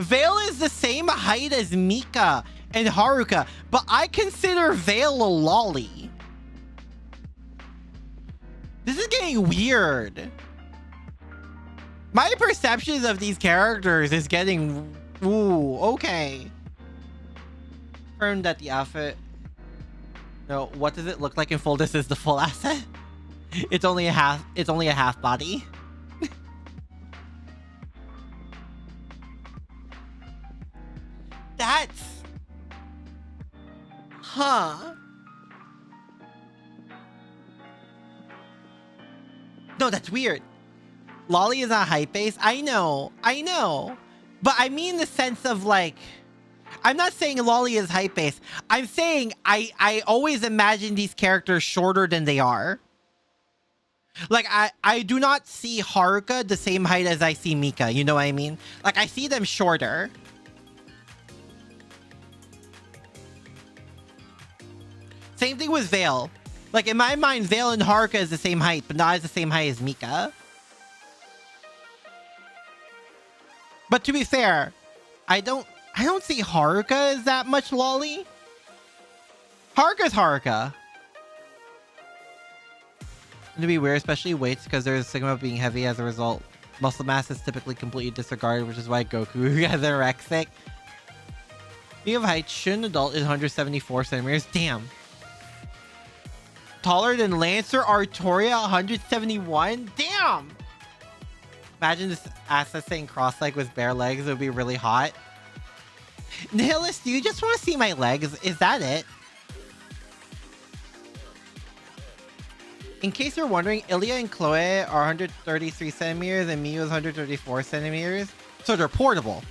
Vale is the same height as Mika and Haruka, but I consider Vale a lolly. This is getting weird. My perceptions of these characters is getting... Ooh, okay. Confirmed that the outfit... No, what does it look like in full? This is the full asset. It's only a half body. That's... Huh. No, that's weird. Lolly is not height based. I know. But I mean the sense of, like... I'm not saying Lolly is height based. I'm saying I always imagine these characters shorter than they are. Like, I do not see Haruka the same height as I see Mika. You know what I mean? Like, I see them shorter. Same thing with Vale. Like, in my mind, Vale and Haruka is the same height, but not as the same height as Mika. But to be fair, I don't see Haruka as that much lolly. Haruka's Haruka. It'd be weird, especially weights, because there's a stigma of being heavy as a result. Muscle mass is typically completely disregarded, which is why Goku has anorexic. Speaking of height, Shun adult is 174 centimeters. Damn. Taller than Lancer Artoria, 171. Damn. Imagine this asset saying cross-leg with bare legs. It would be really hot. Nihilist, do you just want to see my legs? Is that it? In case you're wondering, Ilya and Chloe are 133 centimeters and Miyu is 134 centimeters. So they're portable.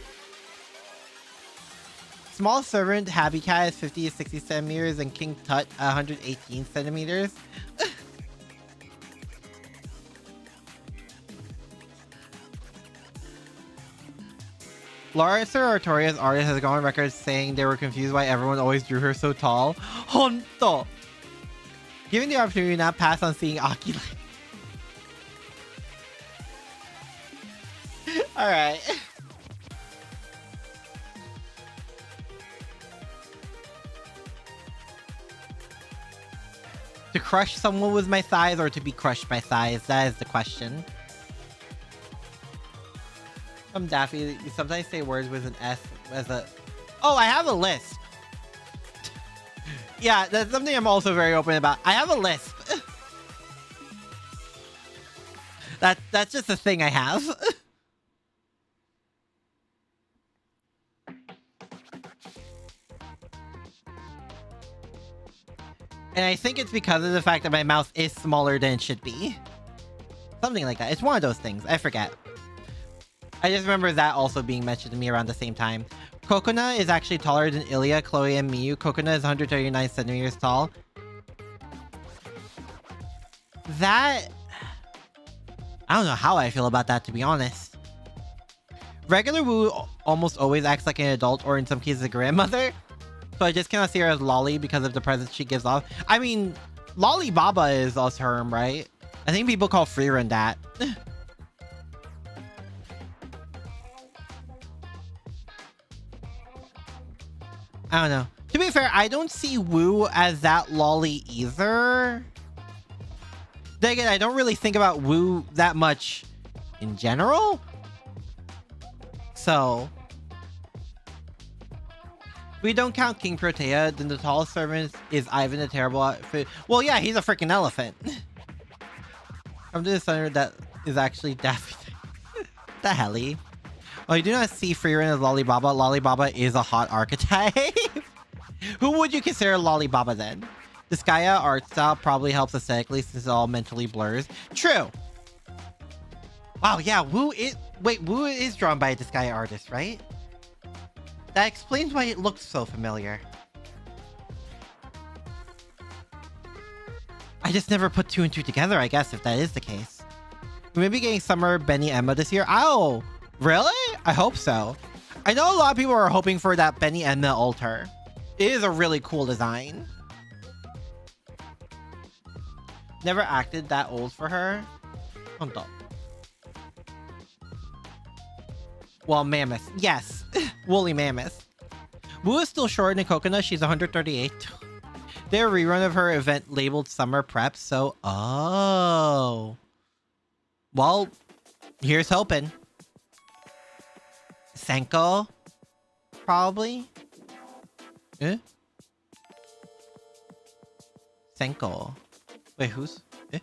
small servant Happy Cat is 50 to 60 centimeters and King Tut 118 centimeters. Laura Artoria's artist has gone on record saying they were confused why everyone always drew her so tall. Honto! Given the opportunity, not pass on seeing Akira. Alright. To crush someone with my thighs or to be crushed by thighs? That is the question. I'm Daffy. You sometimes say words with an S as a... Oh, I have a lisp. Yeah, that's something I'm also very open about. I have a lisp. That's just a thing I have. And I think it's because of the fact that my mouth is smaller than it should be. Something like that. It's one of those things. I forget. I just remember that also being mentioned to me around the same time. Kokona is actually taller than Ilya, Chloe, and Miyu. Kokona is 139 centimeters tall. That... I don't know how I feel about that, to be honest. Regular Wu almost always acts like an adult, or in some cases a grandmother. So I just cannot see her as Lolly because of the presence she gives off. I mean, Lolly Baba is a term, right? I think people call VTuberEN that. I don't know. To be fair, I don't see Wu as that Lolly either. Then again, I don't really think about Wu that much in general. So... if we don't count King Protea, then the tallest servant is Ivan the Terrible outfit. Well, yeah, he's a freaking elephant. I'm just wondering that is actually Daffy. The helly. Oh, you do not see VTuberEN as Lollibaba. Lollibaba is a hot archetype. Who would you consider Lollibaba then? The Skya art style probably helps aesthetically since it all mentally blurs. True. Wow, yeah, Wu is... wait, Wu is drawn by a Disgaea artist, right? That explains why it looks so familiar. I just never put two and two together, I guess, if that is the case. We may be getting Summer Benny Emma this year. Oh, really? I hope so. I know a lot of people are hoping for that Benny Emma altar. It is a really cool design. Never acted that old for her. Honto. Well, Mammoth. Yes. Woolly Mammoth. Wu is still short in Kokona. She's 138. They're a rerun of her event labeled Summer Prep, so... oh. Well, here's hoping. Senko? Probably? Eh? Senko. Wait, who's... eh?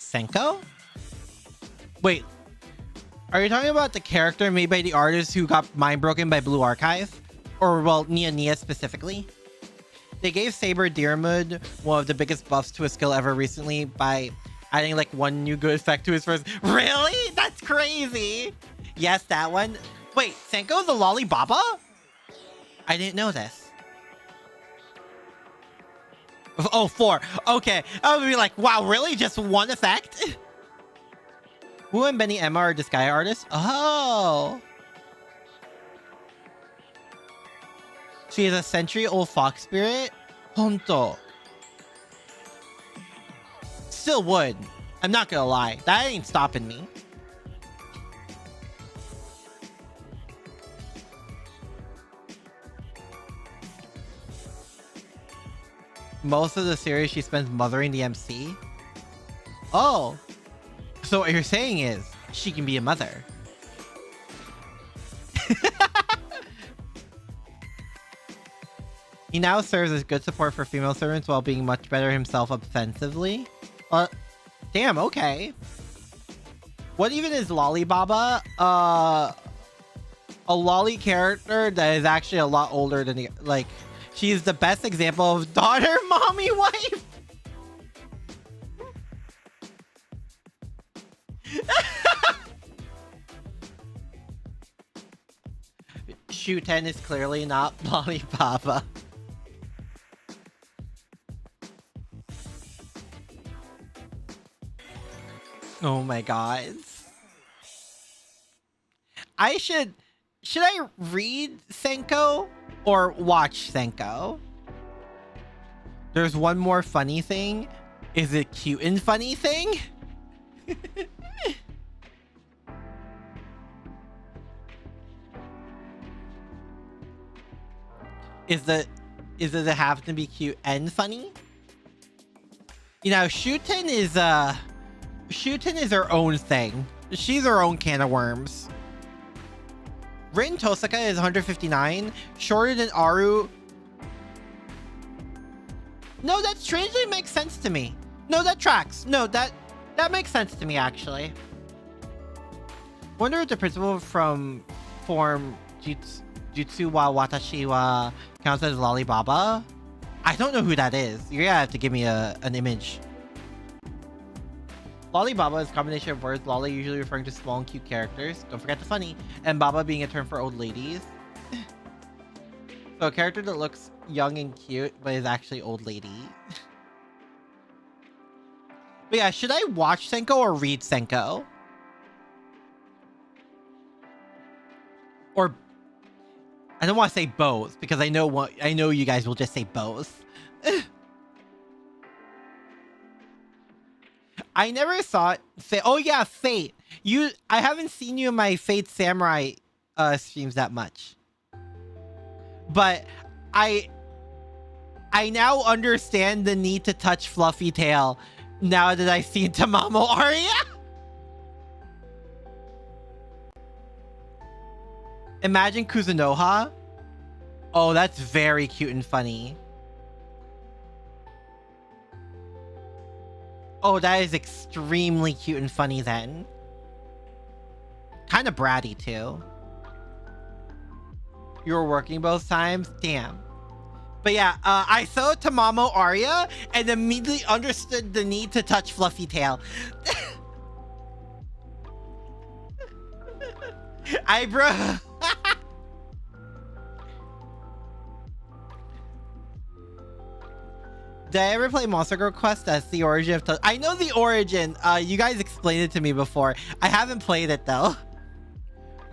Senko? Wait, are you talking about the character made by the artist who got mind broken by Blue Archive? Or, well, Nia specifically? They gave Saber Deermood one of the biggest buffs to a skill ever recently by adding like one new good effect to his first... Really? That's crazy! Yes, that one. Wait, Senko's a Lollibaba? I didn't know this. Oh, 4. Okay. I would be like, wow, really? Just one effect? Wu and Benny Emma are Disgaea artists? Oh. She is a century-old fox spirit? Honto. Still would. I'm not gonna lie. That ain't stopping me. Most of the series she spends mothering the MC. Oh. So what you're saying is she can be a mother. He now serves as good support for female servants while being much better himself offensively. Damn, okay. What even is Lollibaba? A lolly character that is actually a lot older than the, like, she's the best example of daughter, mommy, wife. Shuten is clearly not Lollipapa. Oh my god. Should I read Senko or watch Senko? There's one more funny thing. Is it cute and funny thing? Does it have to be cute and funny? You know, Shuten is her own thing. She's her own can of worms. Rin Tosaka is 159, shorter than Aru. No, that strangely makes sense to me. No, that tracks. No, that makes sense to me, actually. Wonder if the principal from form Jutsu wa Watashi wa counts as Lollibaba? I don't know who that is. You're gonna have to give me an image. Lollibaba is a combination of words, lolly usually referring to small and cute characters, don't forget the funny, and baba being a term for old ladies. So a character that looks young and cute, but is actually old lady. But yeah, should I watch Senko or read Senko? Or I don't want to say both, because I know you guys will just say both. I never thought oh yeah, Fate. I haven't seen you in my Fate Samurai streams that much. But I now understand the need to touch Fluffy Tail now that I've seen Tamamo Aria. Imagine Kuzunoha. Oh, that's very cute and funny. Oh, that is extremely cute and funny then. Kind of bratty too. You were working both times? Damn. But yeah, I saw Tamamo Aria and immediately understood the need to touch Fluffy Tail. Bro. Did I ever play Monster Girl Quest? That's the origin of... I know the origin. You guys explained it to me before. I haven't played it, though.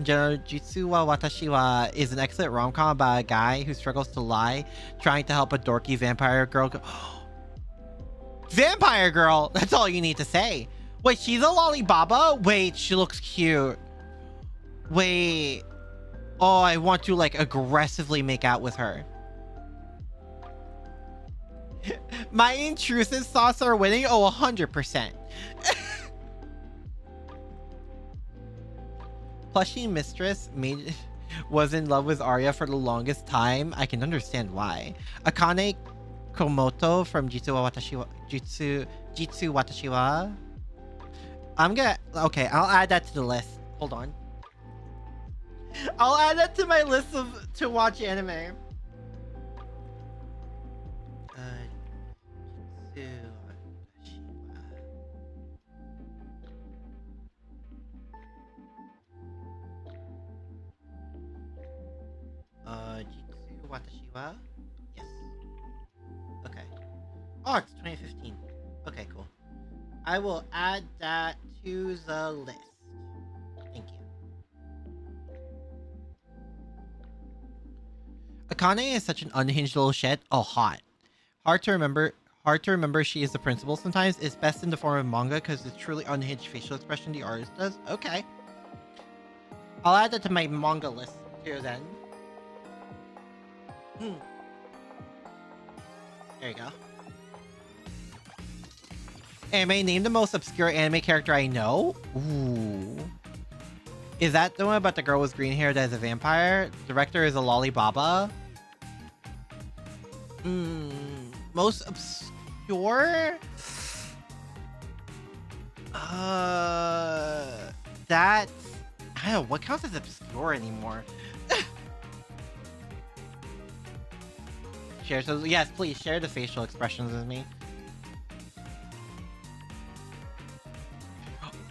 Jutsu wa Watashi wa is an excellent rom-com about a guy who struggles to lie, trying to help a dorky vampire girl Vampire girl! That's all you need to say. Wait, she's a Lollibaba? Wait, she looks cute. Wait. Oh, I want to, like, aggressively make out with her. My intrusive thoughts are winning? Oh, 100%. Plushie Mistress was in love with Arya for the longest time. I can understand why. Akane Komoto from Jitsu Watashi wa. Okay, I'll add that to the list. Hold on. I'll add that to my list to watch anime. Jitsu Watashi wa? Yes. Okay. Oh, it's 2015. Okay, cool. I will add that to the list. Thank you. Akane is such an unhinged little shit. Oh, hot. Hard to remember she is the principal sometimes. It's best in the form of manga because it's truly unhinged facial expression the artist does. Okay. I'll add that to my manga list too then. There you go. Anime, name the most obscure anime character I know? Ooh. Is that the one about the girl with green hair that is a vampire? The director is a Lollibaba? Most obscure? That's... I don't know, what counts as obscure anymore? Share, so yes, please share the facial expressions with me.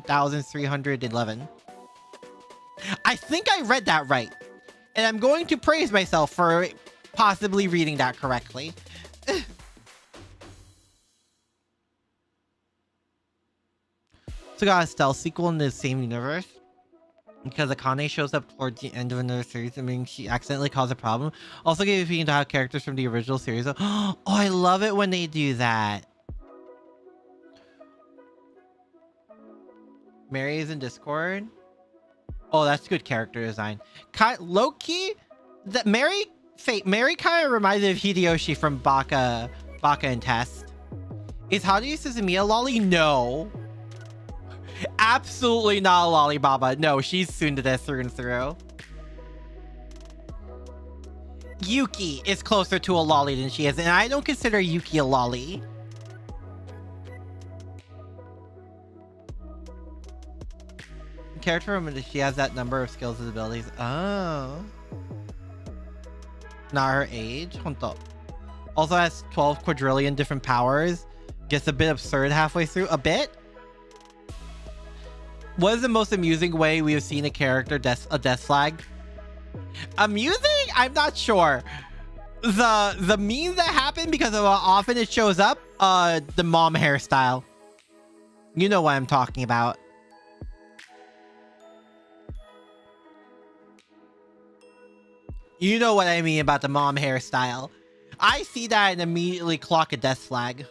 22,311. I think I read that right. And I'm going to praise myself for possibly reading that correctly. So got a stealth sequel in the same universe. Because Akane shows up towards the end of another series, I mean, she accidentally caused a problem. Also gave a feeling to have characters from the original series. Oh, I love it when they do that. Mary is in Discord. Oh, that's good character design. Low-key, that Mary kind of reminds me of Hideyoshi from Baka and Test. Is Haruyu Suzumiya lolly? No. Absolutely not a lollibaba. No, she's tsundere through and through. Yuki is closer to a lolly than she is, and I don't consider Yuki a lolly. Character woman, she has that number of skills and abilities. Oh. Not her age. Honto. Also has 12 quadrillion different powers. Gets a bit absurd halfway through. A bit? What is the most amusing way we have seen a character a death flag? Amusing? I'm not sure. The meme that happened because of how often it shows up, the mom hairstyle. You know what I'm talking about. You know what I mean about the mom hairstyle. I see that and immediately clock a death flag.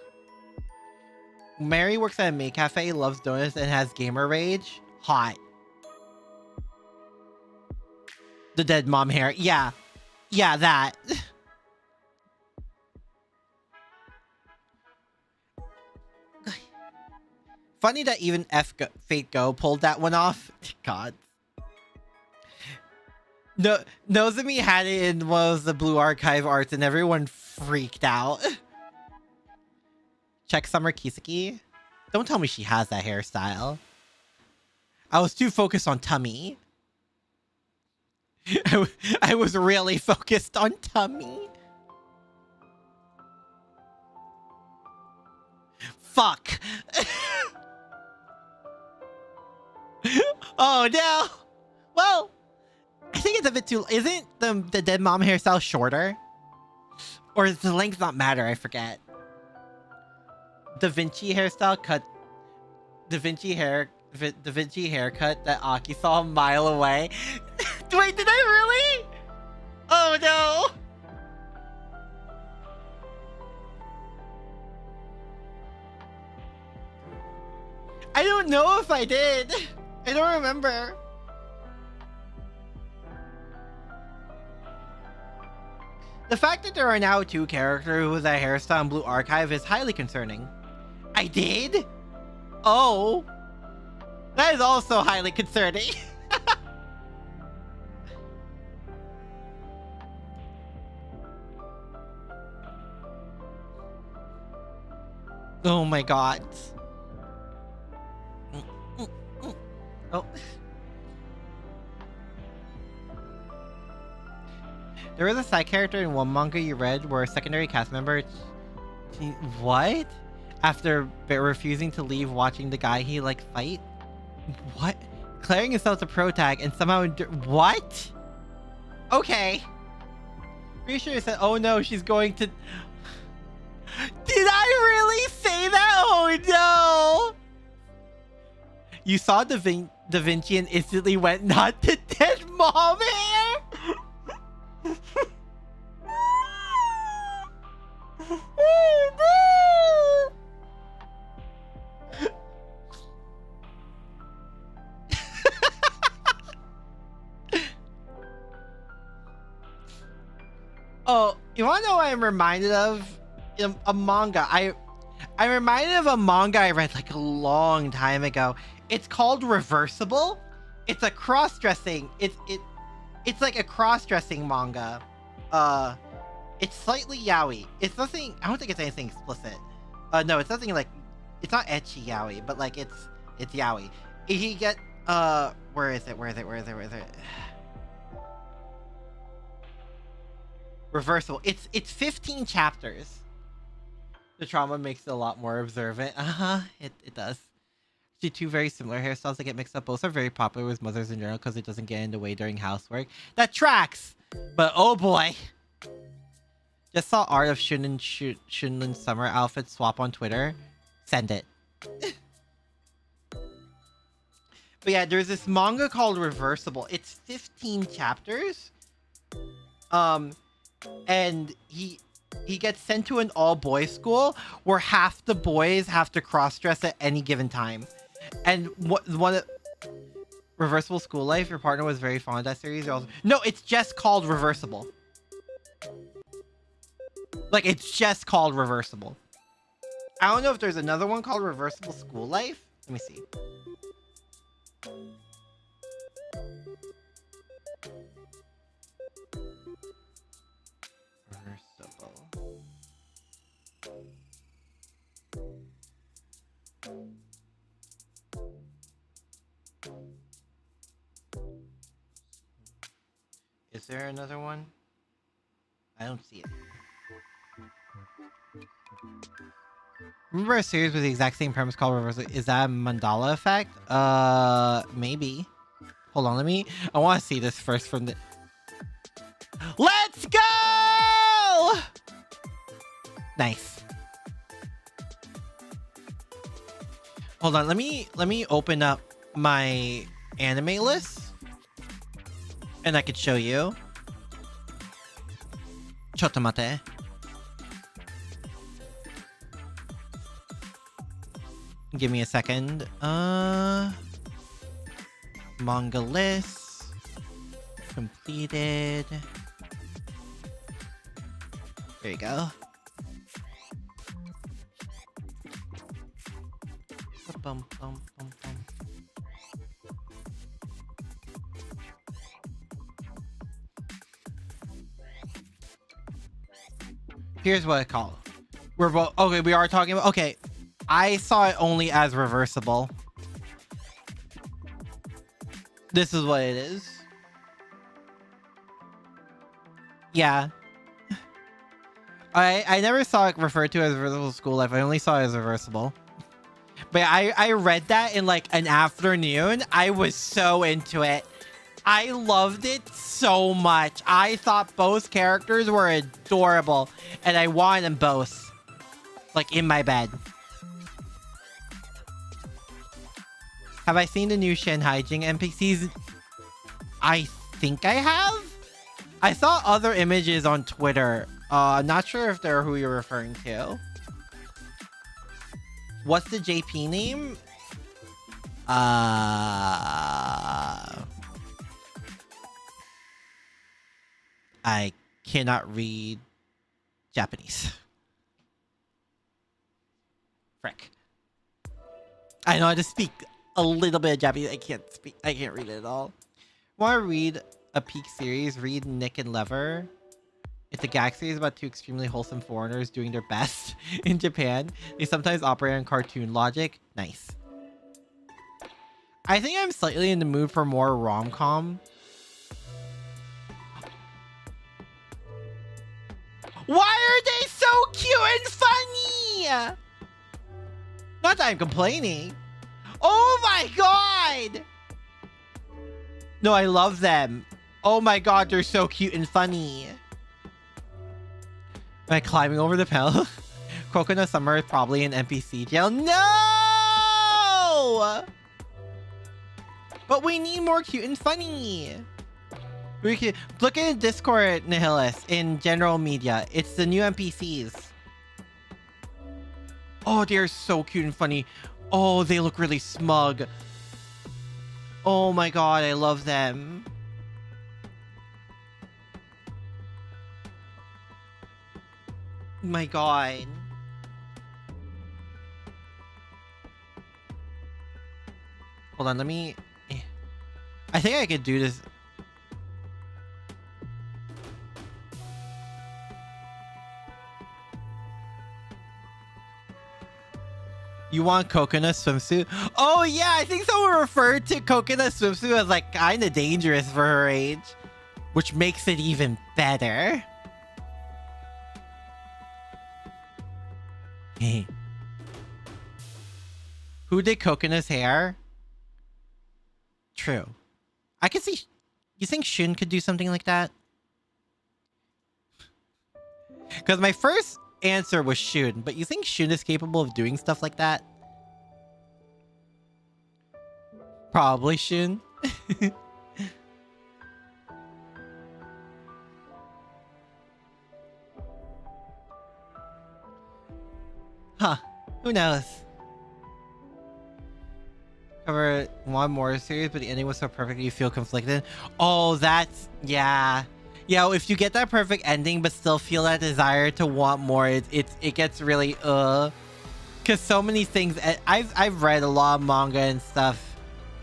Mary works at a maid cafe, loves donuts, and has gamer rage. Hot. The dead mom hair. Yeah. Yeah, that. Funny that even Fate Go pulled that one off. God. No, Nozomi had it in one of the Blue Archive arts and everyone freaked out. Check Summer Kiseki. Don't tell me she has that hairstyle. I was too focused on tummy. I was really focused on tummy. Fuck. Oh no. Well, think it's a bit too... Isn't the dead mom hairstyle shorter? Or does the length not matter? I forget. Da Vinci hairstyle cut... Da Vinci haircut that Aki saw a mile away. Wait, did I really? Oh no! I don't know if I did. I don't remember. The fact that there are now 2 characters with a hairstyle in Blue Archive is highly concerning. I did? Oh. That is also highly concerning. Oh my god. Oh. There was a side character in one manga you read where a secondary cast member... What? After refusing to leave watching the guy he, like, fight? What? Declaring himself a pro tag and somehow... What? Okay. Pretty sure it said, oh no, she's going to... Did I really say that? Oh no! You saw Da Vinci and instantly went, not the dead mom hair? Oh no! Oh, you wanna know what I'm reminded of? A manga. I'm reminded of a manga I read like a long time ago. It's called Reversible. It's a cross-dressing. It's like a cross-dressing manga. It's slightly yaoi. It's nothing. I don't think it's anything explicit. No, it's nothing like. It's not ecchi yaoi, but like it's yaoi. He get where is it? Reversible. It's 15 chapters. The trauma makes it a lot more observant. It does. Actually, 2 very similar hairstyles that get mixed up. Both are very popular with mothers in general because it doesn't get in the way during housework. That tracks! But oh boy! Just saw art of Shunlin's summer outfit swap on Twitter. Send it. But yeah, there's this manga called Reversible. It's 15 chapters. And he gets sent to an all-boys school where half the boys have to cross-dress at any given time. And one Reversible School Life, your partner was very fond of that series. No, it's just called Reversible. Like, it's just called Reversible. I don't know if there's another one called Reversible School Life. Let me see. Reversible. Is there another one? I don't see it. Remember a series with the exact same premise called Reversal? Is that a Mandala Effect? Maybe. Hold on, I want to see this first from the... Let's go! Nice. Hold on, let me open up my anime list. And I could show you. Chotto mate. Give me a second. Manga list. Completed. There you go. Bum, bum, bum, bum. Here's what I call it. We're both okay. We are talking about okay. I saw it only as Reversible. This is what it is. Yeah. I never saw it referred to as Reversible School Life. I only saw it as Reversible. But I read that in like an afternoon. I was so into it. I loved it so much. I thought both characters were adorable, and I wanted them both, like, in my bed. Have I seen the new Shenhaijing NPCs? I think I have. I saw other images on Twitter. I'm not sure if they're who you're referring to. What's the JP name? I cannot read Japanese. Frick. I know how to speak a little bit of Japanese. I can't read it at all. Want to read a peak series? Read Nick and Lever. It's a gag series about two extremely wholesome foreigners doing their best in Japan. They sometimes operate on cartoon logic. Nice. I think I'm slightly in the mood for more rom-com. Why are they so cute and funny? Not that I'm complaining. Oh my god! No, I love them. Oh my god, they're so cute and funny. Am I climbing over the panel? Coconut Summer is probably an NPC jail. No! But we need more cute and funny. We can look at Discord, Nihilus, in general media. It's the new NPCs. Oh, they're so cute and funny. Oh, they look really smug. Oh my god, I love them. My god. Hold on, let me... I think I could do this. You want coconut swimsuit? Oh yeah, I think someone referred to coconut swimsuit as like kind of dangerous for her age, which makes it even better. Who did Coconut's hair? True. I could see... You think Shun could do something like that? Because my first answer was Shun, but you think Shun is capable of doing stuff like that? Probably Shun. Huh. Who knows? Cover one more series, but the ending was so perfect you feel conflicted. Oh, that's... Yeah. Yeah, if you get that perfect ending but still feel that desire to want more, it gets really because so many things... I've read a lot of manga and stuff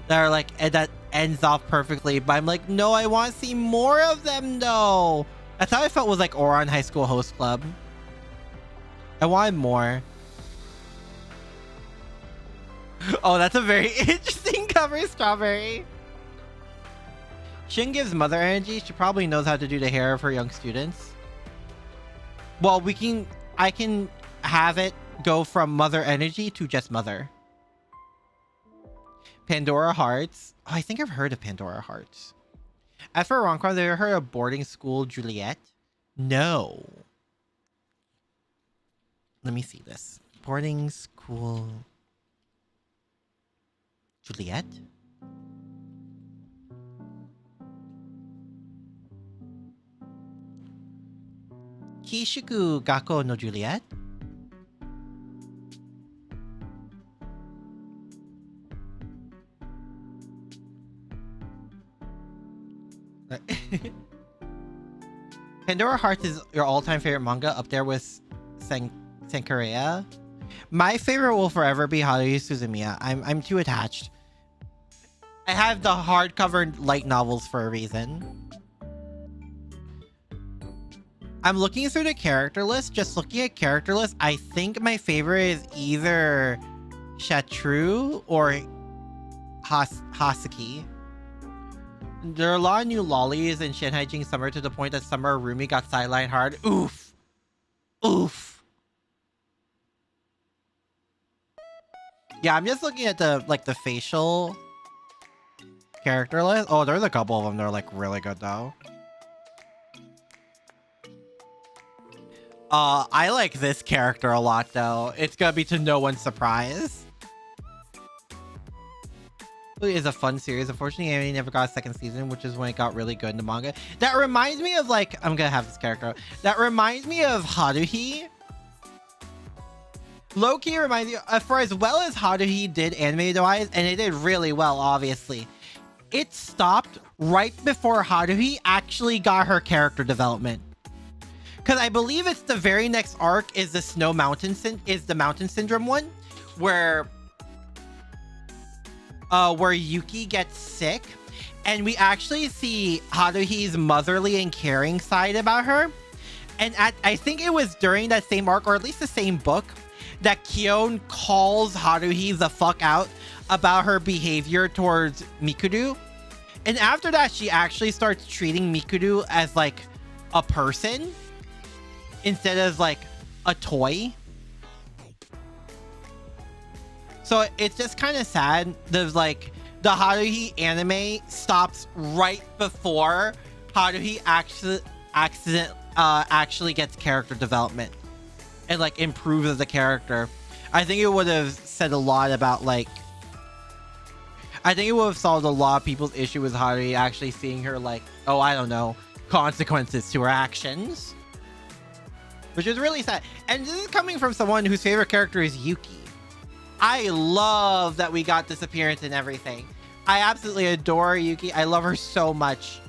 that are like... that ends off perfectly, but I'm like, no, I want to see more of them though. That's how I felt with like Ouran High School Host Club. I wanted more. Oh, that's a very interesting cover, Strawberry. Shin gives mother energy. She probably knows how to do the hair of her young students. Well, I can have it go from mother energy to just mother. Pandora Hearts. Oh, I think I've heard of Pandora Hearts. As for Roncar, have you ever heard of Boarding School Juliet? No. Let me see this. Boarding School... Juliet? Kishuku Gakko no Juliet? Pandora Hearts is your all-time favorite manga, up there with Senkareya. My favorite will forever be Haruhi Suzumiya. I'm too attached. I have the hardcover light novels for a reason. I'm looking through the character list. Just looking at character list, I think my favorite is either Chatru or Hasuki. There are a lot of new lollies in Shenhaijing Summer to the point that Summer Rumi got sidelined hard. Oof. Oof. Yeah, I'm just looking at the facial. character list. Oh, there's a couple of them that are like really good though. I like this character a lot though. It's gonna be to no one's surprise. It is a fun series. Unfortunately, anime never got a second season, which is when it got really good in the manga. That reminds me of like, I'm gonna have this character. That reminds me of Haruhi. Low-key reminds me, for as well as Haruhi did anime-wise, and it did really well, obviously, it stopped right before Haruhi actually got her character development. Because I believe it's the very next arc is the Mountain Syndrome one, where Yuki gets sick, and we actually see Haruhi's motherly and caring side about her. And I think it was during that same arc, or at least the same book, that Kyon calls Haruhi the fuck out about her behavior towards Mikuru. And after that, she actually starts treating Mikuru as like a person instead of like a toy. So it's just kind of sad. There's like the Haruhi anime stops right before Haruhi actually gets character development and like improves as a character. I think it would have said a lot about like, I think it would have solved a lot of people's issue with Haruhi actually seeing her like, oh, I don't know, consequences to her actions, which is really sad. And this is coming from someone whose favorite character is Yuki. I love that we got this appearance and everything. I absolutely adore Yuki. I love her so much.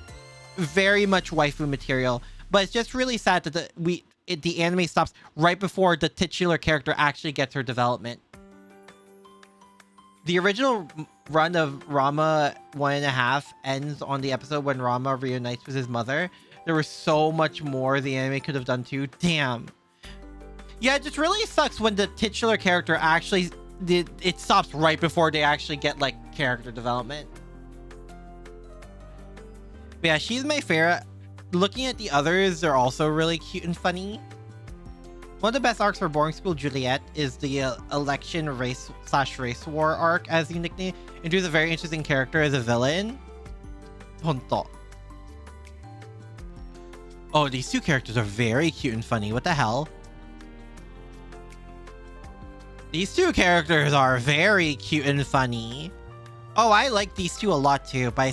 Very much waifu material. But it's just really sad that the anime stops right before the titular character actually gets her development. The original run of Rama 1.5 ends on the episode when Rama reunites with his mother. There was so much more the anime could have done too. Damn. Yeah, it just really sucks when the titular character actually... it stops right before they actually get like character development. But yeah, she's my favorite. Looking at the others, they're also really cute and funny. One of the best arcs for boarding school Juliet is the election race war arc, as you nickname. Introduces a very interesting character as a villain. Honto. Oh, these two characters are very cute and funny. What the hell? These two characters are very cute and funny. Oh, I like these two a lot too, but I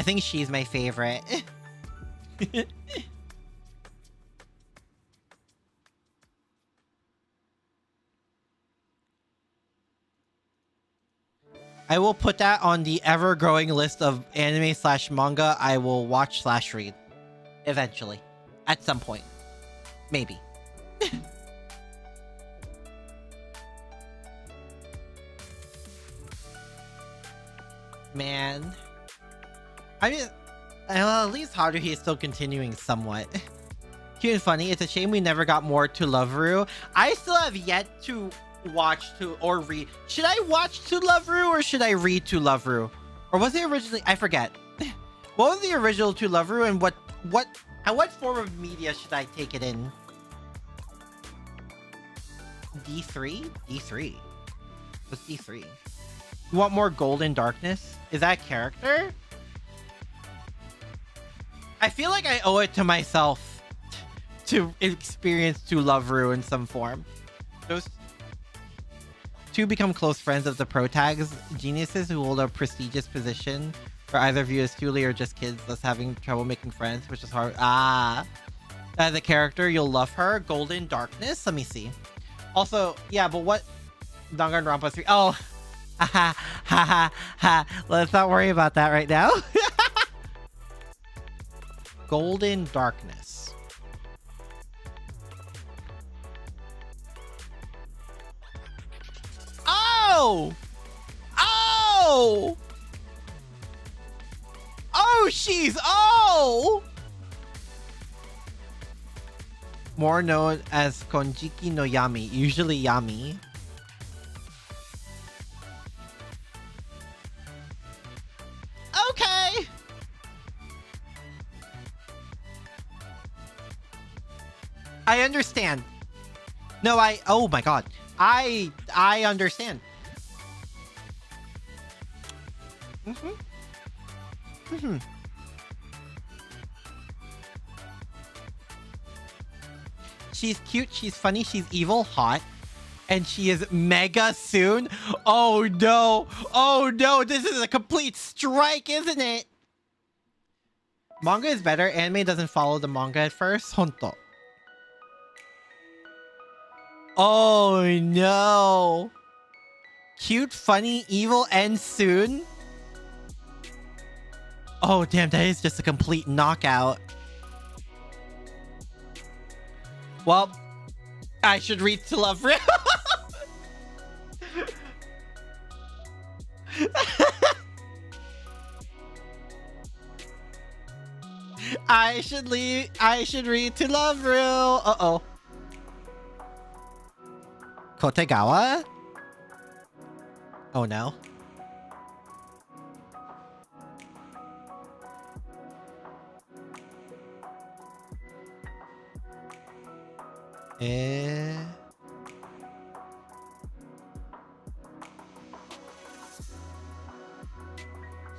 think she's my favorite. I will put that on the ever-growing list of anime/manga I will watch/read. Eventually. At some point. Maybe. Man. I mean, well, at least Haruhi is still continuing somewhat. Cute and funny. It's a shame we never got more to Loveru. I still have yet to watch or read. Should I watch To Loveru or should I read To Loveru? Or was it originally? I forget. What was the original To Loveru and what form of media should I take it in? D3? D3. What's D3? You want more Golden Darkness? Is that a character? I feel like I owe it to myself to experience To Loveru in some form. Those two become close friends of the protags, geniuses who hold a prestigious position, are either viewed as truly or just kids, thus having trouble making friends, which is hard. As a character, you'll love her. Golden Darkness? Let me see. Also, yeah, but what? Danganronpa 3. Oh, ha ha ha. Let's not worry about that right now. Golden Darkness. Oh! Oh! Oh, she's... Oh! More known as Konjiki no Yami, usually Yami. Okay! I understand. No, oh my god. I understand. She's cute, she's funny, she's evil, hot. And she is mega soon. Oh no. Oh no, this is a complete strike, isn't it? Manga is better. Anime doesn't follow the manga at first. Honto. Oh no. Cute, funny, evil, and soon. Oh damn, that is just a complete knockout. Well, I should read To Love Real. I should read To Love Real. Uh-oh. Kotegawa? Oh no.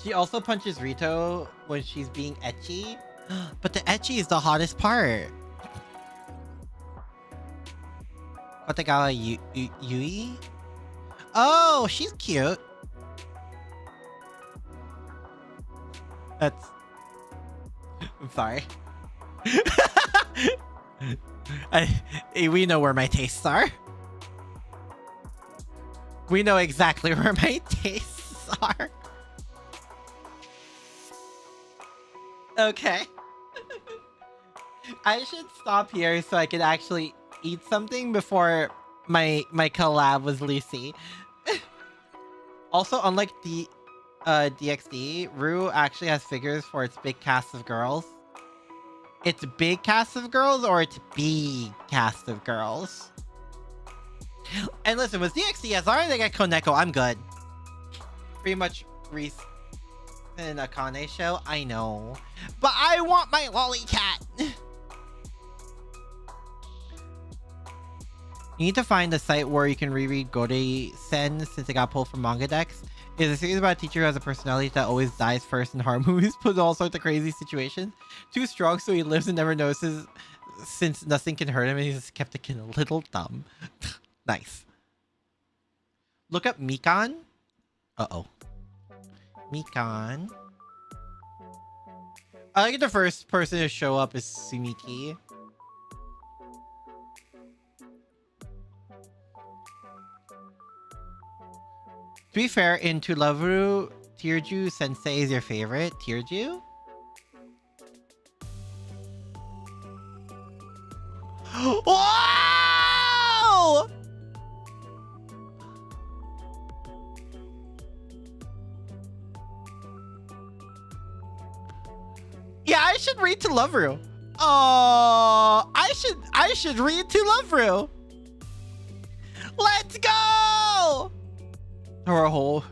She also punches Rito when she's being ecchi. But the ecchi is the hottest part. Kotegawa Yui? Oh, she's cute. That's... I'm sorry. We know where my tastes are. We know exactly where my tastes are. Okay. I should stop here so I can actually eat something before my collab with Lucy. Also, unlike the DXD, Rue actually has figures for its big cast of girls. It's big cast of girls or it's big cast of girls? And listen, with DXD, as long as I get Koneko, I'm good. Pretty much Reese in a Akane show, I know. But I want my lolly cat! You need to find a site where you can reread Gorei-sen since it got pulled from manga decks. It's a series about a teacher who has a personality that always dies first in horror movies, put in all sorts of crazy situations. Too strong so he lives and never notices since nothing can hurt him and he's a skeptic and a little dumb. Nice. Look up Mikan. Uh-oh. Mikan. I like the first person to show up is Sumiki. To be fair, in To Love Ru, Tearju Sensei is your favorite. Tearju? Wow! Yeah, I should read To Love Ru. Oh, I should read To Love Ru. Let's go! Or a whole.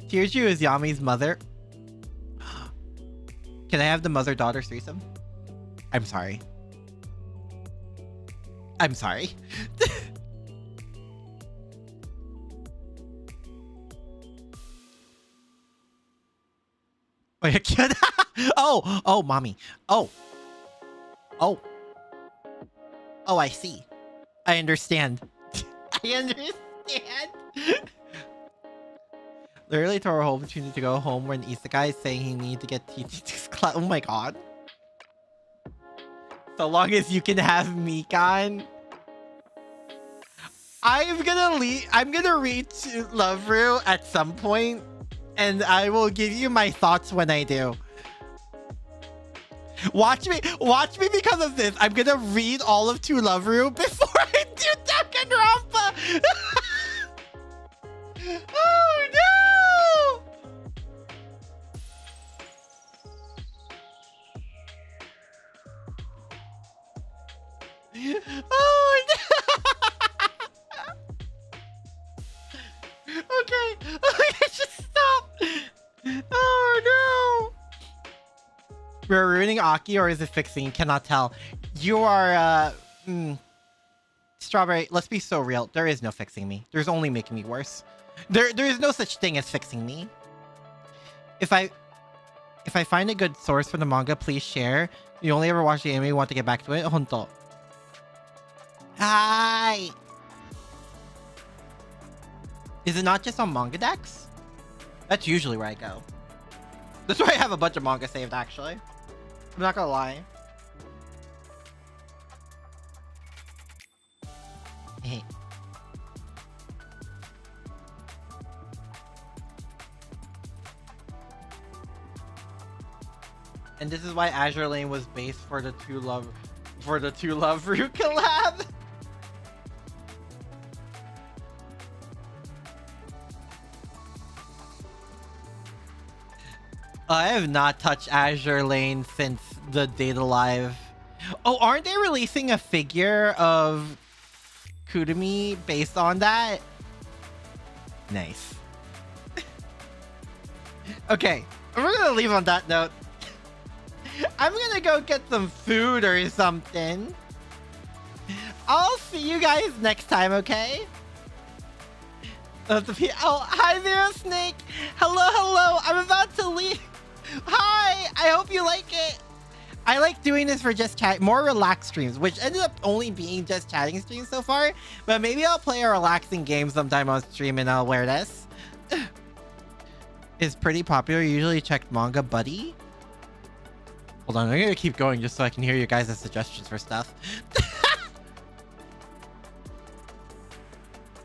Tearju is Yami's mother. Can I have the mother-daughter threesome? I'm sorry. I'm sorry. Wait, a kid? Oh, mommy. Oh, I see. I understand. I understand. Literally tore a whole opportunity to go home when Isekai is saying he needs to get TT's class. Oh my god. So long as you can have Mikan. I'm gonna read To Love Ru at some point, and I will give you my thoughts when I do. Watch me because of this. I'm gonna read all of To Love Ru before I do Danganronpa. Oh no! Oh no! Okay, just stop. Oh no! We're ruining Aki, or is it fixing? You cannot tell. You are Strawberry, let's be so real. There is no fixing me. There's only making me worse. There is no such thing as fixing me. If I If I find a good source for the manga, please share. You only ever watch the anime, want to get back to it? Honto. Hi! Is it not just on Manga Dex? That's usually where I go. That's why I have a bunch of manga saved, actually. I'm not gonna lie. Hey. And this is why Azure Lane was based for the Two Love Root collab. I have not touched Azure Lane since the Data Live. Oh, aren't they releasing a figure of Kudami based on that? Nice. Okay, we're gonna leave on that note. I'm gonna go get some food or something. I'll see you guys next time, okay? Oh, hi there, Snake. Hello. I'm about to leave. Hi, I hope you like it. I like doing this for just chat, more relaxed streams, which ended up only being just chatting streams so far. But maybe I'll play a relaxing game sometime on stream and I'll wear this. Is pretty popular. Usually checked Manga Buddy. Hold on, I'm gonna keep going just so I can hear you guys' suggestions for stuff.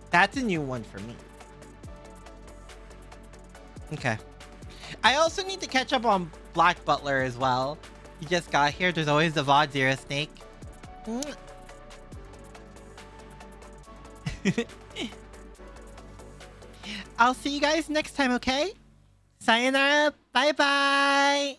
That's a new one for me. Okay. I also need to catch up on Black Butler as well. You just got here. There's always the VOD, Zero Snake. I'll see you guys next time, okay? Sayonara. Bye-bye.